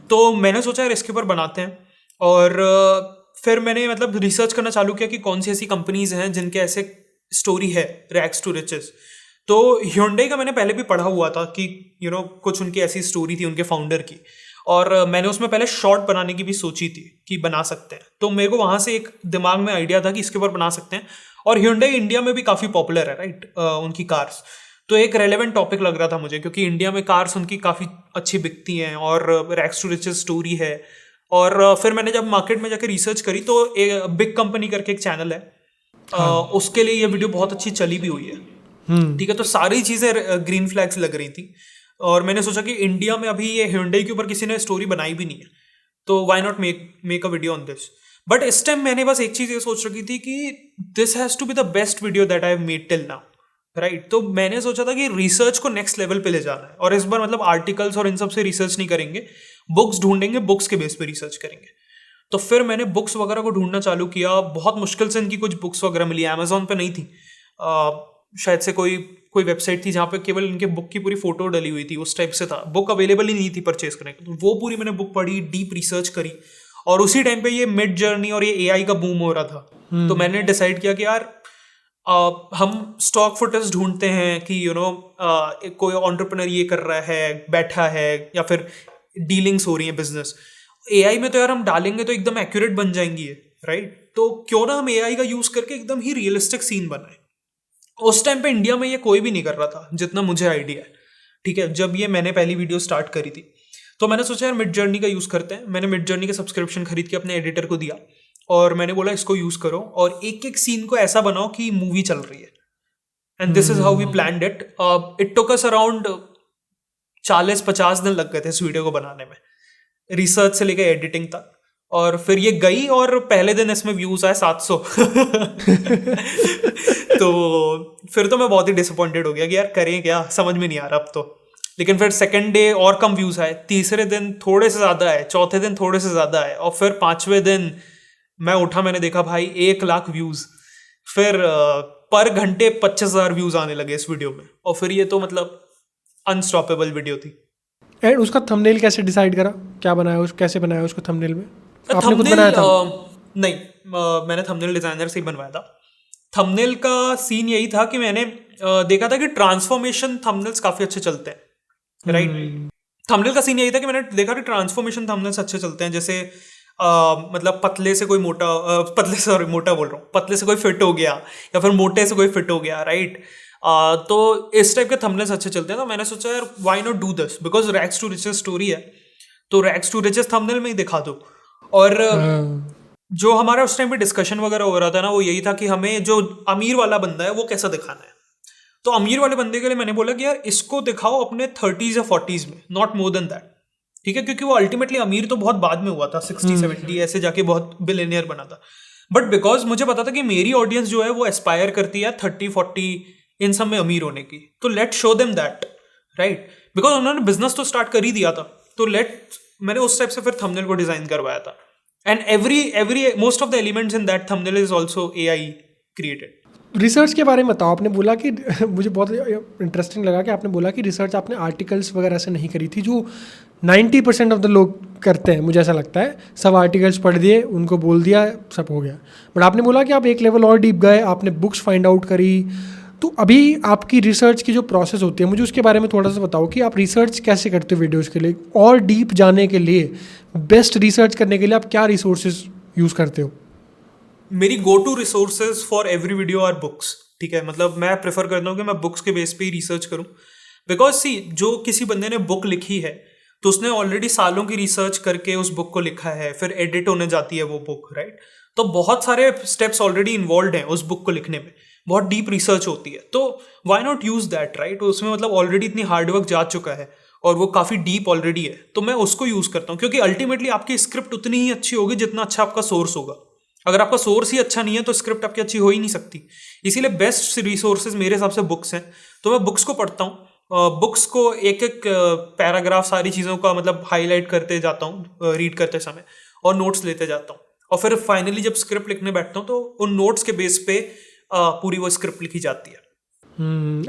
तो मैंने सोचा यार इसके ऊपर बनाते हैं, और फिर मैंने मतलब रिसर्च करना चालू किया कि कौन सी ऐसी कंपनीज हैं जिनके ऐसे स्टोरी है रैग्स टू रिचेस। तो Hyundai का मैंने पहले भी पढ़ा हुआ था कि कुछ उनकी ऐसी स्टोरी थी उनके फाउंडर की, और मैंने उसमें पहले शॉर्ट बनाने की भी सोची थी कि बना सकते हैं। तो मेरे को वहाँ से एक दिमाग में आइडिया था कि इसके ऊपर बना सकते हैं, और Hyundai इंडिया में भी काफ़ी पॉपुलर है, राइट, उनकी कार्स। तो एक रेलेवेंट टॉपिक लग रहा था मुझे, क्योंकि इंडिया में कार्स उनकी काफ़ी अच्छी बिकती हैं और रैग्स टू रिचेस स्टोरी है। और फिर मैंने जब मार्केट में जाकर रिसर्च करी तो एक बिग कंपनी करके एक चैनल है, उसके लिए ये वीडियो बहुत अच्छी चली भी हुई है, ठीक है। तो सारी चीज़ें ग्रीन फ्लैग्स लग रही थी, और मैंने सोचा कि इंडिया में अभी ये Hyundai के ऊपर किसी ने स्टोरी बनाई भी नहीं है, तो why not make a video on this. But इस टाइम मैंने बस एक चीज़ ये सोच रखी थी कि this has to be the best video that I have made till now, right. तो मैंने सोचा था कि रिसर्च को नेक्स्ट लेवल पे ले जाना है, और इस बार मतलब आर्टिकल्स और इन सब से रिसर्च नहीं करेंगे, बुक्स ढूंढेंगे, बुक्स के बेस पे रिसर्च करेंगे। तो फिर मैंने बुक्स वगैरह को ढूंढना चालू किया, बहुत मुश्किल से इनकी कुछ बुक्स वगैरह मिली, अमेजोन पे नहीं थी, शायद से कोई वेबसाइट थी जहाँ पे केवल इनके बुक की पूरी फोटो डली हुई थी, उस टाइप से था, बुक अवेलेबल ही नहीं थी परचेज करने की। तो वो पूरी मैंने बुक पढ़ी, डीप रिसर्च करी, और उसी टाइम पे ये मिड जर्नी और ये AI का बूम हो रहा था। तो मैंने डिसाइड किया कि यार हम स्टॉक फुटेज ढूंढते हैं कि कोई एंटरप्रेन्योर ये कर रहा है, बैठा है, या फिर डीलिंग्स हो रही है बिजनेस, AI में तो यार हम डालेंगे तो एकदम एक्यूरेट बन जाएंगी, राइट। तो क्यों ना हम AI का यूज करके एकदम ही रियलिस्टिक सीन बनाए। उस टाइम पे इंडिया में ये कोई भी नहीं कर रहा था जितना मुझे आइडिया है, ठीक है। जब ये मैंने पहली वीडियो स्टार्ट करी थी तो मैंने सोचा यार मिड जर्नी का यूज़ करते हैं। मैंने मिड जर्नी का सब्सक्रिप्शन खरीद के अपने एडिटर को दिया, और मैंने बोला इसको यूज़ करो और एक एक सीन को ऐसा बनाओ कि मूवी चल रही है, and this is how we planned it. It took us around 40-50 दिन लग गए थे इस वीडियो को बनाने में, रिसर्च से लेकर एडिटिंग तक। और फिर ये गई, और पहले दिन इसमें व्यूज आए 700 तो फिर तो मैं बहुत ही डिसअपॉइंटेड हो गया कि यार करें क्या, समझ में नहीं आ रहा अब तो। लेकिन फिर सेकंड डे और कम व्यूज आए, तीसरे दिन थोड़े से ज़्यादा आए, चौथे दिन थोड़े से ज़्यादा आए, और फिर 5वें दिन मैं उठा, मैंने देखा भाई 1 लाख व्यूज़। फिर पर घंटे 25,000 व्यूज़ आने लगे इस वीडियो में, और फिर ये तो मतलब अनस्टॉपेबल वीडियो थी। एंड उसका थंबनेल कैसे डिसाइड करा, क्या बनाया, कैसे बनाया उसको थंबनेल में? आपने खुद बनाया था? नहीं, मैंने थंबनेल डिजाइनर से ही बनवाया था। थंबनेल का सीन यही था कि मैंने देखा था कि ट्रांसफॉर्मेशन थंबनेल्स काफ़ी अच्छे चलते हैं, राइट। थंबनेल का सीन यही था कि मैंने देखा कि ट्रांसफॉर्मेशन थंबनेल्स अच्छे चलते हैं, जैसे मतलब पतले से कोई मोटा, मोटा बोल रहा हूँ, पतले से कोई फिट हो गया, या फिर मोटे से कोई फिट हो गया, राइट। तो इस टाइप के थंबनेल्स अच्छे चलते हैं। तो मैंने सोचा यार why not do this, because rags to riches story है, तो रैग्स टू रिचेस थंबनेल में ही दिखा दो। और जो हमारा उस टाइम पे डिस्कशन वगैरह हो रहा था ना, वो यही था कि हमें जो अमीर वाला बंदा है वो कैसा दिखाना है। तो अमीर वाले बंदे के लिए मैंने बोला कि यार इसको दिखाओ अपने 30s या 40s में, नॉट मोर देन दैट, ठीक है। क्योंकि वो अल्टीमेटली अमीर तो बहुत बाद में हुआ था, 60-70 ऐसे जाके बहुत बिलियनियर बना था। बट बिकॉज मुझे पता था कि मेरी ऑडियंस जो है वो एस्पायर करती है 30-40 इन सब में अमीर होने की, तो let show them that, right. Because उन्होंने बिजनेस तो स्टार्ट कर ही दिया था, तो मैंने उस टाइप से फिर थंबनेल को डिजाइन करवाया था। And every most of the elements in that thumbnail is also AI created. Research के बारे में बताओ। आपने बोला कि मुझे बहुत इंटरेस्टिंग लगा कि आपने बोला कि रिसर्च आपने आर्टिकल्स वगैरह से नहीं करी थी, जो 90% ऑफ द लोग करते हैं, मुझे ऐसा लगता है। सब आर्टिकल्स पढ़ दिए, उनको बोल दिया, सब हो गया। बट आपने बोला कि आप एक लेवल और डीप गए, आपने बुक्स फाइंड आउट करी। तो अभी आपकी रिसर्च की जो प्रोसेस होती है, मुझे उसके बारे में थोड़ा सा बताओ कि आप रिसर्च कैसे करते हो वीडियोज़ के लिए, और डीप जाने के लिए, बेस्ट रिसर्च करने के लिए आप क्या रिसोर्सेज यूज़ करते हो? मेरी go to resources for every video are books, ठीक है। मतलब मैं प्रेफर करता हूँ कि मैं बुक्स के बेस पे ही रिसर्च करूँ, बिकॉज सी जो किसी बंदे ने बुक लिखी है तो उसने ऑलरेडी सालों की रिसर्च करके उस बुक को लिखा है, फिर एडिट होने जाती है वो बुक, राइट। तो बहुत सारे स्टेप्स ऑलरेडी इन्वॉल्व हैं उस बुक को लिखने में, बहुत डीप रिसर्च होती है। तो why not use that, right. उसमें मतलब ऑलरेडी इतनी हार्डवर्क जा चुका है, और वो काफ़ी डीप ऑलरेडी है, तो मैं उसको यूज़ करता हूँ, क्योंकि अल्टीमेटली आपकी स्क्रिप्ट उतनी ही अच्छी होगी जितना अच्छा आपका सोर्स होगा। अगर आपका सोर्स ही अच्छा नहीं है तो स्क्रिप्ट आपकी अच्छी हो ही नहीं सकती। इसीलिए बेस्ट रिसोर्सेज मेरे हिसाब से बुक्स हैं, तो मैं बुक्स को पढ़ता हूँ। बुक्स को एक एक पैराग्राफ सारी चीज़ों का मतलब हाईलाइट करते जाता हूँ रीड करते समय, और नोट्स लेते जाता हूँ, और फिर फाइनली जब स्क्रिप्ट लिखने बैठता हूँ तो उन नोट्स के बेस पे पूरी वो स्क्रिप्ट लिखी जाती है।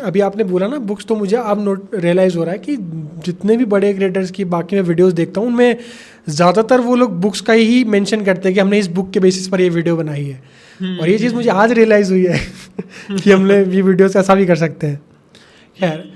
अभी आपने बोला ना बुक्स, तो मुझे अब नोट रियलाइज़ हो रहा है कि जितने भी बड़े क्रिएटर्स की बाकी मैं वीडियोस देखता हूँ उनमें ज़्यादातर वो लोग बुक्स का ही मेंशन करते हैं कि हमने इस बुक के बेसिस पर ये वीडियो बनाई है। और ये चीज़ मुझे आज रियलाइज़ हुई है कि हमने ये वीडियोस ऐसा भी कर सकते हैं। खैर,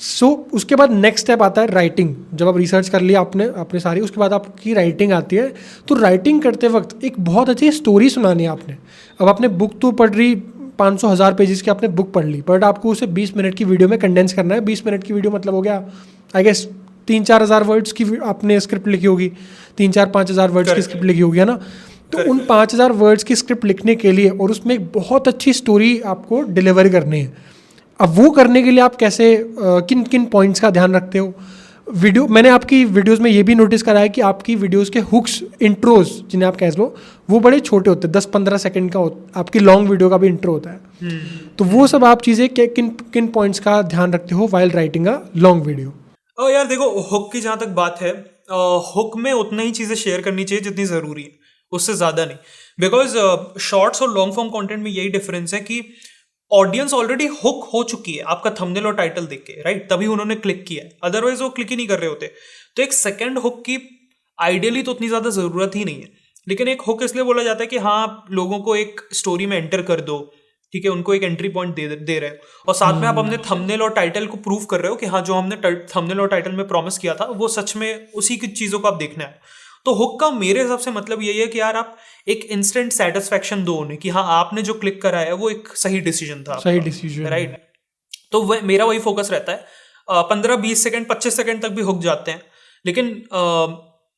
सो उसके बाद नेक्स्ट स्टेप आता है राइटिंग। जब आप रिसर्च कर लिया आपने अपने सारी, उसके बाद आपकी राइटिंग आती है। तो राइटिंग करते वक्त एक बहुत अच्छी स्टोरी सुनानी है आपने। अब आपने बुक तो पढ़ रही 500,000 पेजेस की आपने बुक पढ़ ली, बट आपको उसे 20 मिनट की वीडियो में कंडेंस करना है। 20 मिनट की वीडियो मतलब हो गया आई गेस 3-4 हज़ार वर्ड्स की आपने स्क्रिप्ट लिखी होगी, 3-4-5 हज़ार वर्ड्स की स्क्रिप्ट लिखी होगी, है ना। तो उन 5,000 वर्ड्स की स्क्रिप्ट लिखने के लिए और उसमें एक बहुत अच्छी स्टोरी आपको डिलीवर करनी है। अब वो करने के लिए आप कैसे किन किन पॉइंट्स का ध्यान रखते हो? वीडियो, मैंने आपकी वीडियोस में ये भी नोटिस करा है कि आपकी वीडियोस के हुक्स, इंट्रोज जिन्हें आप कह लो, वो बड़े छोटे होते हैं, 10-15 सेकंड का आपकी लॉन्ग वीडियो का भी इंट्रो होता है। तो वो सब आप चीज़ें किन किन पॉइंट्स का ध्यान रखते हो while writing a long video? यार देखो, हुक की जहाँ तक बात है, हुक में उतना ही चीज़ें शेयर करनी चाहिए जितनी ज़रूरी है, उससे ज़्यादा नहीं। बिकॉज शॉर्ट्स और लॉन्ग फॉर्म कंटेंट में यही डिफरेंस है कि ऑडियंस ऑलरेडी हुक हो चुकी है आपका थंबनेल और टाइटल देख के, राइट, तभी उन्होंने क्लिक किया है, अदरवाइज वो क्लिक ही नहीं कर रहे होते। तो एक सेकंड हुक की आइडियली तो उतनी ज़्यादा ज़रूरत ही नहीं है, लेकिन एक हुक इसलिए बोला जाता है कि हाँ, आप लोगों को एक स्टोरी में एंटर कर दो, ठीक है, उनको एक एंट्री पॉइंट दे रहे हो, और साथ में आप अपने थंबनेल और टाइटल को प्रूव कर रहे हो कि हाँ, जो हमने थंबनेल और टाइटल में प्रॉमिस किया था वो सच में उसी की चीज़ों को आप देखना है। तो हुक का मेरे हिसाब से मतलब यही है कि यार आप एक इंस्टेंट सेटिस्फेक्शन दो उन्हें कि हाँ, आपने जो क्लिक करा है वो एक सही डिसीजन था, सही डिसीजन, राइट। तो मेरा वही फोकस रहता है। 15-20 सेकंड 25 सेकंड तक भी हुक जाते हैं, लेकिन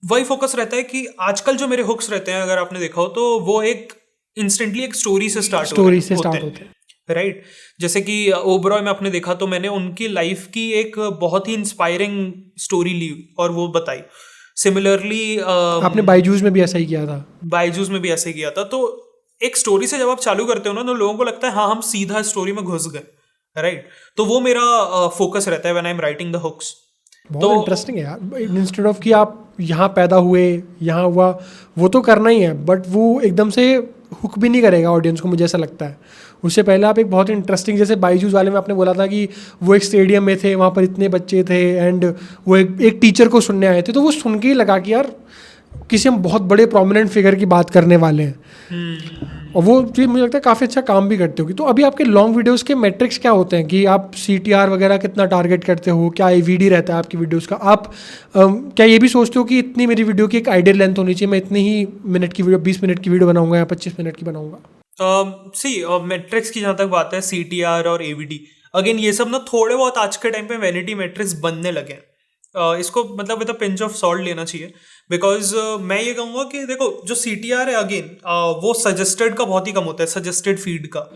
वही फोकस रहता है कि आजकल जो मेरे हुक्स रहते हैं, अगर आपने देखा हो, तो वो एक इंस्टेंटली एक स्टोरी से स्टार्ट होते हैं, राइट। जैसे कि ओबरॉय में आपने देखा तो मैंने उनकी लाइफ की एक बहुत ही इंस्पायरिंग स्टोरी ली और वो बताई। सिमिलरली आपने बायजूस में भी ऐसा ही किया था। बायजूस में भी ऐसे किया था। तो एक स्टोरी से जब आप चालू करते हो ना, तो लोगों को लगता है हाँ, हम सीधा स्टोरी में घुस गए, राइट। तो वो मेरा फोकस रहता है when I am writing the hooks. बहुत इंटरेस्टिंग है यार। इंस्टेड ऑफ कि आप यहाँ पैदा हुए, यहाँ हुआ, वो तो करना ही है, बट वो एकदम से हुक भी नहीं करेगा ऑडियंस को, मुझे ऐसा लगता है। उससे पहले आप एक बहुत इंटरेस्टिंग, जैसे बायजूस वाले में आपने बोला था कि वो एक स्टेडियम में थे, वहाँ पर इतने बच्चे थे एंड वो एक टीचर को सुनने आए थे, तो वो सुन के ही लगा कि यार किसी हम बहुत बड़े प्रोमिनेंट फिगर की बात करने वाले हैं। और वो चीज़ मुझे लगता है काफ़ी अच्छा काम भी करते होगी। तो अभी आपके लॉन्ग वीडियोस के मेट्रिक्स क्या होते हैं कि आप CTR वगैरह कितना टारगेट करते हो, क्या AVD रहता है आपकी वीडियोस का? आप क्या ये भी सोचते हो कि इतनी मेरी वीडियो की एक आइडियल लेंथ होनी चाहिए, मैं इतनी ही मिनट की वीडियो, 20 मिनट की वीडियो बनाऊंगा या 25 मिनट की बनाऊंगा? मेट्रिक्स की जहाँ तक बात है, CTR और AVD, अगेन ये सब ना थोड़े बहुत आज के टाइम पे वैनिटी मेट्रिक्स बनने लगे हैं। इसको मतलब with a pinch of salt लेना चाहिए, बिकॉज मैं ये कहूँगा कि देखो, जो CTR है अगेन वो सजेस्टेड का बहुत ही कम होता है, सजेस्टेड फीड का।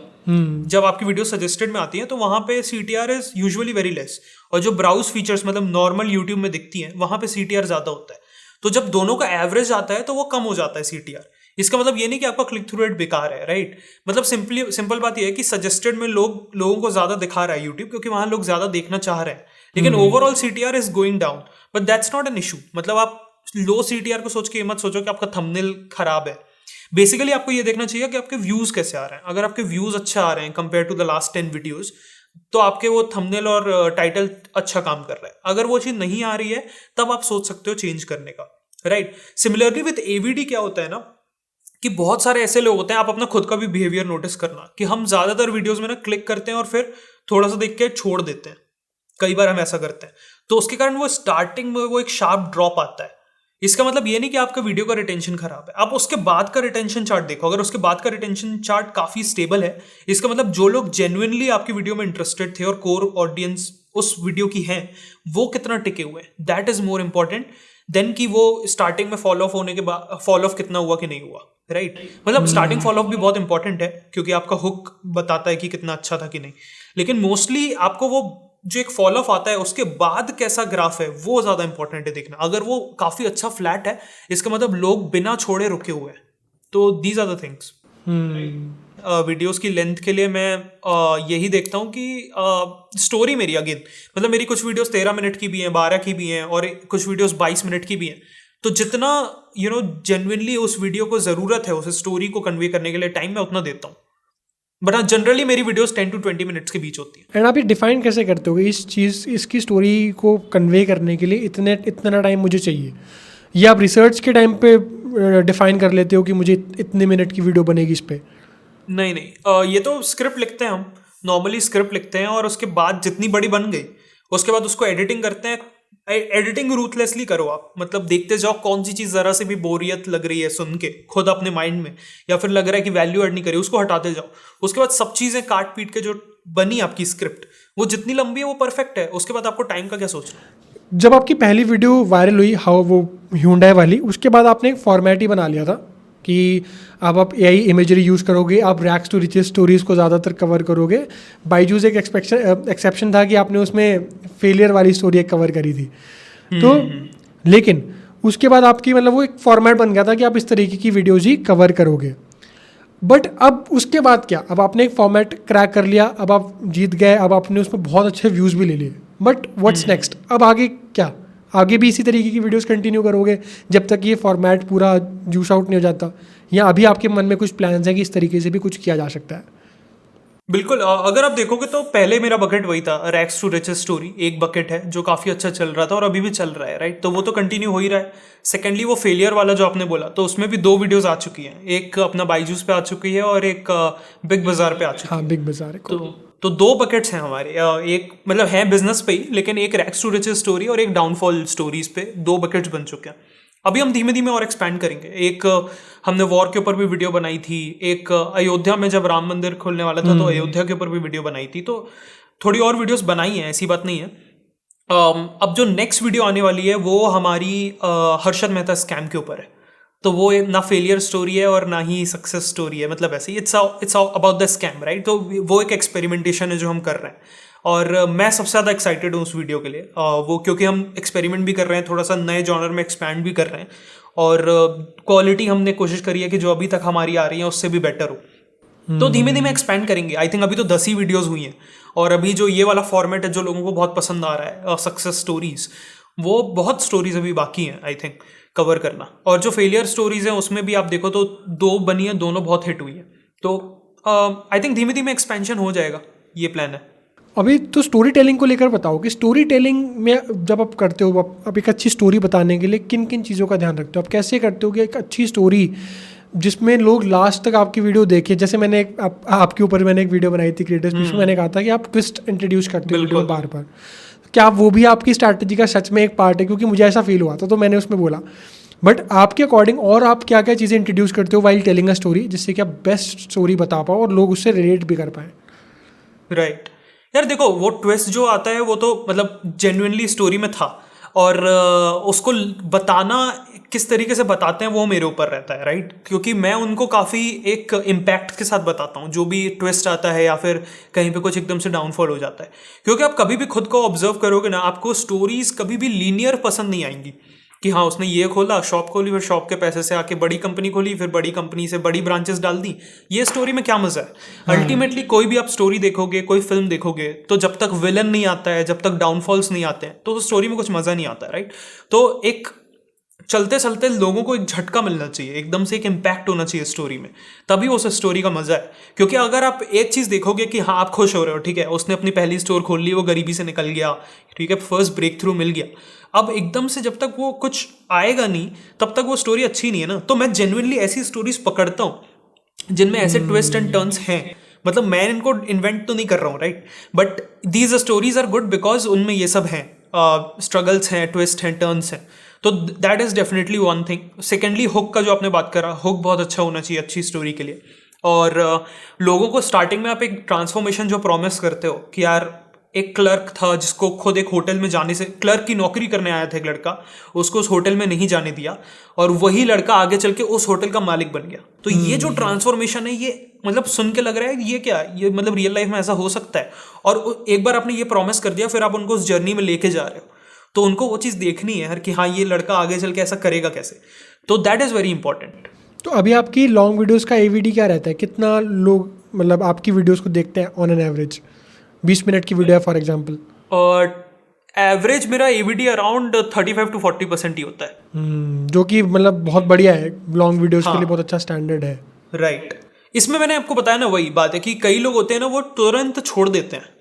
जब आपकी वीडियो सजेस्टेड में आती है तो वहाँ पे CTR is usually very less, और जो ब्राउज फीचर्स मतलब नॉर्मल यूट्यूब में दिखती हैं वहाँ पे CTR ज़्यादा होता है। तो जब दोनों का एवरेज आता है तो वो कम हो जाता है CTR। इसका मतलब ये नहीं कि आपका क्लिक थ्रू रेट बेकार है, राइट। मतलब सिंपल बात ये है कि सजेस्टेड में लोगों को ज़्यादा दिखा रहा है यूट्यूब, क्योंकि वहाँ लोग ज़्यादा देखना चाह रहे हैं, लेकिन overall CTR is going down, but that's not an issue. मतलब आप लो CTR को सोच के मत सोचो कि आपका थंबनेल खराब है। बेसिकली आपको ये देखना चाहिए कि आपके व्यूज कैसे आ रहे हैं। अगर आपके व्यूज अच्छा आ रहे हैं compare to the last 10 videos, तो आपके वो थंबनेल और टाइटल अच्छा काम कर रहा है। अगर वो चीज़ नहीं आ रही है तब आप सोच सकते हो चेंज करने का, राइट। सिमिलरली विद AVD क्या होता है ना, कि बहुत सारे ऐसे लोग होते हैं, आप अपना खुद का भी बिहेवियर नोटिस करना, कि हम ज़्यादातर वीडियोज़ में ना क्लिक करते हैं और फिर थोड़ा सा देख के छोड़ देते हैं। कई बार हम ऐसा करते हैं, तो उसके कारण वो स्टार्टिंग में वो एक शार्प ड्रॉप आता है। इसका मतलब ये नहीं कि आपका वीडियो का रिटेंशन खराब है, आप उसके बाद का रिटेंशन चार्ट देखो। अगर उसके बाद का रिटेंशन चार्ट काफ़ी स्टेबल है, इसका मतलब जो लोग जेन्युइनली आपकी वीडियो में इंटरेस्टेड थे और कोर ऑडियंस उस वीडियो की है, वो कितना टिके हुए हैं, that is more important than कि वो स्टार्टिंग में फॉलो ऑफ होने के बाद फॉलो ऑफ कितना हुआ कि नहीं हुआ, राइट। मतलब स्टार्टिंग फॉलो ऑफ भी बहुत इंपॉर्टेंट है, क्योंकि आपका हुक बताता है कि कितना अच्छा था कि नहीं, लेकिन मोस्टली आपको वो जो एक फॉल ऑफ आता है उसके बाद कैसा ग्राफ है वो ज़्यादा इंपॉर्टेंट है देखना। अगर वो काफ़ी अच्छा फ्लैट है इसका मतलब लोग बिना छोड़े रुके हुए हैं। तो these are the things. Videos की लेंथ के लिए मैं यही देखता हूँ कि स्टोरी मेरी अगेन मतलब मेरी कुछ वीडियोस 13 मिनट की भी हैं, 12 की भी हैं और कुछ वीडियोस 22 मिनट की भी हैं। तो जितना जेन्युइनली उस वीडियो को ज़रूरत है उस स्टोरी को कन्वे करने के लिए टाइम मैं उतना देता हूँ। बट हाँ जनरली मेरी वीडियोस 10 to 20 मिनट्स के बीच होती है। एंड आप ये डिफाइन कैसे करते हो इसकी स्टोरी को कन्वे करने के लिए इतना टाइम मुझे चाहिए, या आप रिसर्च के टाइम पे डिफाइन कर लेते हो कि मुझे इतने मिनट की वीडियो बनेगी इस पे? नहीं, ये तो स्क्रिप्ट लिखते हैं हम, नॉर्मली स्क्रिप्ट लिखते हैं और उसके बाद जितनी बड़ी बन गई उसके बाद उसको एडिटिंग करते हैं। एडिटिंग रूथलेसली करो आप, मतलब देखते जाओ कौन सी चीज़ ज़रा से भी बोरियत लग रही है सुन के खुद अपने माइंड में, या फिर लग रहा है कि वैल्यू ऐड नहीं करी, उसको हटाते जाओ। उसके बाद सब चीज़ें काट पीट के जो बनी आपकी स्क्रिप्ट वो जितनी लंबी है वो परफेक्ट है। उसके बाद आपको टाइम का क्या सोचना। जब आपकी पहली वीडियो वायरल हुई वो Hyundai वाली, उसके बाद आपने एक फॉर्मेट ही बना लिया था कि अब आप AI इमेजरी यूज़ करोगे, आप रैक्स टू रिचेस स्टोरीज़ को ज़्यादातर कवर करोगे। बायजूस एक एक्सेप्शन था कि आपने उसमें फेलियर वाली स्टोरी एक कवर करी थी। तो लेकिन उसके बाद आपकी मतलब वो एक फॉर्मेट बन गया था कि आप इस तरीके की वीडियोज़ ही कवर करोगे। बट अब उसके बाद क्या, अब आपने एक फॉर्मेट क्रैक कर लिया, अब आप जीत गए, अब आपने उसमें बहुत अच्छे व्यूज़ भी ले लिए, बट व्हाट्स नेक्स्ट? अब आगे क्या? आगे भी इसी तरीके की वीडियोस कंटिन्यू करोगे जब तक ये फॉर्मेट पूरा जूस आउट नहीं हो जाता, या अभी आपके मन में कुछ प्लान्स हैं कि इस तरीके से भी कुछ किया जा सकता है? बिल्कुल, अगर आप देखोगे तो पहले मेरा बकेट वही था, रैक्स टू रिचेस स्टोरी एक बकेट है जो काफ़ी अच्छा चल रहा था और अभी भी चल रहा है, राइट? तो वो तो कंटिन्यू हो ही रहा है। सेकेंडली वो फेलियर वाला जो आपने बोला, तो उसमें भी 2 वीडियोस आ चुकी हैं, एक अपना बाईजूस पे आ चुकी है और एक बिग बाजार पे आ चुकी है। हाँ, बिग बाजार। तो 2 बकेट्स हैं हमारे, एक मतलब है बिजनेस पे ही, लेकिन एक रैक्स टू रिचेस स्टोरी और एक डाउनफॉल स्टोरीज पे 2 बकेट्स बन चुके हैं। अभी हम धीमे धीमे और एक्सपैंड करेंगे। एक हमने वॉर के ऊपर भी वीडियो बनाई थी, एक अयोध्या में जब राम मंदिर खुलने वाला था तो अयोध्या के ऊपर भी वीडियो बनाई थी। तो थोड़ी और वीडियोस बनाई हैं, ऐसी बात नहीं है। अब जो नेक्स्ट वीडियो आने वाली है वो हमारी हर्षद मेहता स्कैम के ऊपर है। तो वो ना फेलियर स्टोरी है और ना ही सक्सेस स्टोरी है, मतलब ऐसे ही it's about the scam, right? तो वो एक एक्सपेरिमेंटेशन है जो हम कर रहे हैं और मैं सबसे ज़्यादा एक्साइटेड हूँ उस वीडियो के लिए। वो क्योंकि हम एक्सपेरिमेंट भी कर रहे हैं, थोड़ा सा नए जॉनर में एक्सपैंड भी कर रहे हैं और क्वालिटी हमने कोशिश करी है कि जो अभी तक हमारी आ रही है उससे भी बेटर हो। तो धीमे धीमे एक्सपैंड करेंगे। आई थिंक अभी तो 10 ही वीडियोज़ हुई हैं और अभी जो ये वाला फॉर्मेट है जो लोगों को बहुत पसंद आ रहा है, सक्सेस स्टोरीज, वो बहुत स्टोरीज अभी बाकी हैं आई थिंक कवर करना। और जो फेलियर स्टोरीज हैं उसमें भी आप देखो तो 2 बनी है, दोनों बहुत हिट हुई है। तो आई थिंक धीमे धीमे एक्सपेंशन हो जाएगा, ये प्लान है। अभी तो स्टोरी टेलिंग को लेकर बताओ कि स्टोरी टेलिंग में जब आप करते हो, आप एक अच्छी स्टोरी बताने के लिए किन किन चीज़ों का ध्यान रखते हो? आप कैसे करते हो कि एक अच्छी स्टोरी जिसमें लोग लास्ट तक आपकी वीडियो देखें? जैसे मैंने आपके ऊपर मैंने एक वीडियो बनाई थी क्रिएटर्स, जिसमें मैंने कहा था कि आप ट्विस्ट इंट्रोड्यूस करते हो वीडियो में बार बार। क्या वो भी आपकी स्ट्रैटेजी का सच में एक पार्ट है? क्योंकि मुझे ऐसा फील हुआ था तो मैंने उसमें बोला। बट आपके अकॉर्डिंग और आप क्या क्या चीज़ें इंट्रोड्यूस करते हो वाइल टेलिंग अ स्टोरी, जिससे कि आप बेस्ट स्टोरी बता पाओ और लोग उससे रिलेट भी कर पाएँ? राइट यार, देखो वो ट्विस्ट जो आता है वो तो मतलब जेन्युइनली स्टोरी में था और उसको बताना किस तरीके से बताते हैं वो मेरे ऊपर रहता है, राइट? क्योंकि मैं उनको काफ़ी एक इम्पैक्ट के साथ बताता हूँ जो भी ट्विस्ट आता है या फिर कहीं पे कुछ एकदम से डाउनफॉल हो जाता है। क्योंकि आप कभी भी खुद को ऑब्जर्व करोगे ना, आपको स्टोरीज कभी भी लीनियर पसंद नहीं आएंगी कि हाँ उसने ये खोला, शॉप खोली, फिर शॉप के पैसे से आके बड़ी कंपनी खोली, फिर बड़ी कंपनी से बड़ी ब्रांचेस डाल दी। ये स्टोरी में क्या मजा है? अल्टीमेटली कोई भी आप स्टोरी देखोगे, कोई फिल्म देखोगे, तो जब तक विलन नहीं आता है, जब तक डाउनफॉल्स नहीं आते हैं, तो स्टोरी में कुछ मजा नहीं आता, राइट? तो एक चलते चलते लोगों को एक झटका मिलना चाहिए, एकदम से एक इम्पैक्ट होना चाहिए स्टोरी में, तभी उस स्टोरी का मजा है। क्योंकि अगर आप एक चीज़ देखोगे कि हाँ आप खुश हो रहे हो, ठीक है, उसने अपनी पहली स्टोर खोल ली, वो गरीबी से निकल गया, ठीक है, फर्स्ट ब्रेक थ्रू मिल गया, अब एकदम से जब तक वो कुछ आएगा नहीं तब तक वो स्टोरी अच्छी नहीं है ना। तो मैं जेन्युइनली ऐसी स्टोरीज पकड़ता हूँ जिनमें ऐसे ट्विस्ट एंड टर्न्स हैं। मतलब मैं इनको इन्वेंट तो नहीं कर रहा हूँ, right? But these stories are good because उनमें ये सब हैं, स्ट्रगल्स हैं, ट्विस्ट हैं, टर्न्स हैं। तो that is definitely one thing. Secondly hook का जो आपने बात करा, हुक बहुत अच्छा होना चाहिए अच्छी स्टोरी के लिए। और लोगों को स्टार्टिंग में आप एक ट्रांसफॉर्मेशन जो प्रॉमिस करते हो कि यार एक क्लर्क था जिसको खुद एक होटल में जाने से, क्लर्क की नौकरी करने आया था एक लड़का, उसको उस होटल में नहीं जाने दिया और वही लड़का आगे चल के उस होटल का मालिक बन गया। तो ये जो ट्रांसफॉर्मेशन है ये मतलब सुन के लग रहा है ये क्या है, ये मतलब रियल लाइफ में ऐसा हो सकता है, और एक बार आपने ये प्रॉमिस कर दिया, फिर आप उनको उस जर्नी में लेके जा रहे हो, तो उनको वो चीज़ देखनी है यार कि हाँ ये लड़का आगे चल के ऐसा करेगा कैसे, तो दैट इज़ वेरी इंपॉर्टेंट। तो अभी आपकी लॉन्ग वीडियोस का एवीडी क्या रहता है, कितना लोग मतलब आपकी वीडियोस को देखते हैं ऑन एन एवरेज? 20 मिनट की वीडियो है फॉर एग्जांपल, और एवरेज मेरा एवीडी अराउंड 35 to 40% ही होता है। जो कि मतलब बहुत बढ़िया है, लॉन्ग वीडियोस के हाँ। लिए बहुत अच्छा स्टैंडर्ड है। राइट। इसमें मैंने आपको बताया ना, वही बात है कि कई लोग होते हैं ना वो तुरंत छोड़ देते हैं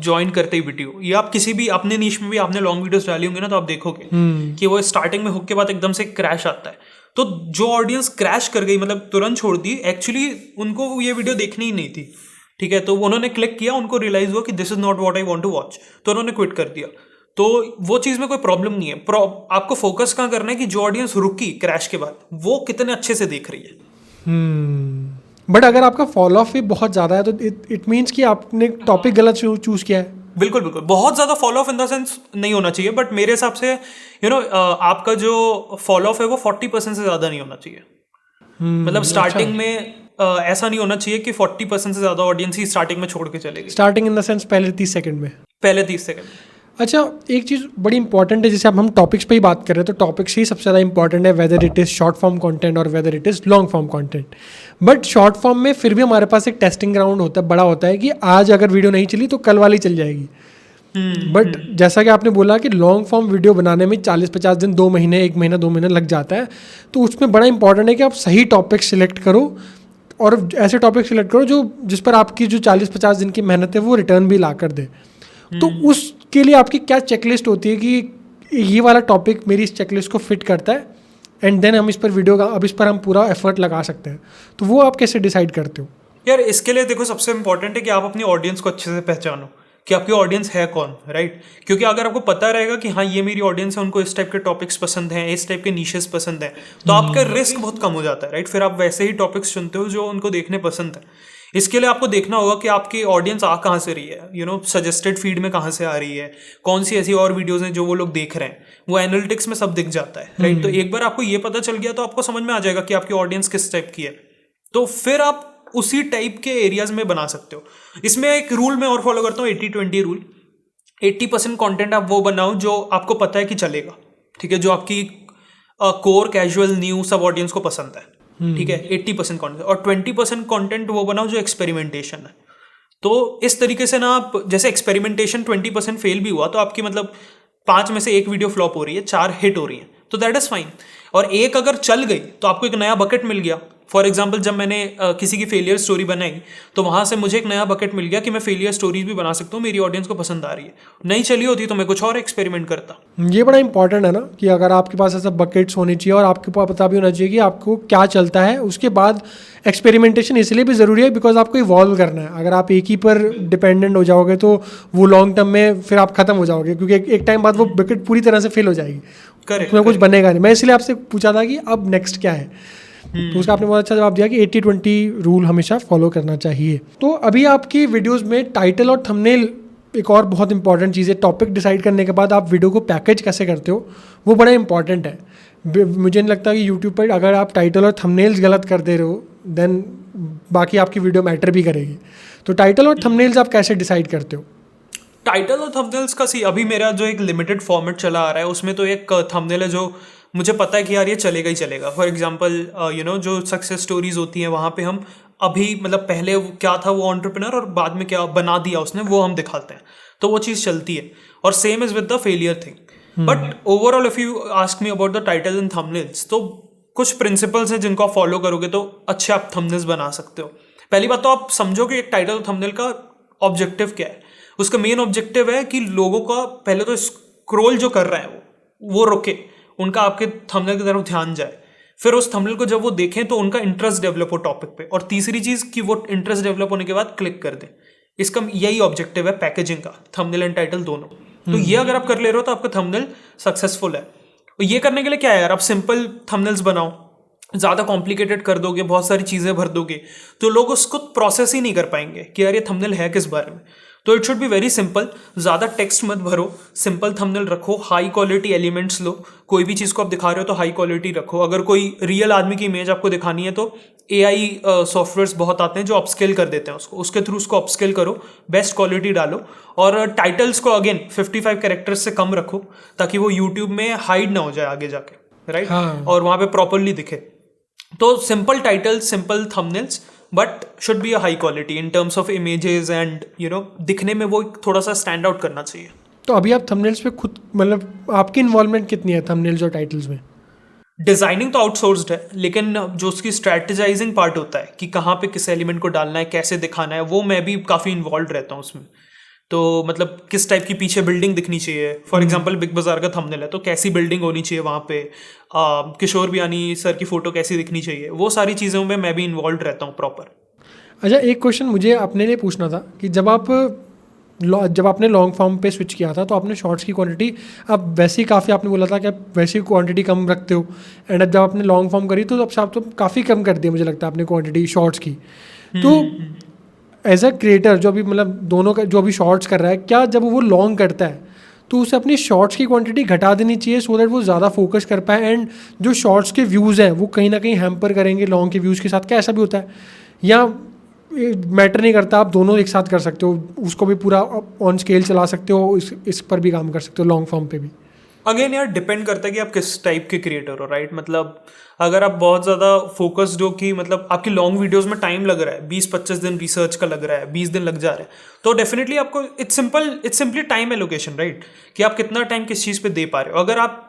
ज्वाइन करते ही वीडियो, या आप किसी भी अपने नीश में भी आपने लॉन्ग वीडियोस डाली होंगे ना, तो आप देखोगे कि वो स्टार्टिंग में हुक के बाद एकदम से क्रैश आता है। तो जो ऑडियंस क्रैश कर गई मतलब तुरंत छोड़ दी, एक्चुअली उनको ये वीडियो देखनी ही नहीं थी, ठीक है, तो उन्होंने क्लिक किया, उनको रियलाइज हुआ कि this is not what I want to watch, तो उन्होंने क्विट कर दिया। तो वो चीज़ में कोई प्रॉब्लम नहीं है, आपको फोकस कहाँ करना है कि जो ऑडियंस रुकी क्रैश के बाद वो कितने अच्छे से देख रही है। बट अगर आपका फॉलो ऑफ भी बहुत ज़्यादा है तो इट मीन्स कि आपने टॉपिक गलत चूज किया है। बिल्कुल बिल्कुल, बहुत ज़्यादा follow of in the sense नहीं होना चाहिए, बट मेरे हिसाब से आपका जो फॉलो ऑफ है वो 40% से ज़्यादा नहीं होना चाहिए। मतलब स्टार्टिंग में ऐसा नहीं होना चाहिए कि 40% से ज़्यादा ऑडियंस ही स्टार्टिंग में छोड़ के चलेगी। स्टार्टिंग इन द सेंस पहले 30 सेकंड में। पहले 30 सेकंड। अच्छा, एक चीज़ बड़ी इंपॉर्टेंट है, जैसे अब हम टॉपिक्स पे ही बात कर रहे हैं तो टॉपिक्स ही सबसे ज़्यादा इंपॉर्टेंट है, whether it is short form content और whether it is long form content. But short form में फिर भी हमारे पास एक टेस्टिंग ग्राउंड होता है, बड़ा होता है कि आज अगर वीडियो नहीं चली तो कल वाली चल जाएगी। बट जैसा कि आपने बोला कि लॉन्ग फॉर्म वीडियो बनाने में 40-50 दिन, 2 महीने, 1 महीना, 2 महीने लग जाता है, तो उसमें बड़ा इंपॉर्टेंट है कि आप सही टॉपिक सिलेक्ट करो और ऐसे टॉपिक सिलेक्ट करो जो जिस पर आपकी जो 40-50 दिन की मेहनत है वो रिटर्न भी ला कर दे। तो उसके लिए आपकी क्या चेकलिस्ट होती है कि ये वाला टॉपिक मेरी इस चेकलिस्ट को फिट करता है एंड देन हम इस पर वीडियो का अब इस पर हम पूरा एफर्ट लगा सकते हैं, तो वो आप कैसे डिसाइड करते हो? यार इसके लिए देखो सबसे इंपॉर्टेंट है कि आप अपनी ऑडियंस को अच्छे से पहचानो कि आपकी ऑडियंस है कौन, राइट? क्योंकि अगर आपको पता रहेगा कि हाँ ये मेरी ऑडियंस है, उनको इस टाइप के टॉपिक्स पसंद हैं, इस टाइप के नीशेस पसंद हैं, तो आपका रिस्क बहुत कम हो जाता है, राइट? फिर आप वैसे ही टॉपिक्स चुनते हो जो उनको देखने पसंद है। इसके लिए आपको देखना होगा कि आपकी ऑडियंस आ कहाँ से रही है, सजेस्टेड फीड में कहाँ से आ रही है, कौन सी ऐसी और वीडियोज़ हैं जो वो लोग देख रहे हैं, वो एनालिटिक्स में सब दिख जाता है, राइट? तो एक बार आपको ये पता चल गया तो आपको समझ में आ जाएगा कि आपकी ऑडियंस किस टाइप की है, तो फिर आप उसी टाइप के एरियाज में बना सकते हो। इसमें एक रूल मैं और फॉलो करता हूँ, 80-20 रूल। 80% कंटेंट आप वो बनाओ जो आपको पता है कि चलेगा, ठीक है, जो आपकी कोर कैजुअल न्यू सब ऑडियंस को पसंद है, ठीक है, 80% कंटेंट, और 20% कंटेंट वो बनाओ जो एक्सपेरिमेंटेशन है। तो इस तरीके से ना आप, जैसे एक्सपेरिमेंटेशन 20% फेल भी हुआ तो आपकी मतलब 5 में से 1 वीडियो फ्लॉप हो रही है, 4 हिट हो रही है, तो दैट इज फाइन। और एक अगर चल गई तो आपको एक नया बकेट मिल गया। फॉर एग्जाम्पल जब मैंने किसी की फेलियर स्टोरी बनाई तो वहाँ से मुझे एक नया बकेट मिल गया कि मैं फेलियर स्टोरीज भी बना सकता हूँ, मेरी ऑडियंस को पसंद आ रही है। नहीं चली होती तो मैं कुछ और एक्सपेरिमेंट करता। ये बड़ा इंपॉर्टेंट है ना कि अगर आपके पास ऐसा बकेट्स होनी चाहिए और आपके पास पता भी होना चाहिए कि आपको क्या चलता है। उसके बाद एक्सपेरिमेंटेशन इसलिए भी ज़रूरी है बिकॉज आपको इवॉल्व करना है। अगर आप एक ही पर डिपेंडेंट हो जाओगे तो वो लॉन्ग टर्म में फिर आप ख़त्म हो जाओगे, क्योंकि एक टाइम बाद वो बकेट पूरी तरह से फिल हो जाएगी, उसमें कुछ बनेगा नहीं। मैं इसलिए आपसे पूछा था कि अब नेक्स्ट क्या है, तो उसका आपने बहुत अच्छा जवाब दिया कि 80-20 रूल हमेशा फॉलो करना चाहिए। तो अभी आपकी वीडियोस में टाइटल और थंबनेल एक और बहुत इंपॉर्टेंट चीज़ है। टॉपिक डिसाइड करने के बाद आप वीडियो को पैकेज कैसे करते हो वो बड़ा इंपॉर्टेंट है। मुझे नहीं लगता कि यूट्यूब पर अगर आप टाइटल और थंबनेल्स गलत कर दे रहे हो देन बाकी आपकी वीडियो मैटर भी करेगी। तो टाइटल और थंबनेल्स आप कैसे डिसाइड करते हो? टाइटल और थंबनेल्स का अभी मेरा जो एक लिमिटेड फॉर्मेट चला आ रहा है उसमें तो एक थंबनेल है जो मुझे पता है कि यार ये चलेगा ही चलेगा। फॉर एग्जांपल जो सक्सेस स्टोरीज होती हैं वहाँ पे हम अभी मतलब पहले क्या था वो एंटरप्रेन्योर और बाद में क्या बना दिया उसने वो हम दिखाते हैं, तो वो चीज़ चलती है। और same is with the failure thing. But overall if you ask me about the title and thumbnails, तो कुछ प्रिंसिपल्स हैं जिनको आप फॉलो करोगे तो अच्छे आप थंबनेल्स बना सकते हो। पहली बात तो आप समझो कि एक टाइटल और थंबनेल का ऑब्जेक्टिव क्या है। उसका मेन ऑब्जेक्टिव है कि लोगों का पहले तो स्क्रॉल जो कर रहे हैं वो रुके, उनका आपके थंबनेल की तरफ ध्यान जाए, फिर उस थंबनेल को जब वो देखें तो उनका इंटरेस्ट डेवलप हो टॉपिक पे, और तीसरी चीज़ कि वो इंटरेस्ट डेवलप होने के बाद क्लिक कर दें। इसका यही ऑब्जेक्टिव है पैकेजिंग का, थंबनेल एंड टाइटल दोनों। तो ये अगर आप कर ले रहे हो तो आपका थंबनेल सक्सेसफुल है। और ये करने के लिए क्या है यार, आप सिंपल थंबनेल्स बनाओ। ज़्यादा कॉम्प्लिकेटेड कर दोगे, बहुत सारी चीज़ें भर दोगे तो लोग उसको प्रोसेस ही नहीं कर पाएंगे कि यार ये थंबनेल है किस बारे में। तो it should be very simple, ज़्यादा टेक्स्ट मत भरो, सिंपल थंबनेल रखो, हाई क्वालिटी एलिमेंट्स लो। कोई भी चीज़ को आप दिखा रहे हो तो हाई क्वालिटी रखो। अगर कोई रियल आदमी की इमेज आपको दिखानी है तो AI सॉफ्टवेयर्स बहुत आते हैं जो अपस्केल कर देते हैं उसको, उसके थ्रू उसको अपस्केल करो, बेस्ट क्वालिटी डालो, और टाइटल्स को अगेन 55 कैरेक्टर्स से कम रखो ताकि वो यूट्यूब में हाइड ना हो जाए आगे जाके, राइट? हाँ। और वहाँ पे प्रॉपरली दिखे। तो simple titles, simple thumbnails, but should be a high quality in terms of images and दिखने में वो थोड़ा सा स्टैंड आउट करना चाहिए। तो अभी आप थंबनेल्स पे खुद मतलब आपकी इन्वॉल्वमेंट कितनी है थंबनेल्स और टाइटल्स में? डिजाइनिंग तो आउटसोर्स्ड है, लेकिन जो उसकी स्ट्रेटजाइजिंग पार्ट होता है कि कहाँ पे किस एलिमेंट को डालना है, कैसे दिखाना है, वो मैं भी काफ़ी इन्वॉल्व रहता हूँ उसमें। तो मतलब किस टाइप की पीछे बिल्डिंग दिखनी चाहिए, फॉर एग्जांपल बिग बाजार का थंबनेल है तो कैसी बिल्डिंग होनी चाहिए वहाँ पे, किशोर बियानी सर की फ़ोटो कैसी दिखनी चाहिए, वो सारी चीज़ों में मैं भी इन्वॉल्व रहता हूँ प्रॉपर। अच्छा, एक क्वेश्चन मुझे अपने लिए पूछना था कि जब आपने लॉन्ग फॉर्म पे स्विच किया था तो आपने शॉर्ट्स की क्वांटिटी, अब वैसे ही काफ़ी आपने बोला था कि आप वैसे ही क्वांटिटी कम रखते हो, एंड अब जब आपने लॉन्ग फॉर्म करी तो अब आप तो काफ़ी कम कर दिया मुझे लगता है आपने क्वांटिटी शॉर्ट्स की। तो एज अ क्रिएटर जो अभी मतलब दोनों का जो अभी शॉर्ट्स कर रहा है, क्या जब वो लॉन्ग करता है तो उसे अपनी शॉर्ट्स की क्वांटिटी घटा देनी चाहिए सो दैट वो ज़्यादा फोकस कर पाए, एंड जो शॉर्ट्स के व्यूज़ हैं वो कहीं ना कहीं हैम्पर करेंगे लॉन्ग के व्यूज़ के साथ? क्या ऐसा भी होता है, या मैटर नहीं करता, आप दोनों एक साथ कर सकते हो, उसको भी पूरा ऑन स्केल चला सकते हो, इस पर भी काम कर सकते हो लॉन्ग फॉर्म पे भी? अगेन यार डिपेंड करता है कि आप किस टाइप के क्रिएटर हो, राइट? मतलब अगर आप बहुत ज़्यादा फोकस्ड हो कि मतलब आपकी लॉन्ग वीडियोस में टाइम लग रहा है, 20-25 दिन रिसर्च का लग रहा है, 20 दिन लग जा रहा है, तो डेफिनेटली आपको it's simply time allocation, right? कि आप कितना टाइम किस चीज़ पे दे पा रहे हो। अगर आप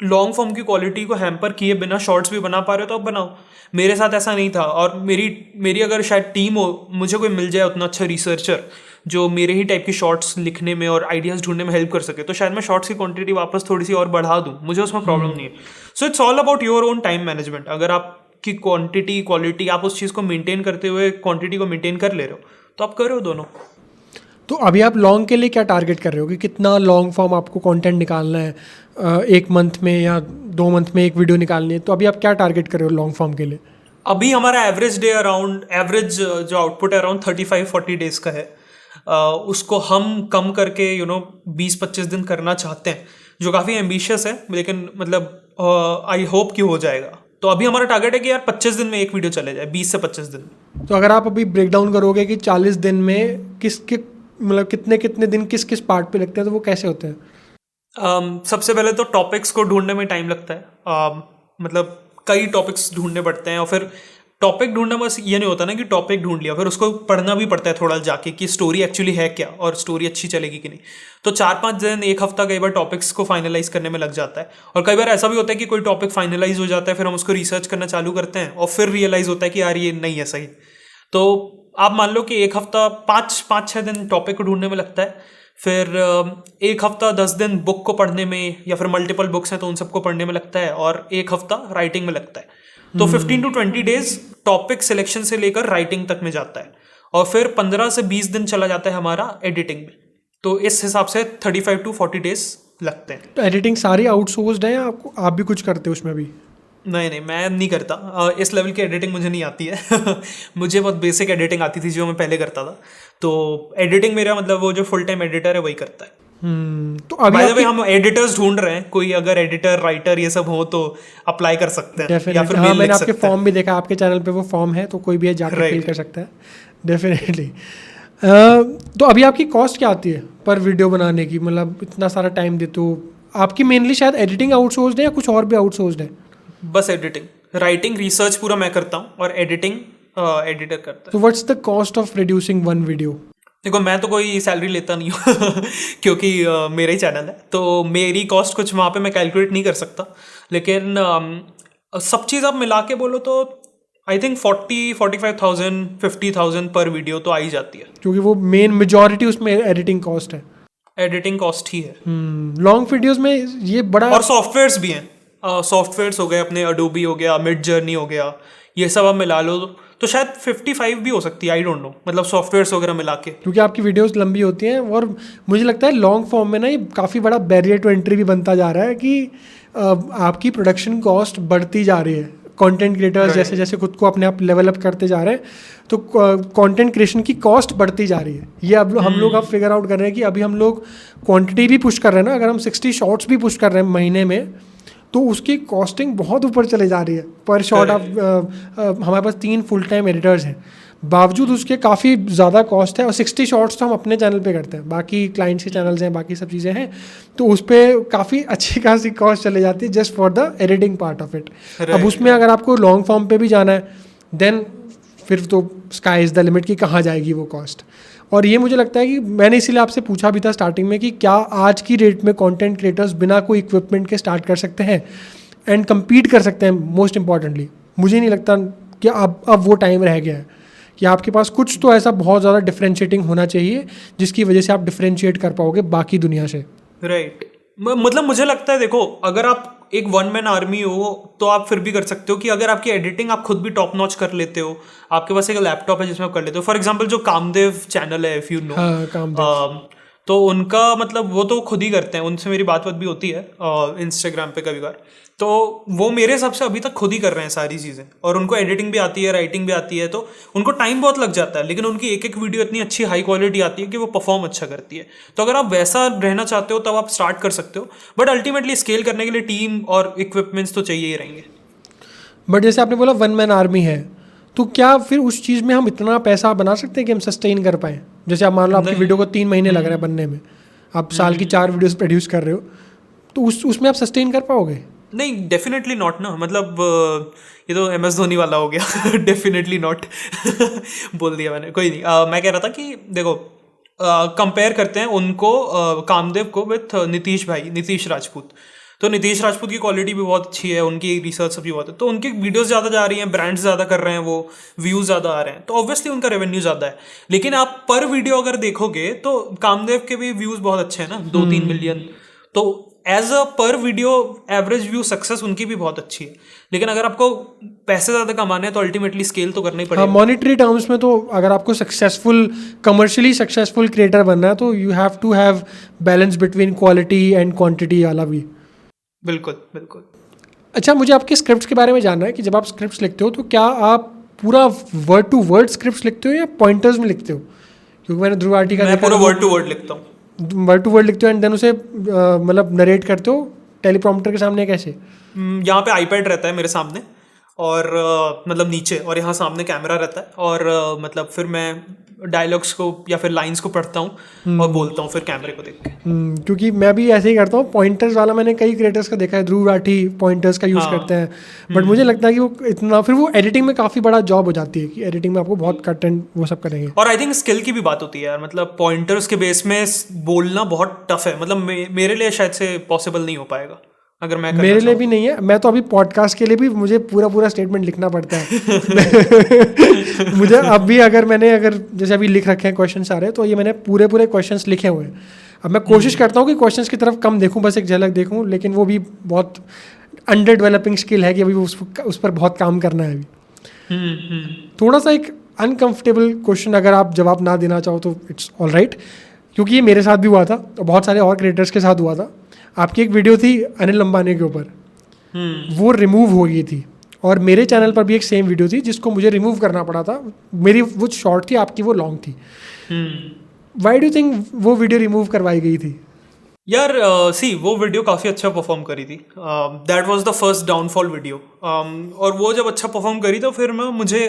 लॉन्ग फॉर्म की क्वालिटी को हैम्पर किए बिना शॉर्ट्स भी बना पा रहे हो तो आप बनाओ। मेरे साथ ऐसा नहीं था, और मेरी अगर शायद टीम हो, मुझे कोई मिल जाए उतना अच्छा रिसर्चर जो मेरे ही टाइप की शॉर्ट्स लिखने में और आइडियाज़ ढूंढने में हेल्प कर सके, तो शायद मैं शॉर्ट्स की क्वांटिटी वापस थोड़ी सी और बढ़ा दूँ, मुझे उसमें प्रॉब्लम नहीं है। So it's all about your own time management. अगर आपकी क्वांटिटी क्वालिटी आप उस चीज़ को मेंटेन करते हुए क्वांटिटी को मेंटेन कर ले रहे हो तो आप करो दोनों। तो अभी आप लॉन्ग के लिए क्या टारगेट कर रहे हो कि कितना लॉन्ग फॉर्म आपको कंटेंट निकालना है, एक मंथ में या 2 मंथ में एक वीडियो निकालनी है, तो अभी आप क्या टारगेट कर रहे हो लॉन्ग फॉर्म के लिए? अभी हमारा एवरेज जो आउटपुट है अराउंड 35-40 डेज का है। उसको हम कम करके 20-25 दिन करना चाहते हैं, जो काफ़ी एम्बिशियस है, लेकिन मतलब आई होप कि हो जाएगा। तो अभी हमारा टारगेट है कि यार 25 दिन में एक वीडियो चले जाए, 20 से 25 दिन में। तो अगर आप अभी ब्रेक डाउन करोगे कि 40 दिन में मतलब कितने कितने दिन किस किस पार्ट पे लगते हैं, तो वो कैसे होते हैं? सबसे पहले तो टॉपिक्स को ढूंढने में टाइम लगता है। मतलब कई टॉपिक्स ढूंढने पड़ते हैं, और फिर टॉपिक ढूंढना बस ये नहीं होता ना कि टॉपिक ढूंढ लिया, फिर उसको पढ़ना भी पड़ता है थोड़ा जाके कि स्टोरी एक्चुअली है क्या और स्टोरी अच्छी चलेगी कि नहीं। तो 4-5 दिन, एक हफ्ता कई बार टॉपिक्स को फाइनलाइज करने में लग जाता है। और कई बार ऐसा भी होता है कि कोई टॉपिक फाइनलाइज हो जाता है, फिर हम उसको रिसर्च करना चालू करते हैं और फिर रियलाइज होता है कि यार ये नहीं है सही। तो आप मान लो कि एक हफ्ता 5-6 दिन टॉपिक को ढूंढने में लगता है, फिर एक हफ्ता 10 दिन बुक को पढ़ने में, या फिर मल्टीपल बुक्स हैं तो उन सबको पढ़ने में लगता है, और एक हफ्ता राइटिंग में लगता है। तो 15 to 20 डेज टॉपिक सिलेक्शन से लेकर राइटिंग तक में जाता है, और फिर 15 से 20 दिन चला जाता है हमारा एडिटिंग में। तो इस हिसाब से 35 to 40 डेज लगते हैं। तो एडिटिंग सारी आउटसोर्स्ड है या आप भी कुछ करते हो उसमें भी? नहीं, मैं नहीं करता। इस लेवल की एडिटिंग मुझे नहीं आती है। मुझे बहुत बेसिक एडिटिंग आती थी जो मैं पहले करता था। तो एडिटिंग मेरा मतलब वो जो फुल टाइम एडिटर है वही करता है। तो अभी बाय द वे हम एडिटर्स ढूंढ रहे हैं, कोई अगर एडिटर राइटर ये सब हो तो अप्लाई कर सकते हैं, या फिर हाँ, मेल मैंने लिख आपके सकते हैं। फॉर्म भी देखा, आपके चैनल पे वो फॉर्म है, तो कोई भी है जाकर Right. फिल कर सकता है डेफिनेटली। तो अभी आपकी कॉस्ट क्या आती है पर वीडियो बनाने की? मतलब इतना सारा टाइम देते हो, आपकी मेनली शायद एडिटिंग आउटसोर्स्ड है या कुछ और भी आउटसोर्स्ड है? बस एडिटिंग, राइटिंग रिसर्च पूरा मैं करता हूँ, और एडिटिंग एडिटर करता है। तो what's the cost of producing one video? देखो, मैं तो कोई सैलरी लेता नहीं हूँ क्योंकि मेरा ही चैनल है, तो मेरी कॉस्ट कुछ वहाँ पे मैं कैलकुलेट नहीं कर सकता। लेकिन सब चीज़ आप मिला के बोलो तो आई थिंक 45,000 50,000 पर वीडियो तो आ ही जाती है, क्योंकि वो मेन मेजॉरिटी उसमें एडिटिंग कॉस्ट है। एडिटिंग कॉस्ट ही है। लॉन्ग वीडियोस में ये बड़ा, और सॉफ्टवेयर्स भी हैं, सॉफ्टवेयर्स हो गए अपने, अडोबी हो गया, मिड जर्नी हो गया, ये सब आप मिला लो तो शायद 55 भी हो सकती है, आई डोंट नो, मतलब सॉफ्टवेयर्स वगैरह मिला के। क्योंकि आपकी वीडियोस लंबी होती हैं, और मुझे लगता है लॉन्ग फॉर्म में ना ये काफ़ी बड़ा बैरियर टू एंट्री भी बनता जा रहा है कि आपकी प्रोडक्शन कॉस्ट बढ़ती जा रही है। कंटेंट क्रिएटर्स जैसे जैसे खुद को अपने आप लेवल अप करते जा रहे हैं, तो कंटेंट क्रिएशन की कॉस्ट बढ़ती जा रही है। ये अब हम लोग अब फिगर आउट कर रहे हैं कि अभी हम लोग क्वांटिटी भी पुश कर रहे हैं ना, अगर हम 60 शॉर्ट्स भी पुश कर रहे हैं महीने में, तो उसकी कॉस्टिंग बहुत ऊपर चले जा रही है पर शॉट। आप हमारे पास 3 फुल टाइम एडिटर्स हैं, बावजूद उसके काफ़ी ज़्यादा कॉस्ट है। और 60 शॉट्स तो हम अपने चैनल पे करते हैं, बाकी क्लाइंट्स के चैनल्स हैं, बाकी सब चीज़ें हैं, तो उस पर काफ़ी अच्छी खासी कॉस्ट चले जाती है just for the editing part of it. अब उसमें अगर आपको लॉन्ग फॉर्म पे भी जाना है देन फिर तो स्काई इज़ द लिमिट कि कहाँ जाएगी वो कॉस्ट। और ये मुझे लगता है कि मैंने इसीलिए आपसे पूछा भी था स्टार्टिंग में कि क्या आज की डेट में कंटेंट क्रिएटर्स बिना कोई इक्विपमेंट के स्टार्ट कर सकते हैं एंड compete कर सकते हैं। मोस्ट इंपॉर्टेंटली मुझे नहीं लगता कि अब वो टाइम रह गया है कि आपके पास कुछ तो ऐसा बहुत ज़्यादा डिफरेंशिएटिंग होना चाहिए जिसकी वजह से आप डिफरेंशिएट कर पाओगे बाकी दुनिया से। राइट मतलब मुझे लगता है देखो, अगर आप एक वन मैन आर्मी हो तो आप फिर भी कर सकते हो कि अगर आपकी एडिटिंग आप खुद भी टॉप नॉच कर लेते हो, आपके पास एक लैपटॉप है जिसमें आप कर लेते हो। फॉर एग्जांपल जो कामदेव चैनल है, इफ यू नो, हाँ, कामदेव। तो उनका मतलब वो तो खुद ही करते हैं, उनसे मेरी बात भी होती है इंस्टाग्राम पे कभी बार। तो वो मेरे हिसाब से अभी तक खुद ही कर रहे हैं सारी चीज़ें, और उनको एडिटिंग भी आती है, राइटिंग भी आती है, तो उनको टाइम बहुत लग जाता है, लेकिन उनकी एक एक वीडियो इतनी अच्छी हाई क्वालिटी आती है कि वो परफॉर्म अच्छा करती है। तो अगर आप वैसा रहना चाहते हो तब आप स्टार्ट कर सकते हो, बट अल्टीमेटली स्केल करने के लिए टीम और इक्विपमेंट्स तो चाहिए ही रहेंगे। बट जैसे आपने बोला वन मैन आर्मी है, तो क्या फिर उस चीज़ में हम इतना पैसा बना सकते हैं कि हम सस्टेन कर पाएँ? जैसे आप मान लो आपकी वीडियो को 3 महीने लग रहे हैं बनने में, आप साल की 4 वीडियोस प्रोड्यूस कर रहे हो, तो उसमें आप सस्टेन कर पाओगे? नहीं, डेफिनेटली नॉट ना। मतलब ये तो MS धोनी वाला हो गया। डेफिनेटली नॉट बोल दिया मैंने, कोई नहीं। मैं कह रहा था कि देखो, कंपेयर करते हैं उनको, कामदेव को विथ नीतीश राजपूत। तो नीतीश राजपूत की क्वालिटी भी बहुत अच्छी है, उनकी रिसर्च भी बहुत है, तो उनकी वीडियोस ज़्यादा जा रही हैं, ब्रांड्स ज़्यादा कर रहे हैं, वो व्यूज़ ज़्यादा आ रहे हैं, तो ऑब्वियसली उनका रेवेन्यू ज़्यादा है। लेकिन आप पर वीडियो अगर देखोगे तो कामदेव के भी व्यूज़ बहुत अच्छे हैं ना, 2-3 मिलियन। तो एज अ पर वीडियो एवरेज व्यू सक्सेस उनकी भी बहुत अच्छी है। लेकिन अगर आपको पैसे ज़्यादा कमाने हैं तो अल्टीमेटली स्केल तो करना ही पड़ेगा। हाँ, मॉनिटरी टर्म्स में तो अगर आपको सक्सेसफुल, कमर्शियली सक्सेसफुल क्रिएटर बनना है तो you have to have balance between quality and quantity वाला भी। बिल्कुल बिल्कुल। अच्छा, मुझे आपके स्क्रिप्ट्स के बारे में जानना है कि जब आप स्क्रिप्ट्स लिखते हो तो क्या आप पूरा वर्ड टू वर्ड स्क्रिप्ट्स लिखते हो या पॉइंटर्स में लिखते हो? क्योंकि मैंने ध्रुव आर्टी का मैं पूरा वर्ड टू वर्ड लिखता हूँ। वर्ड टू वर्ड लिखते हो एंड देन उसे मतलब नरेट करते हो टेलीप्रॉम्प्टर के सामने कैसे? यहाँ पे आईपैड रहता है मेरे सामने, और मतलब नीचे, और यहाँ सामने कैमरा रहता है, और मतलब फिर मैं डायलॉग्स को या फिर लाइंस को पढ़ता हूँ और बोलता हूँ फिर कैमरे को देख के। क्योंकि मैं भी ऐसे ही करता हूँ। पॉइंटर्स वाला मैंने कई क्रिएटर्स का देखा है, ध्रुव राठी पॉइंटर्स का यूज़ करते हैं, बट मुझे लगता है कि वो इतना, फिर वो एडिटिंग में काफ़ी बड़ा जॉब हो जाती है कि एडिटिंग में आपको बहुत कट एंड वो सब करेंगे। और आई थिंक स्किल की भी बात होती है यार, मतलब पॉइंटर्स के बेस में बोलना बहुत टफ है, मतलब मेरे लिए शायद से पॉसिबल नहीं हो पाएगा अगर मैं मेरे लिए भी नहीं है। मैं तो अभी पॉडकास्ट के लिए भी मुझे पूरा स्टेटमेंट लिखना पड़ता है। मुझे अभी अगर जैसे अभी लिख रखे हैं क्वेश्चन सारे, तो ये मैंने पूरे क्वेश्चंस लिखे हुए हैं। अब मैं कोशिश करता हूँ कि क्वेश्चंस की तरफ कम देखूँ, बस एक झलक देखूँ, लेकिन वो भी बहुत अंडर डेवलपिंग स्किल है कि अभी उस पर बहुत काम करना है अभी। थोड़ा सा एक अनकंफर्टेबल क्वेश्चन अगर आप जवाब ना देना चाहो तो इट्स ऑल राइट, क्योंकि ये मेरे साथ भी हुआ था और बहुत सारे और क्रिएटर्स के साथ हुआ था। आपकी एक वीडियो थी अनिल अंबानी के ऊपर, वो रिमूव हो गई थी, और मेरे चैनल पर भी एक सेम वीडियो थी जिसको मुझे रिमूव करना पड़ा था। मेरी वो शॉर्ट थी, आपकी वो लॉन्ग थी। व्हाई डू थिंक वो वीडियो रिमूव करवाई गई थी? यार सी वो वीडियो काफ़ी अच्छा परफॉर्म करी थी। That was the first downfall video, और वो जब अच्छा परफॉर्म करी तो फिर मुझे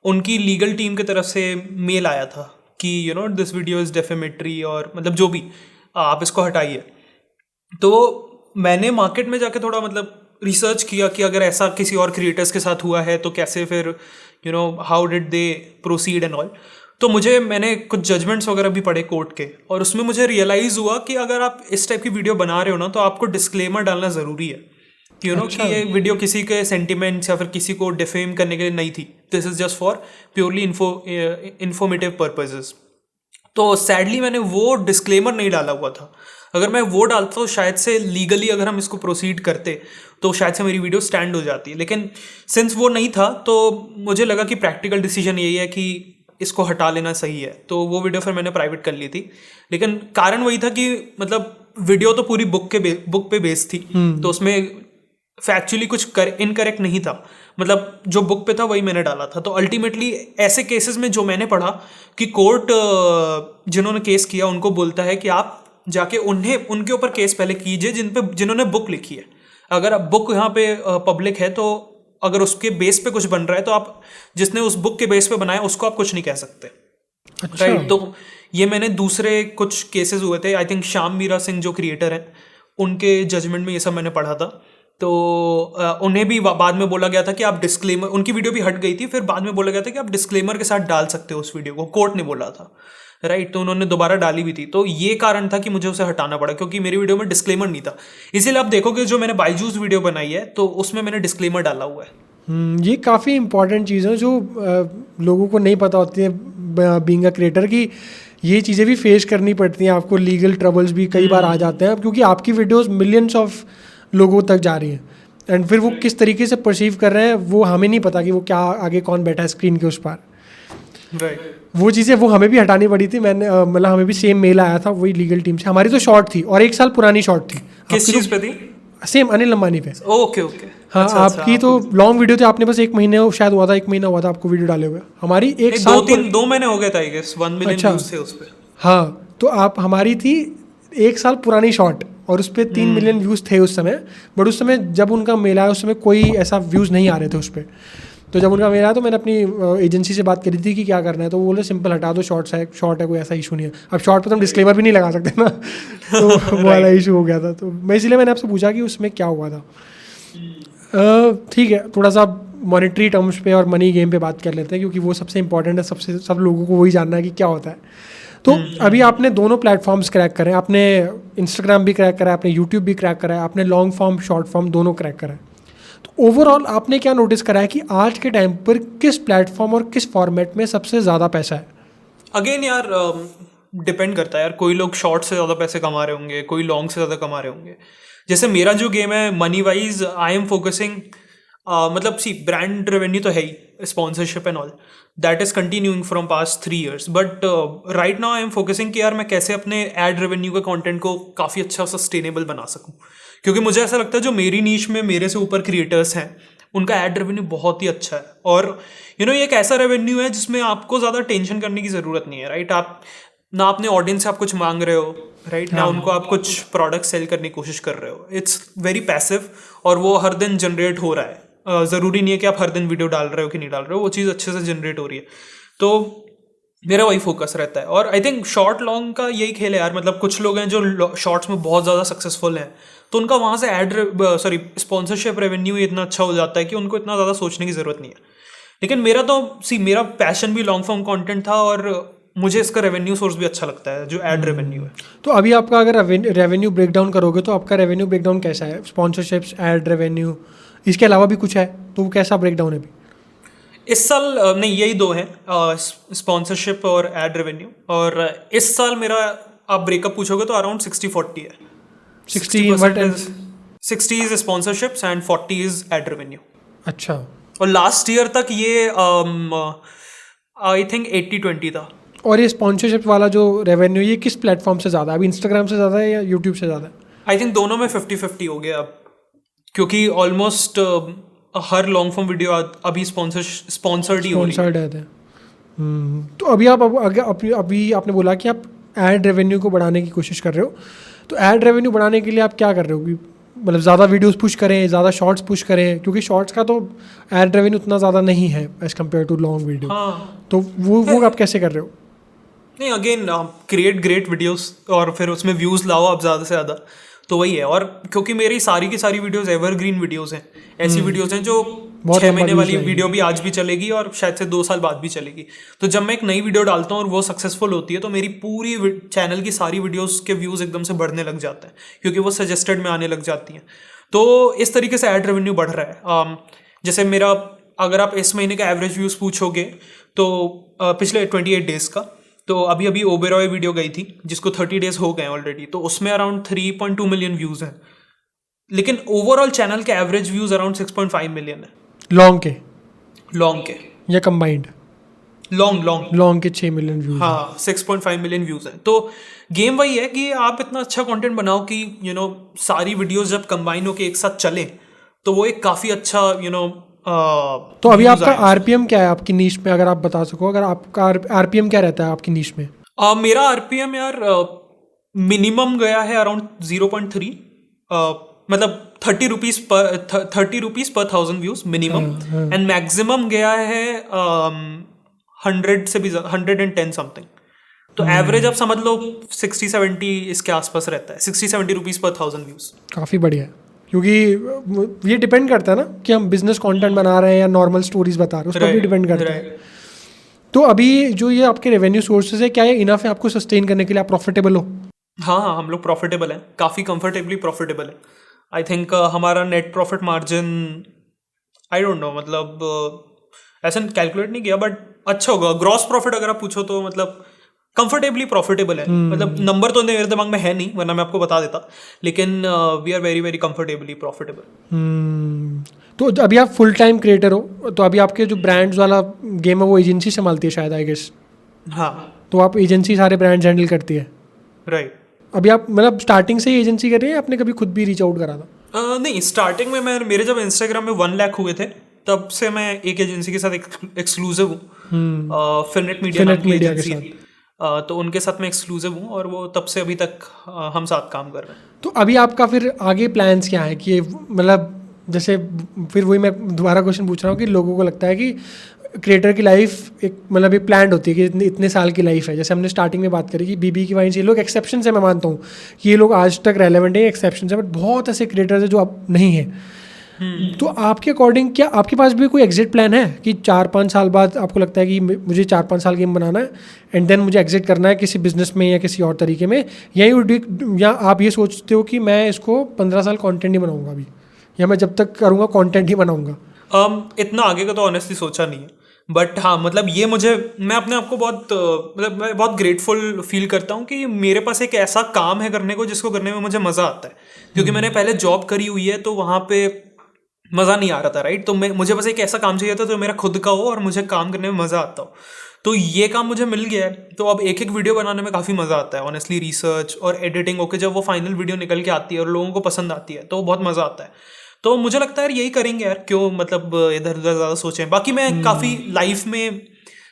उनकी लीगल टीम की तरफ से मेल आया था कि you know this video is defamatory, और मतलब जो भी आप इसको हटाइए। तो मैंने मार्केट में जाके थोड़ा मतलब रिसर्च किया कि अगर ऐसा किसी और क्रिएटर्स के साथ हुआ है तो कैसे, फिर you know how did they proceed and all. तो मैंने कुछ जजमेंट्स वगैरह भी पढ़े कोर्ट के, और उसमें मुझे रियलाइज़ हुआ कि अगर आप इस टाइप की वीडियो बना रहे हो ना, तो आपको डिस्क्लेमर डालना ज़रूरी है, यू नो कि ये वीडियो किसी के सेंटिमेंट्स या फिर किसी को डिफेम करने के लिए नहीं थी। This is just for purely informative purposes. तो सैडली मैंने वो डिस्क्लेमर नहीं डाला हुआ था। अगर मैं वो डालता तो शायद से लीगली अगर हम इसको प्रोसीड करते तो शायद से मेरी वीडियो स्टैंड हो जाती। लेकिन सिंस वो नहीं था तो मुझे लगा कि प्रैक्टिकल डिसीजन यही है कि इसको हटा लेना सही है, तो वो वीडियो फिर मैंने प्राइवेट कर ली थी। लेकिन कारण वही था कि मतलब वीडियो तो पूरी बुक पे बेस्ड थी, तो उसमें फैक्चुअली कुछ इनकरेक्ट नहीं था, मतलब जो बुक पे था वही मैंने डाला था। तो अल्टीमेटली ऐसे केसेस में जो मैंने पढ़ा कि कोर्ट जिन्होंने केस किया उनको बोलता है कि आप जाके उनके ऊपर केस पहले कीजिए जिन्होंने बुक लिखी है। अगर अब बुक यहाँ पे पब्लिक है तो अगर उसके बेस पे कुछ बन रहा है तो आप जिसने उस बुक के बेस पे बनाया उसको आप कुछ नहीं कह सकते। अच्छा। राइट, तो ये मैंने दूसरे कुछ केसेस हुए थे, आई थिंक श्याम मीरा सिंह जो क्रिएटर हैं उनके जजमेंट में ये सब मैंने पढ़ा था। तो उन्हें भी बाद में बोला गया था कि आप डिस्क्लेमर, उनकी वीडियो भी हट गई थी, फिर बाद में बोला गया था कि आप डिस्क्लेमर के साथ डाल सकते हो उस वीडियो को, कोर्ट ने बोला था। राइट, तो उन्होंने दोबारा डाली भी थी, तो ये कारण था कि मुझे उसे हटाना पड़ा क्योंकि मेरी वीडियो में डिस्क्लेमर नहीं था। इसीलिए आप देखोगे जो मैंने बायजूस वीडियो बनाई है तो उसमें मैंने डिस्क्लेमर डाला हुआ है। ये काफ़ी इंपॉर्टेंट चीज़ है जो लोगों को नहीं पता होती है बीइंग अ क्रिएटर, कि ये चीज़ें भी फेस करनी पड़ती हैं आपको, लीगल ट्रबल्स भी कई बार आ जाते हैं क्योंकि आपकी वीडियोस मिलियंस ऑफ लोगों तक जा रही हैं एंड फिर वो किस तरीके से परसीव कर रहे हैं वो हमें नहीं पता कि वो क्या आगे कौन बैठा है स्क्रीन के उस पार। राइट, वो चीज़ें वो हमें भी हटानी पड़ी थी। मैंने मतलब हमें भी सेम मेल आया था वही लीगल टीम से। हमारी तो शॉर्ट थी और 1 साल पुरानी शॉर्ट थी। किस चीज़ पे थी? सेम अनिल अंबानी पे। Okay okay. हाँ, अच्छा, आपकी तो लॉन्ग वीडियो थी, आपने बस 1 महीने शायद हुआ था, 1 महीना हुआ था आपको वीडियो डाले हुए। हमारी 1 साल 2 महीने हो गए थे आई गेस, 1 मिलियन अच्छा। व्यूज थे उस पे। हाँ, तो आप हमारी थी 1 साल पुरानी शॉर्ट और उस पर 3 मिलियन व्यूज़ थे उस समय। बट उस समय जब उनका मेल आया उस समय कोई ऐसा व्यूज़ नहीं आ रहे थे उस पर। तो जब उनका मेल आया तो मैंने अपनी एजेंसी से बात करी थी कि क्या करना है, तो वो बोले सिंपल हटा दो, शॉर्ट है कोई ऐसा इशू नहीं है। अब शॉर्ट पर तो हम डिस्क्लेमर भी नहीं लगा सकते ना तो वो वाला इशू हो गया था। तो मैं इसलिए मैंने आपसे पूछा कि उसमें क्या हुआ था। ठीक है, थोड़ा सा मॉनेटरी टर्म्स पे और मनी गेम पे बात कर लेते हैं क्योंकि वो सबसे इंपॉर्टेंट है, सब लोगों को वही जानना है कि क्या होता है। तो अभी आपने दोनों प्लेटफॉर्म्स क्रैक करें, आपने इंस्टाग्राम भी क्रैक करा है, आपने यूट्यूब भी क्रैक करा है, आपने लॉन्ग फॉर्म शॉर्ट फॉर्म दोनों क्रैक करा है। तो ओवरऑल आपने क्या नोटिस करा है कि आज के टाइम पर किस प्लेटफॉर्म और किस फॉर्मेट में सबसे ज़्यादा पैसा है? अगेन यार डिपेंड करता है यार, कोई लोग शॉर्ट से ज़्यादा पैसे कमा रहे होंगे, कोई लॉन्ग से ज़्यादा कमा रहे होंगे। जैसे मेरा जो गेम है money wise I am focusing, मतलब सी ब्रांड रेवेन्यू तो है ही, sponsorship and all that is continuing from past 3 years, but right now I am focusing कि यार मैं कैसे अपने एड रेवेन्यू के कंटेंट को काफ़ी अच्छा सस्टेनेबल बना सकूं। क्योंकि मुझे ऐसा लगता है जो मेरी नीश में मेरे से ऊपर क्रिएटर्स हैं उनका एड रेवेन्यू बहुत ही अच्छा है, और ये एक ऐसा रेवेन्यू है जिसमें आपको ज़्यादा टेंशन करने की ज़रूरत नहीं है। राइट, आप ना अपने ऑडियंस से आप कुछ मांग रहे हो, राइट, ना उनको आप कुछ प्रोडक्ट सेल करने की कोशिश कर रहे हो। इट्स वेरी पैसिव और वो हर दिन जनरेट हो रहा है। ज़रूरी नहीं है कि आप हर दिन वीडियो डाल रहे हो कि नहीं डाल रहे हो, वो चीज़ अच्छे से जनरेट हो रही है। तो मेरा वही फोकस रहता है। और आई थिंक शॉर्ट लॉन्ग का यही खेल है यार, मतलब कुछ लोग हैं जो शॉर्ट्स में बहुत ज़्यादा सक्सेसफुल हैं तो उनका वहाँ से स्पॉन्सरशिप रेवेन्यू इतना अच्छा हो जाता है कि उनको इतना ज़्यादा सोचने की ज़रूरत नहीं है। लेकिन मेरा पैशन भी लॉन्ग फॉर्म कंटेंट था और मुझे इसका रेवेन्यू सोर्स भी अच्छा लगता है जो एड रेवेन्यू है। तो अभी आपका अगर रेवेन्यू ब्रेकडाउन करोगे तो आपका रेवेन्यू ब्रेकडाउन कैसा है? स्पॉन्सरशिप्स, एड रेवेन्यू, इसके अलावा भी कुछ है तो वो कैसा ब्रेकडाउन है अभी? इस साल नहीं, यही 2 हैं, स्पॉन्सरशिप और एड रेवेन्यू। और इस साल मेरा आप ब्रेकअप पूछोगे तो अराउंड 60-40 है। 60 is sponsorships and 40 is ad revenue. अच्छा। और लास्ट ईयर तक ये आई थिंक 80-20 था। और ये स्पॉन्सरशिप वाला जो रेवेन्यू ये किस प्लेटफॉर्म से ज़्यादा है? अभी इंस्टाग्राम से ज़्यादा है या यूट्यूब से ज़्यादा है? आई थिंक दोनों में 50-50 हो गया अब, क्योंकि ऑलमोस्ट हर लॉन्ग फॉर्म वीडियो अभी स्पॉन्सर्ड ही हो रही है। तो अभी अभी आपने बोला कि आप एड रेवेन्यू को बढ़ाने की कोशिश कर रहे हो, तो एड रेवेन्यू बढ़ाने के लिए आप क्या कर रहे हो कि मतलब ज़्यादा वीडियोस पुश करें, ज़्यादा शॉर्ट्स पुश करें? क्योंकि शॉर्ट्स का तो एड रेवेन्यू उतना ज़्यादा नहीं है as compare to long video. हाँ, तो वो आप कैसे कर रहे हो? नहीं, अगेन क्रिएट ग्रेट वीडियोस और फिर उसमें व्यूज़ लाओ आप ज़्यादा से ज़्यादा, तो वही है। और क्योंकि मेरी सारी की सारी वीडियोस एवरग्रीन वीडियोस हैं, ऐसी वीडियोस हैं जो 6 महीने वाली वीडियो भी आज भी चलेगी और शायद से 2 साल बाद भी चलेगी। तो जब मैं एक नई वीडियो डालता हूँ और वो सक्सेसफुल होती है तो मेरी पूरी चैनल की सारी वीडियोस के व्यूज़ एकदम से बढ़ने लग जाते हैं क्योंकि वो सजेस्टेड में आने लग जाती हैं। तो इस तरीके से एड रेवेन्यू बढ़ रहा है। जैसे मेरा, अगर आप इस महीने का एवरेज व्यूज़ पूछोगे तो पिछले 28 डेज़ का, तो अभी ओबेरॉय वीडियो गई थी जिसको 30 डेज हो गए ऑलरेडी, तो उसमें अराउंड 3.2 मिलियन व्यूज़ हैं। लेकिन ओवरऑल चैनल के एवरेज व्यूज़ अराउंड 6.5 मिलियन है। लॉन्ग के या कंबाइंड? लॉन्ग के 6 मिलियन व्यूज। हाँ, 6.5 मिलियन व्यूज़ हैं। तो गेम वही है कि आप इतना अच्छा कंटेंट बनाओ कि सारी वीडियोस जब कंबाइन होके एक साथ चलें तो वो एक काफ़ी अच्छा तो अभी आपका आरपीएम क्या है आपकी नीश में, अगर आप बता सको? अगर आपका आरपीएम क्या रहता है आपकी नीश में? मेरा आरपीएम यार मिनिमम गया है अराउंड 0.3, मतलब 30 rupees per 1000 views minimum, and maximum गया है 100 से भी 110 समथिंग। तो एवरेज आप समझ लो 60-70 इसके आसपास रहता है, 60-70 रुपीज पर 1000 व्यूज। काफ़ी बढ़िया है, क्योंकि ये डिपेंड करता है ना कि हम बिजनेस कंटेंट बना रहे हैं या नॉर्मल स्टोरीज बता रहे हैं, उस पर भी डिपेंड करता है। तो अभी जो ये आपके रेवेन्यू सोर्सेज है, क्या ये इनफ है आपको सस्टेन करने के लिए, आप प्रॉफिटेबल हो? हाँ, हम लोग प्रॉफिटेबल हैं, काफ़ी कंफर्टेबली प्रॉफिटेबल है। आई थिंक हमारा net profit margin, I don't know, मतलब ऐसा कैलकुलेट नहीं किया, बट अच्छा होगा। ग्रॉस प्रॉफिट अगर आप पूछो तो मतलब कंफर्टेबली प्रॉफिटेबल है। मतलब नंबर तो मेरे दिमाग में है नहीं, वरना मैं आपको बता देता, लेकिन we are very very comfortably profitable. तो अभी आप फुल टाइम क्रिएटर हो, तो अभी आपके जो ब्रांड्स वाला गेम है वो एजेंसी संभालती है शायद, आई गेस। हाँ, तो आप एजेंसी सारे ब्रांड्स हैंडल करती है, राइट। अभी आप मतलब स्टार्टिंग से ही एजेंसी कर रहे हैं या आपने कभी खुद भी रीच आउट करा था? नहीं, स्टार्टिंग में मेरे जब इंस्टाग्राम में 1 लाख हुए थे, तब से मैं एक एजेंसी के साथ एक्सक्लूसिव हूँ, फिननेट मीडिया नाम की एजेंसी है। तो उनके साथ मैं एक्सक्लूसिव हूँ, और वो तब से अभी तक हम साथ काम कर रहे हैं। तो अभी आपका फिर आगे प्लान्स क्या है कि मतलब जैसे, फिर वही मैं दोबारा क्वेश्चन पूछ रहा हूँ कि लोगों को लगता है कि क्रिएटर की लाइफ एक मतलब एक प्लान्ड होती है कि इतने साल की लाइफ है। जैसे हमने स्टार्टिंग में बात करी कि बीबी की वाइन्स, ये लोग एक्सेप्शन है, मैं मानता हूँ कि ये लोग आज तक रेलेवेंट है, एक्सेप्शन है, बट बहुत ऐसे क्रिएटर्स हैं जो अब नहीं है। तो आपके अकॉर्डिंग क्या आपके पास भी कोई एग्जिट प्लान है कि 4-5 साल बाद आपको लगता है कि मुझे 4-5 साल गेम बनाना है एंड देन मुझे एग्जिट करना है किसी बिजनेस में या किसी और तरीके में, या आप ये सोचते हो कि मैं इसको 15 साल कंटेंट ही बनाऊंगा अभी, या मैं जब तक करूँगा कंटेंट ही बनाऊंगा? इतना आगे का तो ऑनेस्टली सोचा नहीं है, बट हाँ, मतलब ये मैं अपने आप को बहुत मतलब मैं बहुत ग्रेटफुल फील करता हूँ कि मेरे पास एक ऐसा काम है करने को जिसको करने में मुझे मज़ा आता है। क्योंकि मैंने पहले जॉब करी हुई है, तो वहाँ पे मज़ा नहीं आ रहा था, राइट। तो मुझे बस एक ऐसा काम चाहिए था जो मेरा खुद का हो और मुझे काम करने में मज़ा आता हो। तो ये काम मुझे मिल गया है, तो अब एक एक वीडियो बनाने में काफ़ी मज़ा आता है ऑनेस्टली। रिसर्च और एडिटिंग होके जब वो फाइनल वीडियो निकल के आती है और लोगों को पसंद आती है, तो बहुत मज़ा आता है। तो मुझे लगता है यार यही करेंगे यार, क्यों मतलब इधर उधर ज़्यादा सोचें। बाकी मैं काफ़ी लाइफ में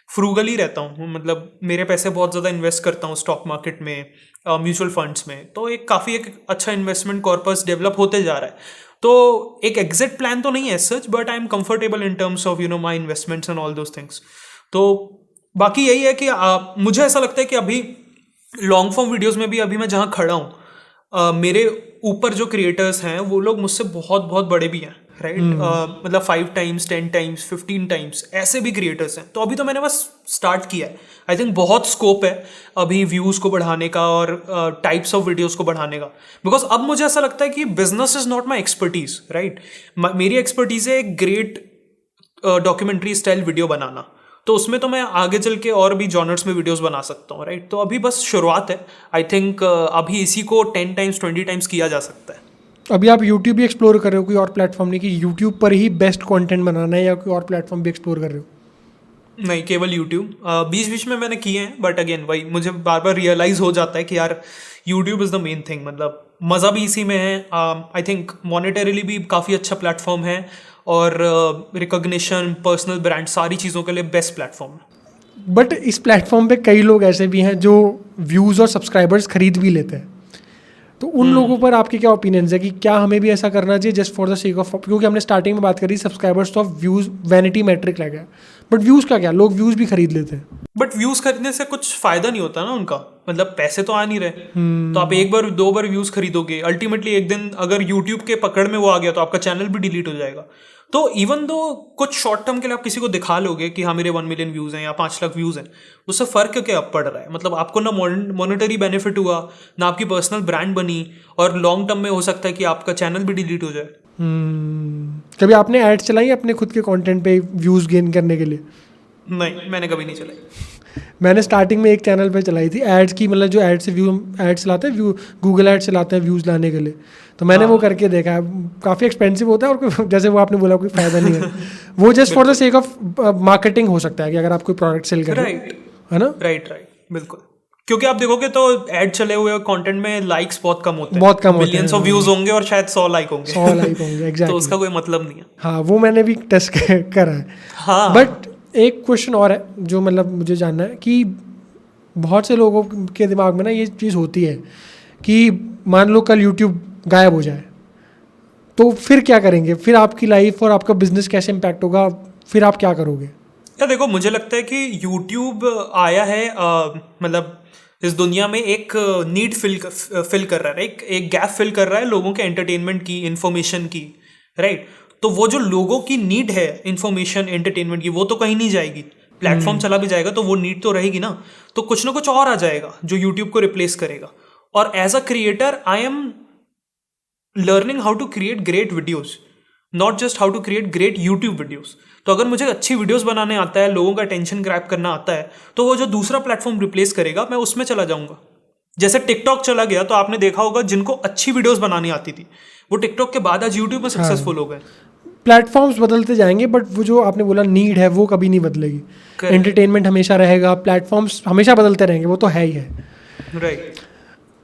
फ्रूगल ही रहता हूँ, मतलब मेरे पैसे बहुत ज़्यादा इन्वेस्ट करता हूँ स्टॉक मार्केट में, म्यूचुअल फंड्स में। तो एक अच्छा इन्वेस्टमेंट कॉर्पस डेवलप होते जा रहा है। तो एक एग्जिट प्लान तो नहीं है such, but I am comfortable in terms of my investments and all those things. तो बाकी यही है कि मुझे ऐसा लगता है कि अभी लॉन्ग फॉर्म वीडियोज़ में भी अभी मैं जहाँ खड़ा हूँ, मेरे ऊपर जो क्रिएटर्स हैं वो लोग मुझसे बहुत बहुत बड़े भी हैं, राइट। मतलब 5 टाइम्स 10 टाइम्स 15 टाइम्स ऐसे भी क्रिएटर्स हैं। तो अभी तो मैंने बस स्टार्ट किया है। आई थिंक बहुत स्कोप है अभी व्यूज़ को बढ़ाने का और टाइप्स ऑफ वीडियोज़ को बढ़ाने का, बिकॉज अब मुझे ऐसा लगता है कि business is not my expertise, right. मेरी एक्सपर्टीज है ग्रेट डॉक्यूमेंट्री स्टाइल वीडियो बनाना। तो उसमें तो मैं आगे चल के और भी जॉनर्स में वीडियोस बना सकता हूँ, राइट। तो अभी बस शुरुआत है। आई थिंक अभी इसी को 10 टाइम्स 20 टाइम्स किया जा सकता है। अभी आप यूट्यूब भी एक्सप्लोर कर रहे हो, कोई और प्लेटफॉर्म नहीं कि यूट्यूब पर ही बेस्ट कंटेंट बनाना है, या कोई और प्लेटफॉर्म भी एक्सप्लोर कर रहे हो? नहीं, केवल यूट्यूब। बीच बीच में मैंने किए हैं, बट अगेन वही मुझे बार बार रियलाइज हो जाता है कि यार YouTube is the main thing. मतलब मज़ा भी इसी में है। आई थिंक मॉनेटरीली भी काफ़ी अच्छा प्लेटफॉर्म है, और रिकॉग्निशन, पर्सनल ब्रांड, सारी चीज़ों के लिए बेस्ट प्लेटफॉर्म है। बट इस प्लेटफॉर्म पे कई लोग ऐसे भी हैं जो व्यूज़ और सब्सक्राइबर्स खरीद भी लेते हैं। तो उन लोगों पर आपके क्या ओपिनियंस है कि क्या हमें भी ऐसा करना चाहिए just for the sake of, क्योंकि हमने स्टार्टिंग में बात करी सब्सक्राइबर्स तो व्यूज़ वैनिटी मैट्रिक लग गया, बट व्यूज़ का क्या, लोग व्यूज़ भी खरीद लेते हैं। बट व्यूज़ खरीदने से कुछ फ़ायदा नहीं होता ना उनका, मतलब पैसे तो आ नहीं रहे। तो आप एक बार 2 बार व्यूज़ खरीदोगे, अल्टीमेटली एक दिन अगर यूट्यूब के पकड़ में वो आ गया तो आपका चैनल भी डिलीट हो जाएगा। तो इवन दो कुछ शॉर्ट टर्म के लिए आप किसी को दिखा लोगे कि हाँ मेरे 1 मिलियन व्यूज़ हैं या 5 लाख व्यूज़ हैं, उससे फ़र्क क्या पड़ रहा है? मतलब आपको ना मॉनेटरी बेनिफिट हुआ, ना आपकी पर्सनल ब्रांड बनी, और लॉन्ग टर्म में हो सकता है कि आपका चैनल भी डिलीट हो जाए। कभी आपने एड्स चलाई अपने खुद के कंटेंट पे व्यूज़ गेन करने के लिए? नहीं, मैंने कभी नहीं चलाई। मैंने स्टार्टिंग में एक चैनल पे चलाई थी एड्स की, मतलब जो एड से एड्स चलाते हैं, गूगल एड्स चलाते हैं व्यूज़ लाने के लिए। तो मैंने वो करके देखा है, काफ़ी एक्सपेंसिव होता है, और जैसे वो आपने बोला कोई फ़ायदा नहीं है। वो just for the sake of marketing हो सकता है कि अगर आप कोई प्रोडक्ट सेल कर रहे हो, है ना? राइट, बिल्कुल। क्योंकि आप देखोगे तो ऐड चले हुए कंटेंट में लाइक्स बहुत कम होते हैं, बहुत कम होते हैं। मिलियंस ऑफ व्यूज होंगे और शायद 100 लाइक होंगे। 100 लाइक होंगे, एग्जैक्टली। तो उसका कोई मतलब नहीं है। हाँ, वो मैंने भी टेस्ट करा है। हाँ, बट एक क्वेश्चन और है जो मतलब मुझे जानना है कि बहुत से लोगों के दिमाग में ना ये चीज़ होती है कि मान लो कल यूट्यूब गायब हो जाए, तो फिर क्या करेंगे? फिर आपकी लाइफ और आपका बिजनेस कैसे इम्पैक्ट होगा? फिर आप क्या करोगे? या देखो, मुझे लगता है कि यूट्यूब आया है मतलब इस दुनिया में एक नीड फिल कर रहा है, एक गैप फिल कर रहा है लोगों के एंटरटेनमेंट की, इंफॉर्मेशन की, राइट? तो वो जो लोगों की नीड है इंफॉर्मेशन एंटरटेनमेंट की, वो तो कहीं नहीं जाएगी। प्लेटफॉर्म चला भी जाएगा तो वो नीड तो रहेगी ना। तो कुछ ना कुछ और आ जाएगा जो यूट्यूब को रिप्लेस करेगा। और as a creator I am learning how to create great videos, not just how to create great YouTube videos. तो अगर मुझे अच्छी वीडियोस बनाने आता है, लोगों का अटेंशन ग्रैब करना आता है, तो वो जो दूसरा प्लेटफॉर्म रिप्लेस करेगा मैं उसमें चला जाऊंगा। जैसे टिकटॉक चला गया, तो आपने देखा होगा जिनको अच्छी वीडियोस बनानी आती थी वो टिकटॉक के बाद आज यूट्यूब में सक्सेसफुल हो गए। प्लेटफॉर्म्स बदलते जाएंगे बट वो जो आपने बोला नीड है वो कभी नहीं बदलेगी। एंटरटेनमेंट हमेशा रहेगा, प्लेटफॉर्म्स हमेशा बदलते रहेंगे, वो तो है ही है। राइट।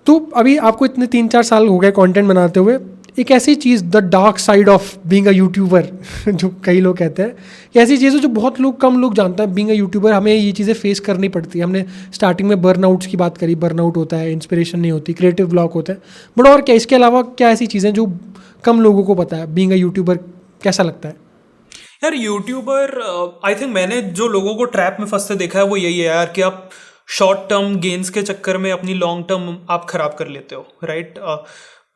तो अभी आपको इतने 3-4 साल हो गए कंटेंट बनाते हुए, एक ऐसी चीज़, the dark side of being a YouTuber जो कई लोग कहते हैं, ऐसी चीज़ है जो बहुत कम लोग जानते हैं। बीइंग अ यूट्यूबर हमें ये चीज़ें फेस करनी पड़ती है। हमने स्टार्टिंग में बर्नआउट्स की बात करी, बर्नआउट होता है, इंस्पिरेशन नहीं होती, क्रिएटिव ब्लॉक होता है, बट और क्या इसके अलावा क्या ऐसी चीज़ें जो कम लोगों को पता है? बीइंग अ यूट्यूबर कैसा लगता है? यार यूट्यूबर, आई थिंक मैंने जो लोगों को ट्रैप में फंसते देखा है वो यही है यार, कि आप शॉर्ट टर्म गेन्स के चक्कर में अपनी लॉन्ग टर्म आप खराब कर लेते हो, राइट?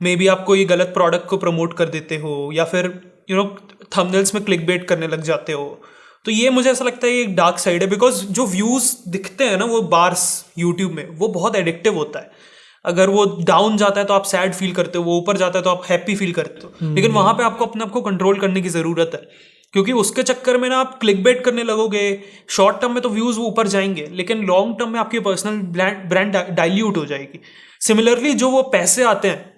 मे बी आप कोई गलत प्रोडक्ट को प्रमोट कर देते हो, या फिर थंबनेल्स में क्लिक बेट करने लग जाते हो। तो ये मुझे ऐसा लगता है ये एक डार्क साइड है, बिकॉज जो व्यूज दिखते हैं ना वो बार्स यूट्यूब में, वो बहुत एडिक्टिव होता है। अगर वो डाउन जाता है तो आप सैड फील करते हो, वो ऊपर जाता है तो आप हैप्पी फील करते हो। लेकिन वहां पे आपको अपने आप को कंट्रोल करने की जरूरत है, क्योंकि उसके चक्कर में ना आप क्लिक बेट करने लगोगे। शॉर्ट टर्म में तो व्यूज वो ऊपर जाएंगे, लेकिन लॉन्ग टर्म में आपकी पर्सनल ब्रांड डाइल्यूट हो जाएगी। सिमिलरली जो वो पैसे आते हैं,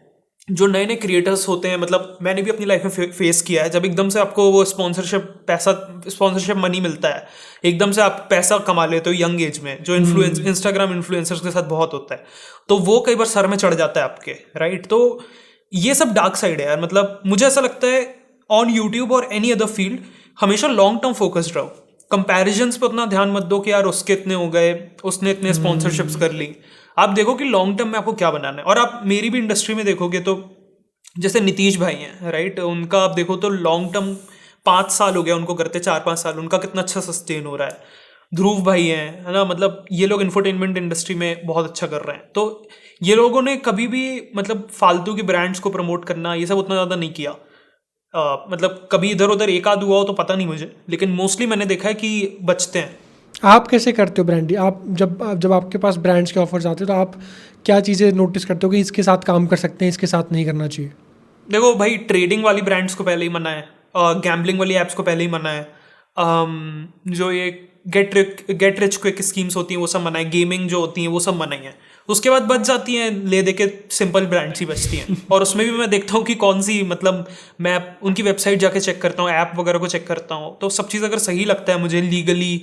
जो नए नए क्रिएटर्स होते हैं, मतलब मैंने भी अपनी लाइफ में फेस किया है, जब एकदम से आपको वो स्पॉन्सरशिप मनी मिलता है, एकदम से आप पैसा कमा लेते हो यंग एज में, जो इंस्टाग्राम इन्फ्लुएंसर्स के साथ बहुत होता है, तो वो कई बार सर में चढ़ जाता है आपके, राइट? तो ये सब डार्क साइड है यार। मतलब मुझे ऐसा लगता है ऑन यूट्यूब और एनी अदर फील्ड हमेशा लॉन्ग टर्म फोकस्ड रहो। कंपैरिजंस पे उतना ध्यान मत दो कि यार उसके इतने हो गए, उसने इतने स्पॉन्सरशिप्स कर ली। आप देखो कि लॉन्ग टर्म में आपको क्या बनाना है। और आप मेरी भी इंडस्ट्री में देखोगे तो जैसे नीतीश भाई हैं, राइट? उनका आप देखो तो लॉन्ग टर्म 5 साल हो गया उनको करते, 4-5 साल, उनका कितना अच्छा सस्टेन हो रहा है। ध्रुव भाई हैं, है ना? मतलब ये लोग इंफोटेनमेंट इंडस्ट्री में बहुत अच्छा कर रहे हैं। तो ये लोगों ने कभी भी मतलब फालतू के ब्रांड्स को प्रमोट करना ये सब उतना ज़्यादा नहीं किया। मतलब कभी इधर उधर एक आध हुआ हो तो पता नहीं मुझे, लेकिन मोस्टली मैंने देखा है कि बचते हैं। आप कैसे करते हो ब्रांडिंग? आप जब आपके पास ब्रांड्स के ऑफर्स आते हैं तो आप क्या चीज़ें नोटिस करते हो कि इसके साथ काम कर सकते हैं, इसके साथ नहीं करना चाहिए? देखो भाई, ट्रेडिंग वाली ब्रांड्स को पहले ही मना है, गैम्बलिंग वाली एप्स को पहले ही मना है, जो ये गेट रिच क्विक स्कीम्स होती हैं वो सब मना है, गेमिंग जो होती हैं वो सब मना ही है। उसके बाद बच जाती हैं ले दे के सिंपल ब्रांड्स ही बचती हैं। और उसमें भी मैं देखता हूँ कि कौन सी, मतलब मैं उनकी वेबसाइट जाके चेक करता हूँ, ऐप वगैरह को चेक करता हूँ, तो सब चीज़ अगर सही लगता है मुझे लीगली,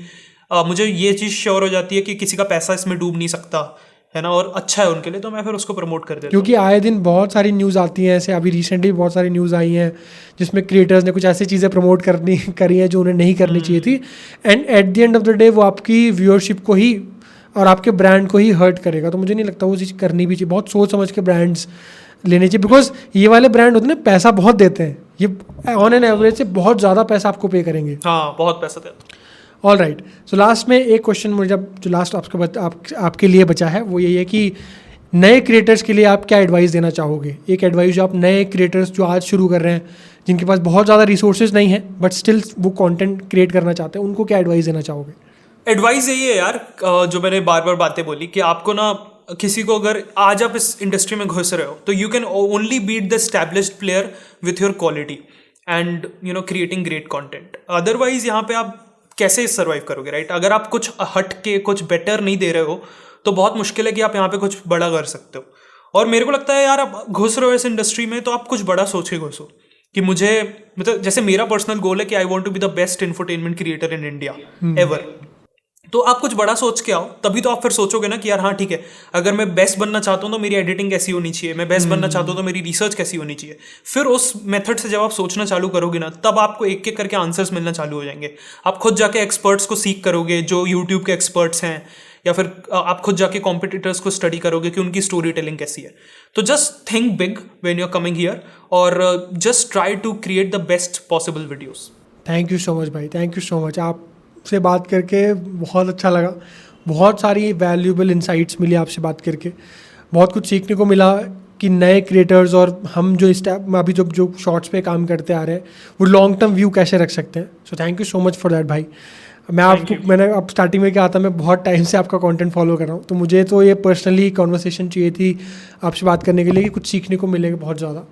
मुझे ये चीज़ श्योर हो जाती है कि किसी का पैसा इसमें डूब नहीं सकता, है ना, और अच्छा है उनके लिए, तो मैं फिर उसको प्रमोट कर देता हूँ। क्योंकि आए दिन बहुत सारी न्यूज़ आती हैं ऐसे, अभी रिसेंटली बहुत सारी न्यूज़ आई हैं जिसमें क्रिएटर्स ने कुछ ऐसी चीज़ें प्रमोट करी हैं जो उन्हें नहीं करनी चाहिए थी, and at the end of the day वो आपकी व्यूअरशिप को ही और आपके ब्रांड को ही हर्ट करेगा। तो मुझे नहीं लगता वो चीज़ करनी भी चाहिए। बहुत सोच समझ के ब्रांड्स लेने चाहिए, बिकॉज ये वाले ब्रांड होते हैं ना, पैसा बहुत देते हैं, ये ऑन एन एवरेज से बहुत ज़्यादा पैसा आपको पे करेंगे। हाँ, बहुत पैसा देते हैं। ऑल राइट, सो लास्ट में एक क्वेश्चन मुझे जो लास्ट आपके लिए बचा है वो यही है कि नए क्रिएटर्स के लिए आप क्या एडवाइस देना चाहोगे? एक एडवाइस जो आप नए क्रिएटर्स जो आज शुरू कर रहे हैं, जिनके पास बहुत ज़्यादा रिसोर्सेज नहीं है बट स्टिल वो कंटेंट क्रिएट करना चाहते हैं, उनको क्या एडवाइस देना चाहोगे? एडवाइस यही है यार, जो मैंने बार बार बातें बोली, कि आपको ना किसी को, अगर आज आप इस इंडस्ट्री में घुस रहे हो तो you can only beat the established player with your quality and creating great content. Otherwise यहाँ पे आप कैसे सर्वाइव करोगे, राइट? अगर आप कुछ हट के कुछ बेटर नहीं दे रहे हो तो बहुत मुश्किल है कि आप यहाँ पे कुछ बड़ा कर सकते हो। और मेरे को लगता है यार, आप घुस रहे हो इस इंडस्ट्री में तो आप कुछ बड़ा सोच के घुसो, कि मुझे, मतलब जैसे मेरा पर्सनल गोल है कि I want to be the best infotainment creator in India ever. तो आप कुछ बड़ा सोच के आओ, तभी तो आप फिर सोचोगे ना कि यार हाँ ठीक है, अगर मैं बेस्ट बनना चाहता हूँ तो मेरी एडिटिंग कैसी होनी चाहिए, मैं बेस्ट बनना चाहता हूँ तो मेरी रिसर्च कैसी होनी चाहिए। फिर उस मेथड से जब आप सोचना चालू करोगे ना, तब आपको एक एक करके आंसर्स मिलना चालू हो जाएंगे। आप खुद जाके एक्सपर्ट्स को सीख करोगे, जो यूट्यूब के एक्सपर्ट्स हैं, या फिर आप खुद जाके कॉम्पिटिटर्स को स्टडी करोगे कि उनकी स्टोरी टेलिंग कैसी है. तो just think big when you are coming here और just try to create the best possible videos. Thank you so much भाई, थैंक यू सो मच. आपसे बात करके बहुत अच्छा लगा. बहुत सारी वैल्यूएबल इंसाइट्स मिली आपसे बात करके. बहुत कुछ सीखने को मिला कि नए क्रिएटर्स और हम जो इस टाइप अभी जो शॉर्ट्स पे काम करते आ रहे हैं वो लॉन्ग टर्म व्यू कैसे रख सकते हैं. So thank you so much for that भाई. मैंने अब स्टार्टिंग में क्या था, मैं बहुत टाइम से आपका कंटेंट फॉलो कर रहा हूँ, तो मुझे तो ये पर्सनली कॉन्वर्सेशन चाहिए थी आपसे बात करने के लिए कि कुछ सीखने को मिलेगा बहुत ज़्यादा.